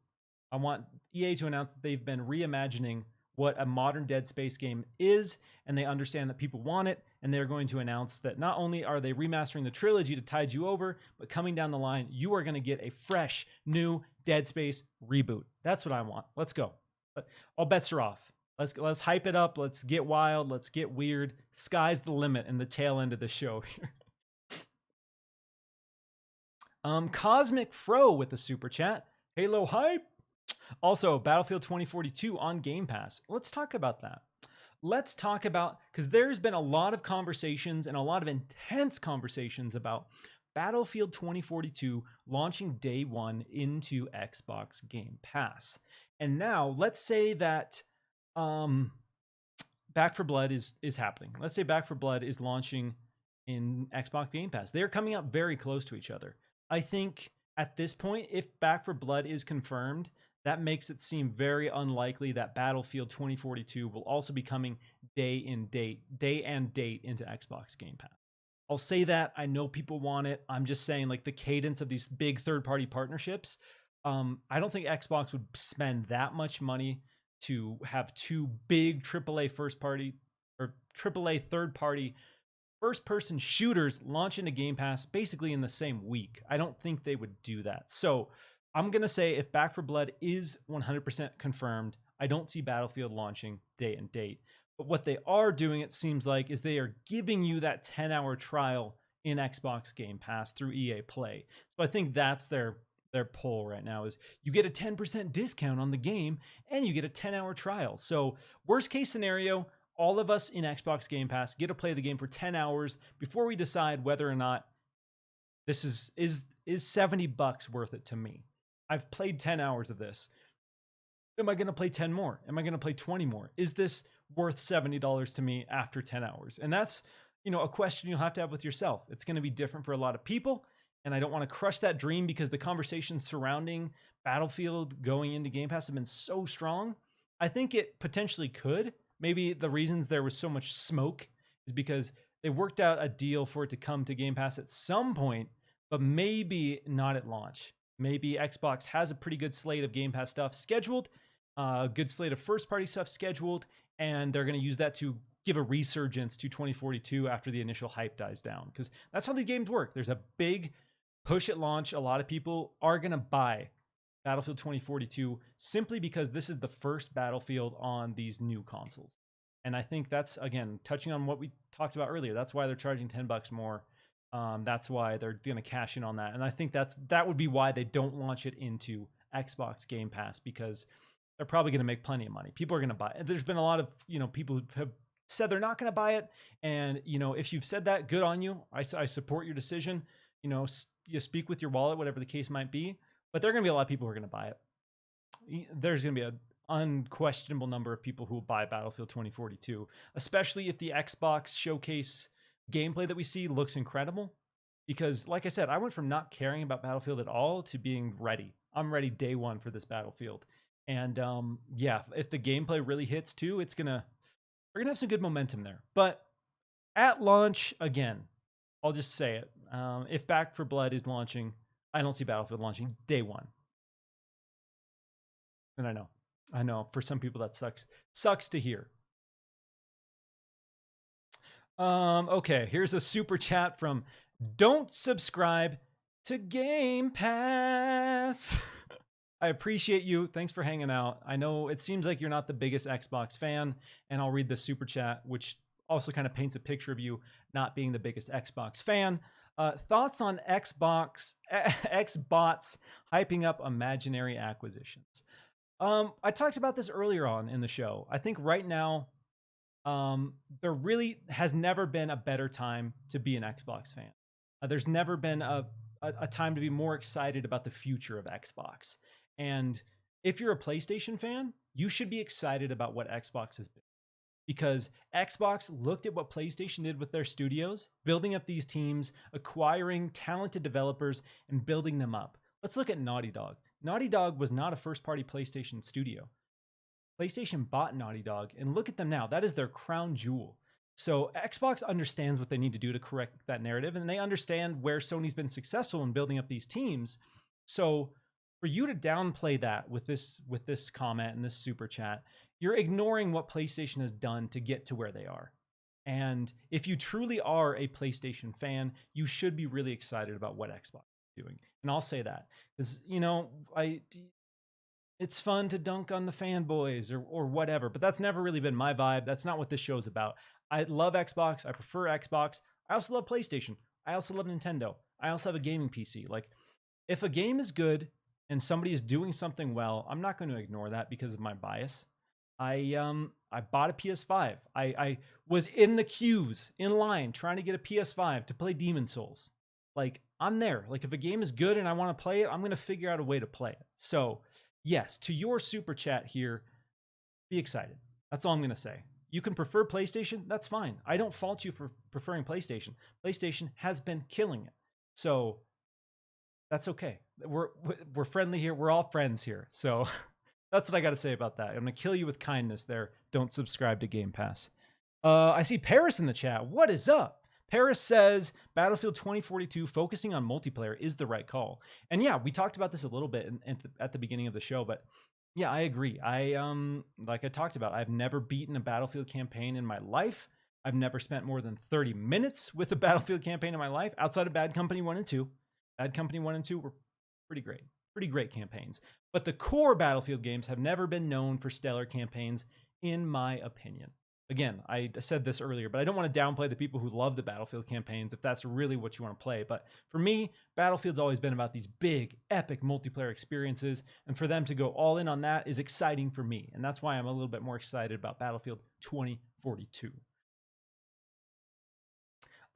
I want EA to announce that they've been reimagining what a modern Dead Space game is, and they understand that people want it, and they're going to announce that not only are they remastering the trilogy to tide you over, but coming down the line, you are going to get a fresh, new Dead Space reboot. That's what I want. Let's go. All bets are off. Let's hype it up. Let's get wild. Let's get weird. Sky's the limit in the tail end of the show here. Cosmic Fro with the super chat. Halo hype. Also, Battlefield 2042 on Game Pass. Let's talk about that. Let's talk about, because there's been a lot of conversations and a lot of intense conversations about Battlefield 2042 launching day one into Xbox Game Pass. And now, let's say that Back 4 Blood is happening. Let's say Back 4 Blood is launching in Xbox Game Pass. They're coming up very close to each other. I think at this point, if Back 4 Blood is confirmed, that makes it seem very unlikely that Battlefield 2042 will also be coming day and date into Xbox Game Pass. I'll say that. I know people want it. I'm just saying, like, the cadence of these big third-party partnerships, I don't think Xbox would spend that much money to have two big AAA third-party first-person shooters launch into Game Pass basically in the same week. I don't think they would do that. So I'm going to say if Back 4 Blood is 100% confirmed, I don't see Battlefield launching day and date. But what they are doing, it seems like, is they are giving you that 10-hour trial in Xbox Game Pass through EA Play. So I think that's their pull right now, is you get a 10% discount on the game and you get a 10-hour trial. So worst case scenario, all of us in Xbox Game Pass get to play the game for 10 hours before we decide whether or not this is $70 worth it to me. I've played 10 hours of this. Am I going to play 10 more? Am I going to play 20 more? Is this worth $70 to me after 10 hours? And that's, a question you'll have to have with yourself. It's going to be different for a lot of people, and I don't want to crush that dream because the conversations surrounding Battlefield going into Game Pass have been so strong. I think it potentially could. Maybe the reasons there was so much smoke is because they worked out a deal for it to come to Game Pass at some point, but maybe not at launch. Maybe Xbox has a pretty good slate of Game Pass stuff scheduled, a good slate of first-party stuff scheduled, and they're going to use that to give a resurgence to 2042 after the initial hype dies down. Because that's how these games work. There's a big push at launch. A lot of people are going to buy Battlefield 2042 simply because this is the first Battlefield on these new consoles. And I think that's, again, touching on what we talked about earlier. That's why they're charging $10 more. That's why they're going to cash in on that. And I think that would be why they don't launch it into Xbox Game Pass, because they're probably going to make plenty of money. People are going to buy it. There's been a lot of, people who have said they're not going to buy it. And, if you've said that, good on you. I support your decision. You speak with your wallet, whatever the case might be. But there are going to be a lot of people who are going to buy it. There's going to be an unquestionable number of people who will buy Battlefield 2042, especially if the Xbox showcase gameplay that we see looks incredible. Because, like I said, I went from not caring about Battlefield at all to being ready. I'm ready day one for this Battlefield. And if the gameplay really hits too, we're gonna have some good momentum there. But at launch, again, I'll just say it. If Back for Blood is launching, I don't see Battlefield launching day one. And I know for some people that sucks to hear. Okay, here's a super chat from Don't Subscribe to Game Pass. I appreciate you. Thanks for hanging out. I know it seems like you're not the biggest Xbox fan, and I'll read the super chat, which also kind of paints a picture of you not being the biggest Xbox fan. Thoughts on Xbox Xbots hyping up imaginary acquisitions? I talked about this earlier on in the show. I think right now, there really has never been a better time to be an Xbox fan. There's never been a time to be more excited about the future of Xbox. And if you're a PlayStation fan, you should be excited about what Xbox has been. Because Xbox looked at what PlayStation did with their studios, building up these teams, acquiring talented developers, and building them up. Let's look at Naughty Dog. Naughty Dog was not a first-party PlayStation studio. PlayStation bought Naughty Dog, and look at them now. That is their crown jewel. So Xbox understands what they need to do to correct that narrative, and they understand where Sony's been successful in building up these teams. So for you to downplay that with this comment and this super chat, you're ignoring what PlayStation has done to get to where they are. And if you truly are a PlayStation fan, you should be really excited about what Xbox is doing. And I'll say that because, it's fun to dunk on the fanboys or whatever, but that's never really been my vibe. That's not what this show's about. I love Xbox. I prefer Xbox. I also love PlayStation. I also love Nintendo. I also have a gaming PC. Like, if a game is good and somebody is doing something well, I'm not going to ignore that because of my bias. I bought a PS5. I was in the queues in line trying to get a PS5 to play Demon's Souls. Like, I'm there. Like, if a game is good and I want to play it, I'm going to figure out a way to play it. So, yes, to your super chat here, be excited. That's all I'm going to say. You can prefer PlayStation. That's fine. I don't fault you for preferring PlayStation. PlayStation has been killing it. So that's okay. We're friendly here. We're all friends here. So that's what I got to say about that. I'm going to kill you with kindness there. Don't subscribe to Game Pass. I see Paris in the chat. What is up? Paris says Battlefield 2042 focusing on multiplayer is the right call. And yeah, we talked about this a little bit at the beginning of the show, but yeah, I agree. Like I talked about, I've never beaten a Battlefield campaign in my life. I've never spent more than 30 minutes with a Battlefield campaign in my life outside of Bad Company 1 and 2. Bad Company 1 and 2 were pretty great campaigns. But the core Battlefield games have never been known for stellar campaigns, in my opinion. Again, I said this earlier, but I don't want to downplay the people who love the Battlefield campaigns if that's really what you want to play. But for me, Battlefield's always been about these big, epic multiplayer experiences. And for them to go all in on that is exciting for me. And that's why I'm a little bit more excited about Battlefield 2042.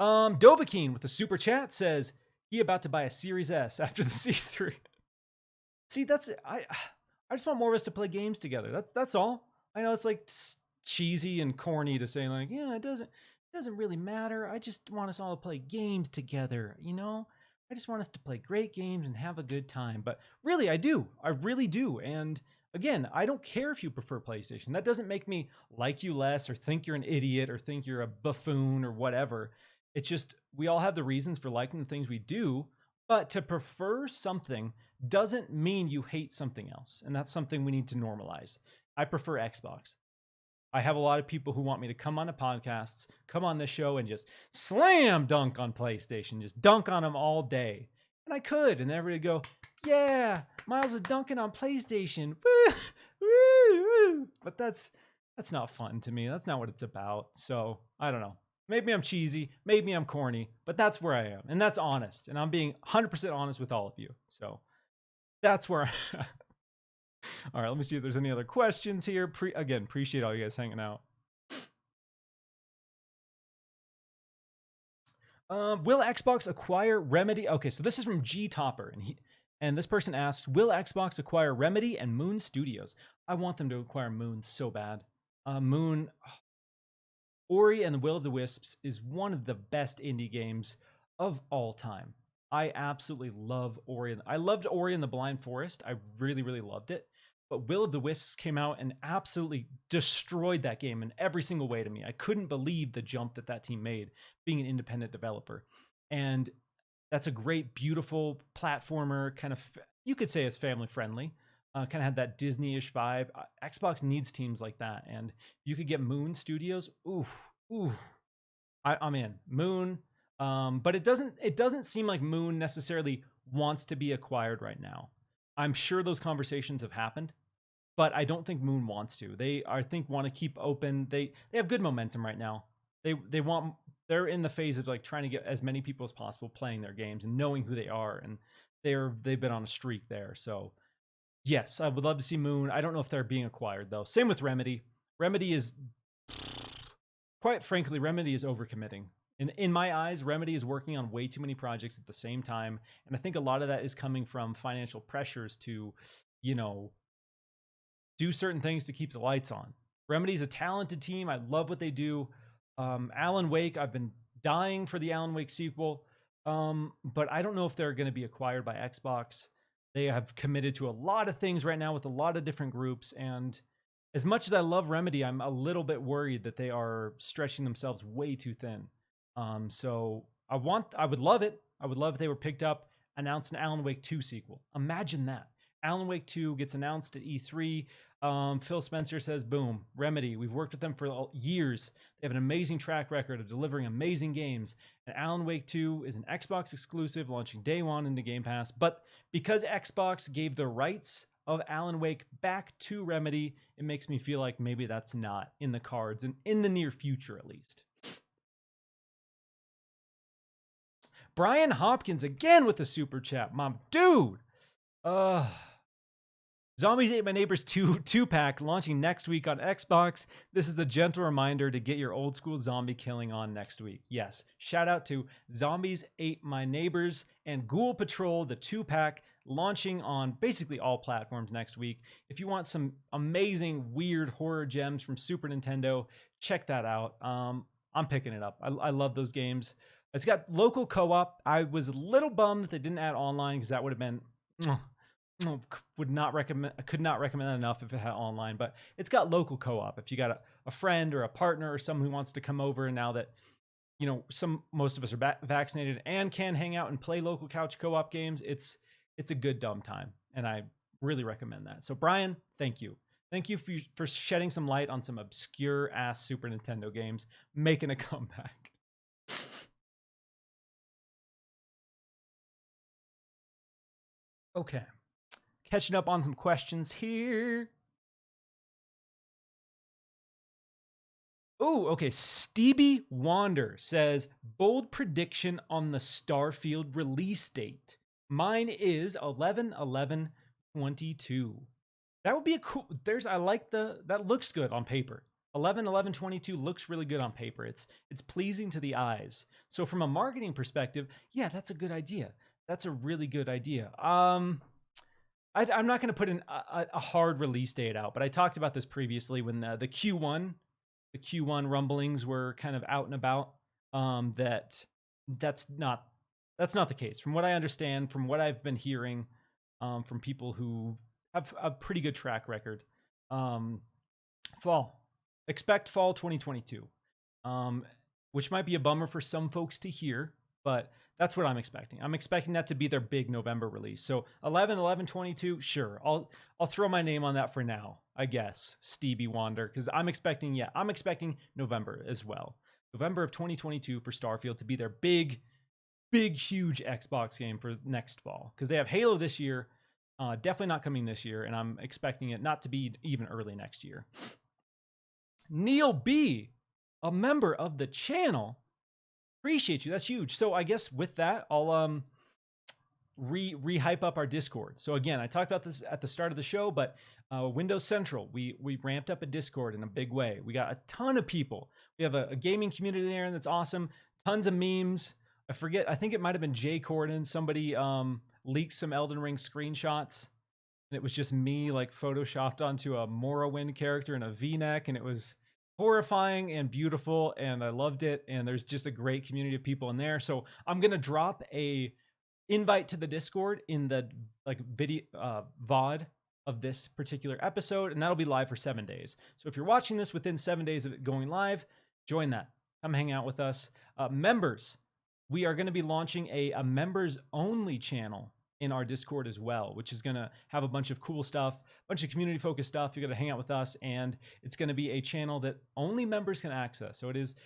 Dovahkeen with the super chat says he about to buy a Series S after the C3. See, that's it. I just want more of us to play games together. That's all. I know it's like cheesy and corny to say like, yeah, it It doesn't really matter. I just want us all to play games together, you know? I just want us to play great games and have a good time. But really, I do. I really do. And again, I don't care if you prefer PlayStation. That doesn't make me like you less or think you're an idiot or think you're a buffoon or whatever. It's just we all have the reasons for liking the things we do. But to prefer something doesn't mean you hate something else. And that's something we need to normalize. I prefer Xbox. I have a lot of people who want me to come on to podcasts, come on this show, and just slam dunk on PlayStation, just dunk on them all day. And I could, and everybody would go, yeah, Miles is dunking on PlayStation. Woo, woo, woo. But that's not fun to me. That's not what it's about. So I don't know. Maybe I'm cheesy, maybe I'm corny, but that's where I am. And that's honest. And I'm being 100% honest with all of you. So that's where I All right, let me see if there's any other questions here. Again, appreciate all you guys hanging out. Will Xbox acquire Remedy? Okay, so this is from G Topper, and this person asked, will Xbox acquire Remedy and Moon Studios? I want them to acquire Moon so bad. Ori and the Will of the Wisps is one of the best indie games of all time. I absolutely love Ori. I loved Ori and the Blind Forest. I really, really loved it. But Will of the Wisps came out and absolutely destroyed that game in every single way to me. I couldn't believe the jump that team made, being an independent developer. And that's a great, beautiful platformer, kind of, you could say it's family friendly. Kind of had that Disney-ish vibe. Xbox needs teams like that. And you could get Moon Studios. Ooh. I'm in. Moon. But it doesn't seem like Moon necessarily wants to be acquired right now. I'm sure those conversations have happened, but I don't think Moon wants to. They, I think, want to keep open. They have good momentum right now. They're in the phase of like trying to get as many people as possible playing their games and knowing who they are, and they've been on a streak there. So yes, I would love to see Moon. I don't know if they're being acquired though. Same with Remedy. Remedy is, quite frankly, Remedy is overcommitting. In my eyes, Remedy is working on way too many projects at the same time. And I think a lot of that is coming from financial pressures to, do certain things to keep the lights on. Remedy's a talented team. I love what they do. Alan Wake, I've been dying for the Alan Wake sequel. But I don't know if they're going to be acquired by Xbox. They have committed to a lot of things right now with a lot of different groups. And as much as I love Remedy, I'm a little bit worried that they are stretching themselves way too thin. So I would love it. I would love if they were picked up, announced an Alan Wake 2 sequel. Imagine that. Alan Wake 2 gets announced at E3. Phil Spencer says, boom, Remedy. We've worked with them for years. They have an amazing track record of delivering amazing games. And Alan Wake 2 is an Xbox exclusive launching day one into Game Pass. But because Xbox gave the rights of Alan Wake back to Remedy, it makes me feel like maybe that's not in the cards, and in the near future at least. Brian Hopkins again with the super chat. Mom, dude. Zombies Ate My Neighbors 2-pack launching next week on Xbox. This is a gentle reminder to get your old school zombie killing on next week. Yes, shout out to Zombies Ate My Neighbors and Ghoul Patrol, the 2-pack, launching on basically all platforms next week. If you want some amazing, weird horror gems from Super Nintendo, check that out. I'm picking it up. I love those games. It's got local co-op. I was a little bummed that they didn't add online because that would have been... could not recommend that enough if it had online, but it's got local co-op. If you got a friend or a partner or someone who wants to come over, and now that most of us are vaccinated and can hang out and play local couch co-op games, it's a good dumb time, and I really recommend that. So Brian, thank you for shedding some light on some obscure ass Super Nintendo games making a comeback. Okay. Catching up on some questions here. Oh, okay. Stevie Wander says, bold prediction on the Starfield release date. Mine is 11/11/22. That would be a cool. I like that looks good on paper. 11/11/22 looks really good on paper. It's pleasing to the eyes. So from a marketing perspective, yeah, that's a good idea. That's a really good idea. I'm not going to put a hard release date out, but I talked about this previously when the Q1 the Q1 rumblings were kind of out and about, that's not the case. From what I understand, from what I've been hearing, from people who have a pretty good track record, fall, expect fall 2022, which might be a bummer for some folks to hear, but that's what I'm expecting. I'm expecting that to be their big November release. So 11/11/22, sure, I'll throw my name on that for now, I guess. Stevie Wonder, because I'm expecting November as well. November of 2022 for Starfield to be their big, huge Xbox game for next fall, because they have Halo this year, definitely not coming this year, and I'm expecting it not to be even early next year. Neil B, a member of the channel. Appreciate you. That's huge. So I guess with that, I'll re-hype up our Discord. So again, I talked about this at the start of the show, but Windows Central, we ramped up a Discord in a big way. We got a ton of people. We have a gaming community there, and that's awesome. Tons of memes. I think it might have been Jay Corden. Somebody leaked some Elden Ring screenshots, and it was just me like photoshopped onto a Morrowind character in a V-neck, and it was horrifying and beautiful, and I loved it. And there's just a great community of people in there. So I'm gonna drop a invite to the Discord in the like video VOD of this particular episode, and that'll be live for 7 days. So if you're watching this within 7 days of it going live, join that. Come hang out with us. Members, we are going to be launching a members only channel in our Discord as well, which is going to have a bunch of cool stuff, a bunch of community focused stuff. You're going to hang out with us, and it's going to be a channel that only members can access. So it is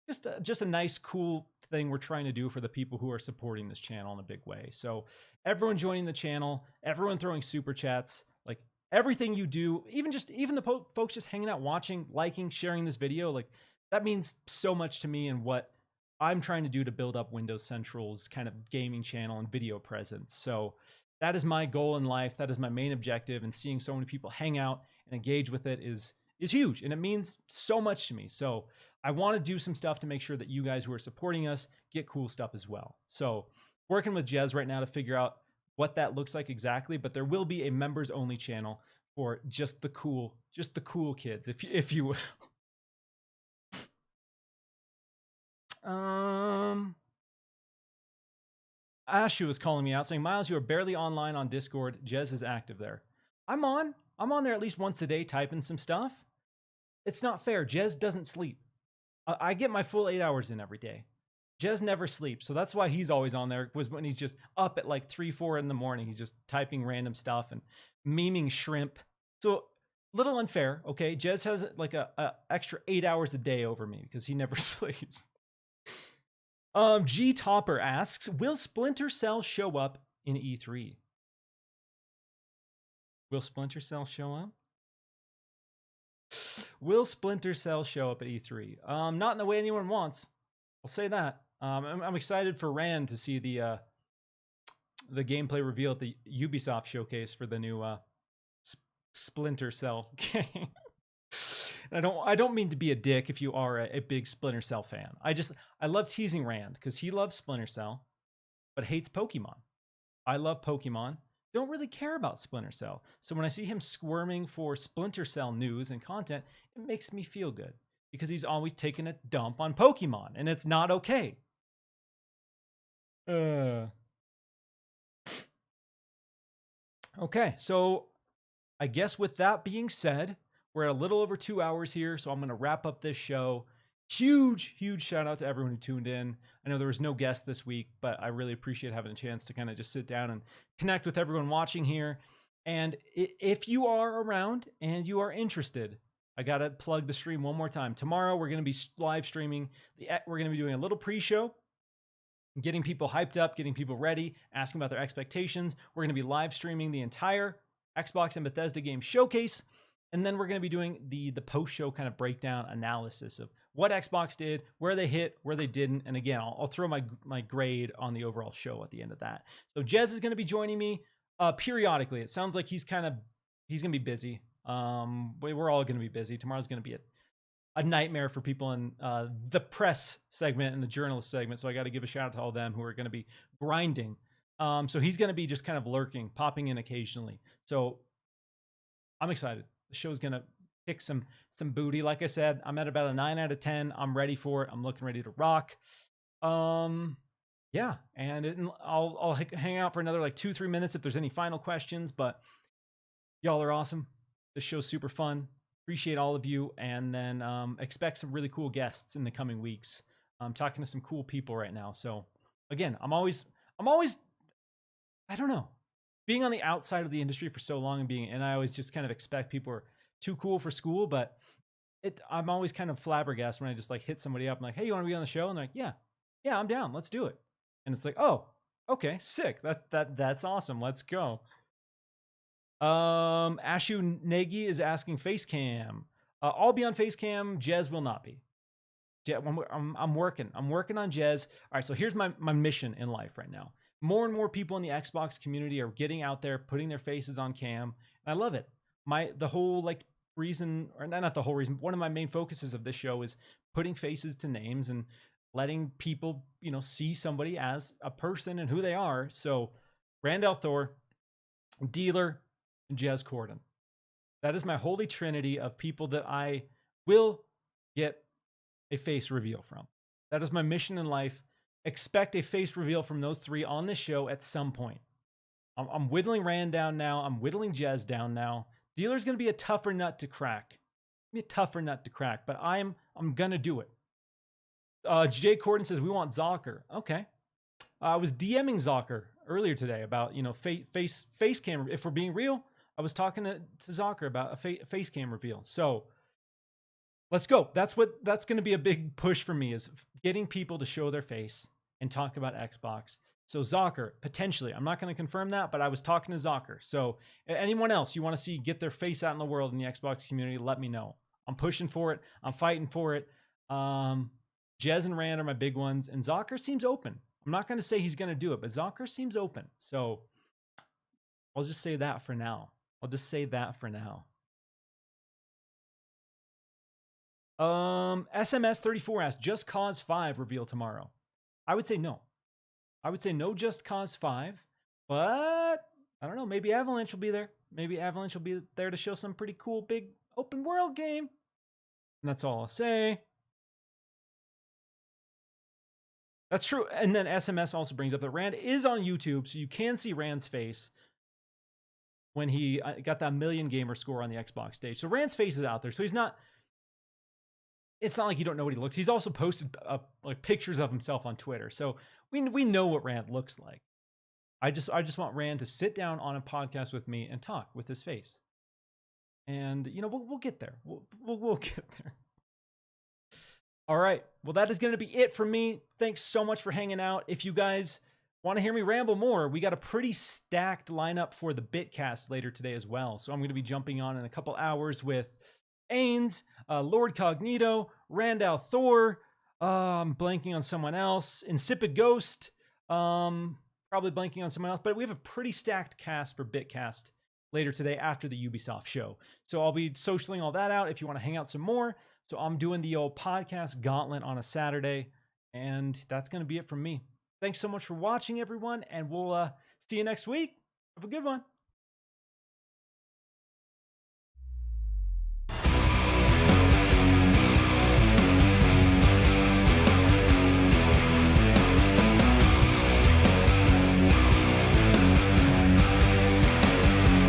just a nice, cool thing we're trying to do for the people who are supporting this channel in a big way. So everyone joining the channel, everyone throwing super chats, like everything you do, even the folks just hanging out, watching, liking, sharing this video, like that means so much to me and what I'm trying to do to build up Windows Central's kind of gaming channel and video presence. So that is my goal in life. That is my main objective. And seeing so many people hang out and engage with it is huge. And it means so much to me. So I want to do some stuff to make sure that you guys who are supporting us get cool stuff as well. So working with Jez right now to figure out what that looks like exactly. But there will be a members only channel for just the cool kids, if you will. Ashu is calling me out saying, Miles, you are barely online on Discord. Jez is active there. I'm on there at least once a day typing some stuff. It's not fair. Jez doesn't sleep. I get my full 8 hours in every day. Jez never sleeps. So that's why he's always on there, was when he's just up at like 3-4 in the morning. He's just typing random stuff and memeing shrimp. So little unfair. Okay. Jez has like a extra 8 hours a day over me because he never sleeps. G Topper asks, will Splinter Cell show up in E3? Will Splinter Cell show up? Will Splinter Cell show up at E3? Not in the way anyone wants. I'll say that. I'm excited for Rand to see the gameplay reveal at the Ubisoft showcase for the new Splinter Cell game. I don't mean to be a dick if you are a big Splinter Cell fan. I love teasing Rand because he loves Splinter Cell, but hates Pokemon. I love Pokemon. Don't really care about Splinter Cell. So when I see him squirming for Splinter Cell news and content, it makes me feel good because he's always taking a dump on Pokemon, and it's not okay. Okay, so I guess with that being said, we're at a little over 2 hours here, so I'm going to wrap up this show. Huge shout out to everyone who tuned in. I know there was no guest this week, but I really appreciate having a chance to kind of just sit down and connect with everyone watching here. And if you are around and you are interested, I got to plug the stream one more time. Tomorrow, we're going to be live streaming. We're going to be doing a little pre-show, getting people hyped up, getting people ready, asking about their expectations. We're going to be live streaming the entire Xbox and Bethesda game showcase. And then we're going to be doing the post-show kind of breakdown analysis of what Xbox did, where they hit, where they didn't. And again, I'll throw my grade on the overall show at the end of that. So Jez is going to be joining me periodically. It sounds like he's going to be busy. We're all going to be busy. Tomorrow's going to be a nightmare for people in the press segment and the journalist segment. So I got to give a shout out to all of them who are going to be grinding. So he's going to be just kind of lurking, popping in occasionally. So I'm excited. The show's going to kick some booty. Like I said, I'm at about a 9 out of 10. I'm ready for it. I'm looking ready to rock. Yeah, and I'll hang out for another like 2-3 minutes if there's any final questions. But y'all are awesome. This show's super fun. Appreciate all of you, and then expect some really cool guests in the coming weeks. I'm talking to some cool people right now. So again, I'm always, I don't know, being on the outside of the industry for so long and I always just kind of expect people are too cool for school, but I'm always kind of flabbergasted when I just like hit somebody up and like, hey, you want to be on the show? And they're like, yeah, I'm down. Let's do it. And it's like, oh, okay, sick. That's awesome. Let's go. Ashu Negi is asking Facecam. I'll be on Facecam. Jez will not be. I'm working on Jez. All right, so here's my mission in life right now. More and more people in the Xbox community are getting out there, putting their faces on cam, and I love it. The whole like reason, or not the whole reason, one of my main focuses of this show is putting faces to names and letting people, see somebody as a person and who they are. So Randall Thor, Dealer, and Jez Corden. That is my holy trinity of people that I will get a face reveal from. That is my mission in life. Expect a face reveal from those three on this show at some point. I'm whittling Rand down now. I'm whittling Jez down now. Dealer's going to be a tougher nut to crack. But I'm going to do it. Jay Corden says, we want Zocker. Okay. I was DMing Zocker earlier today about, face cam. If we're being real, I was talking to Zocker about a face cam reveal. So let's go. That's going to be a big push for me, is getting people to show their face and talk about Xbox. So Zocker, potentially. I'm not going to confirm that, but I was talking to Zocker. So anyone else you want to see get their face out in the world in the Xbox community, let me know. I'm pushing for it. I'm fighting for it. Jez and Rand are my big ones, and Zocker seems open. I'm not going to say he's going to do it, but Zocker seems open. So I'll just say that for now. SMS34 asks, Just Cause 5 reveal tomorrow. I would say no. Just Cause 5, but I don't know. Maybe Avalanche will be there. To show some pretty cool big open world game. And that's all I'll say. That's true. And then SMS also brings up that Rand is on YouTube, so you can see Rand's face when he got that 1 million gamer score on the Xbox stage. So Rand's face is out there. So it's not like you don't know what he looks. He's also posted like pictures of himself on Twitter. So we know what Rand looks like. I just want Rand to sit down on a podcast with me and talk with his face. And we'll get there. We'll get there. All right. Well, that is going to be it for me. Thanks so much for hanging out. If you guys want to hear me ramble more, we got a pretty stacked lineup for the Bitcast later today as well. So I'm going to be jumping on in a couple hours with Ains, Lord Cognito, Randall Thor, I'm blanking on someone else, Insipid Ghost, probably blanking on someone else, but we have a pretty stacked cast for Bitcast later today after the Ubisoft show. So I'll be socialing all that out if you want to hang out some more. So I'm doing the old podcast gauntlet on a Saturday, and that's going to be it from me. Thanks so much for watching, everyone, and we'll see you next week. Have a good one.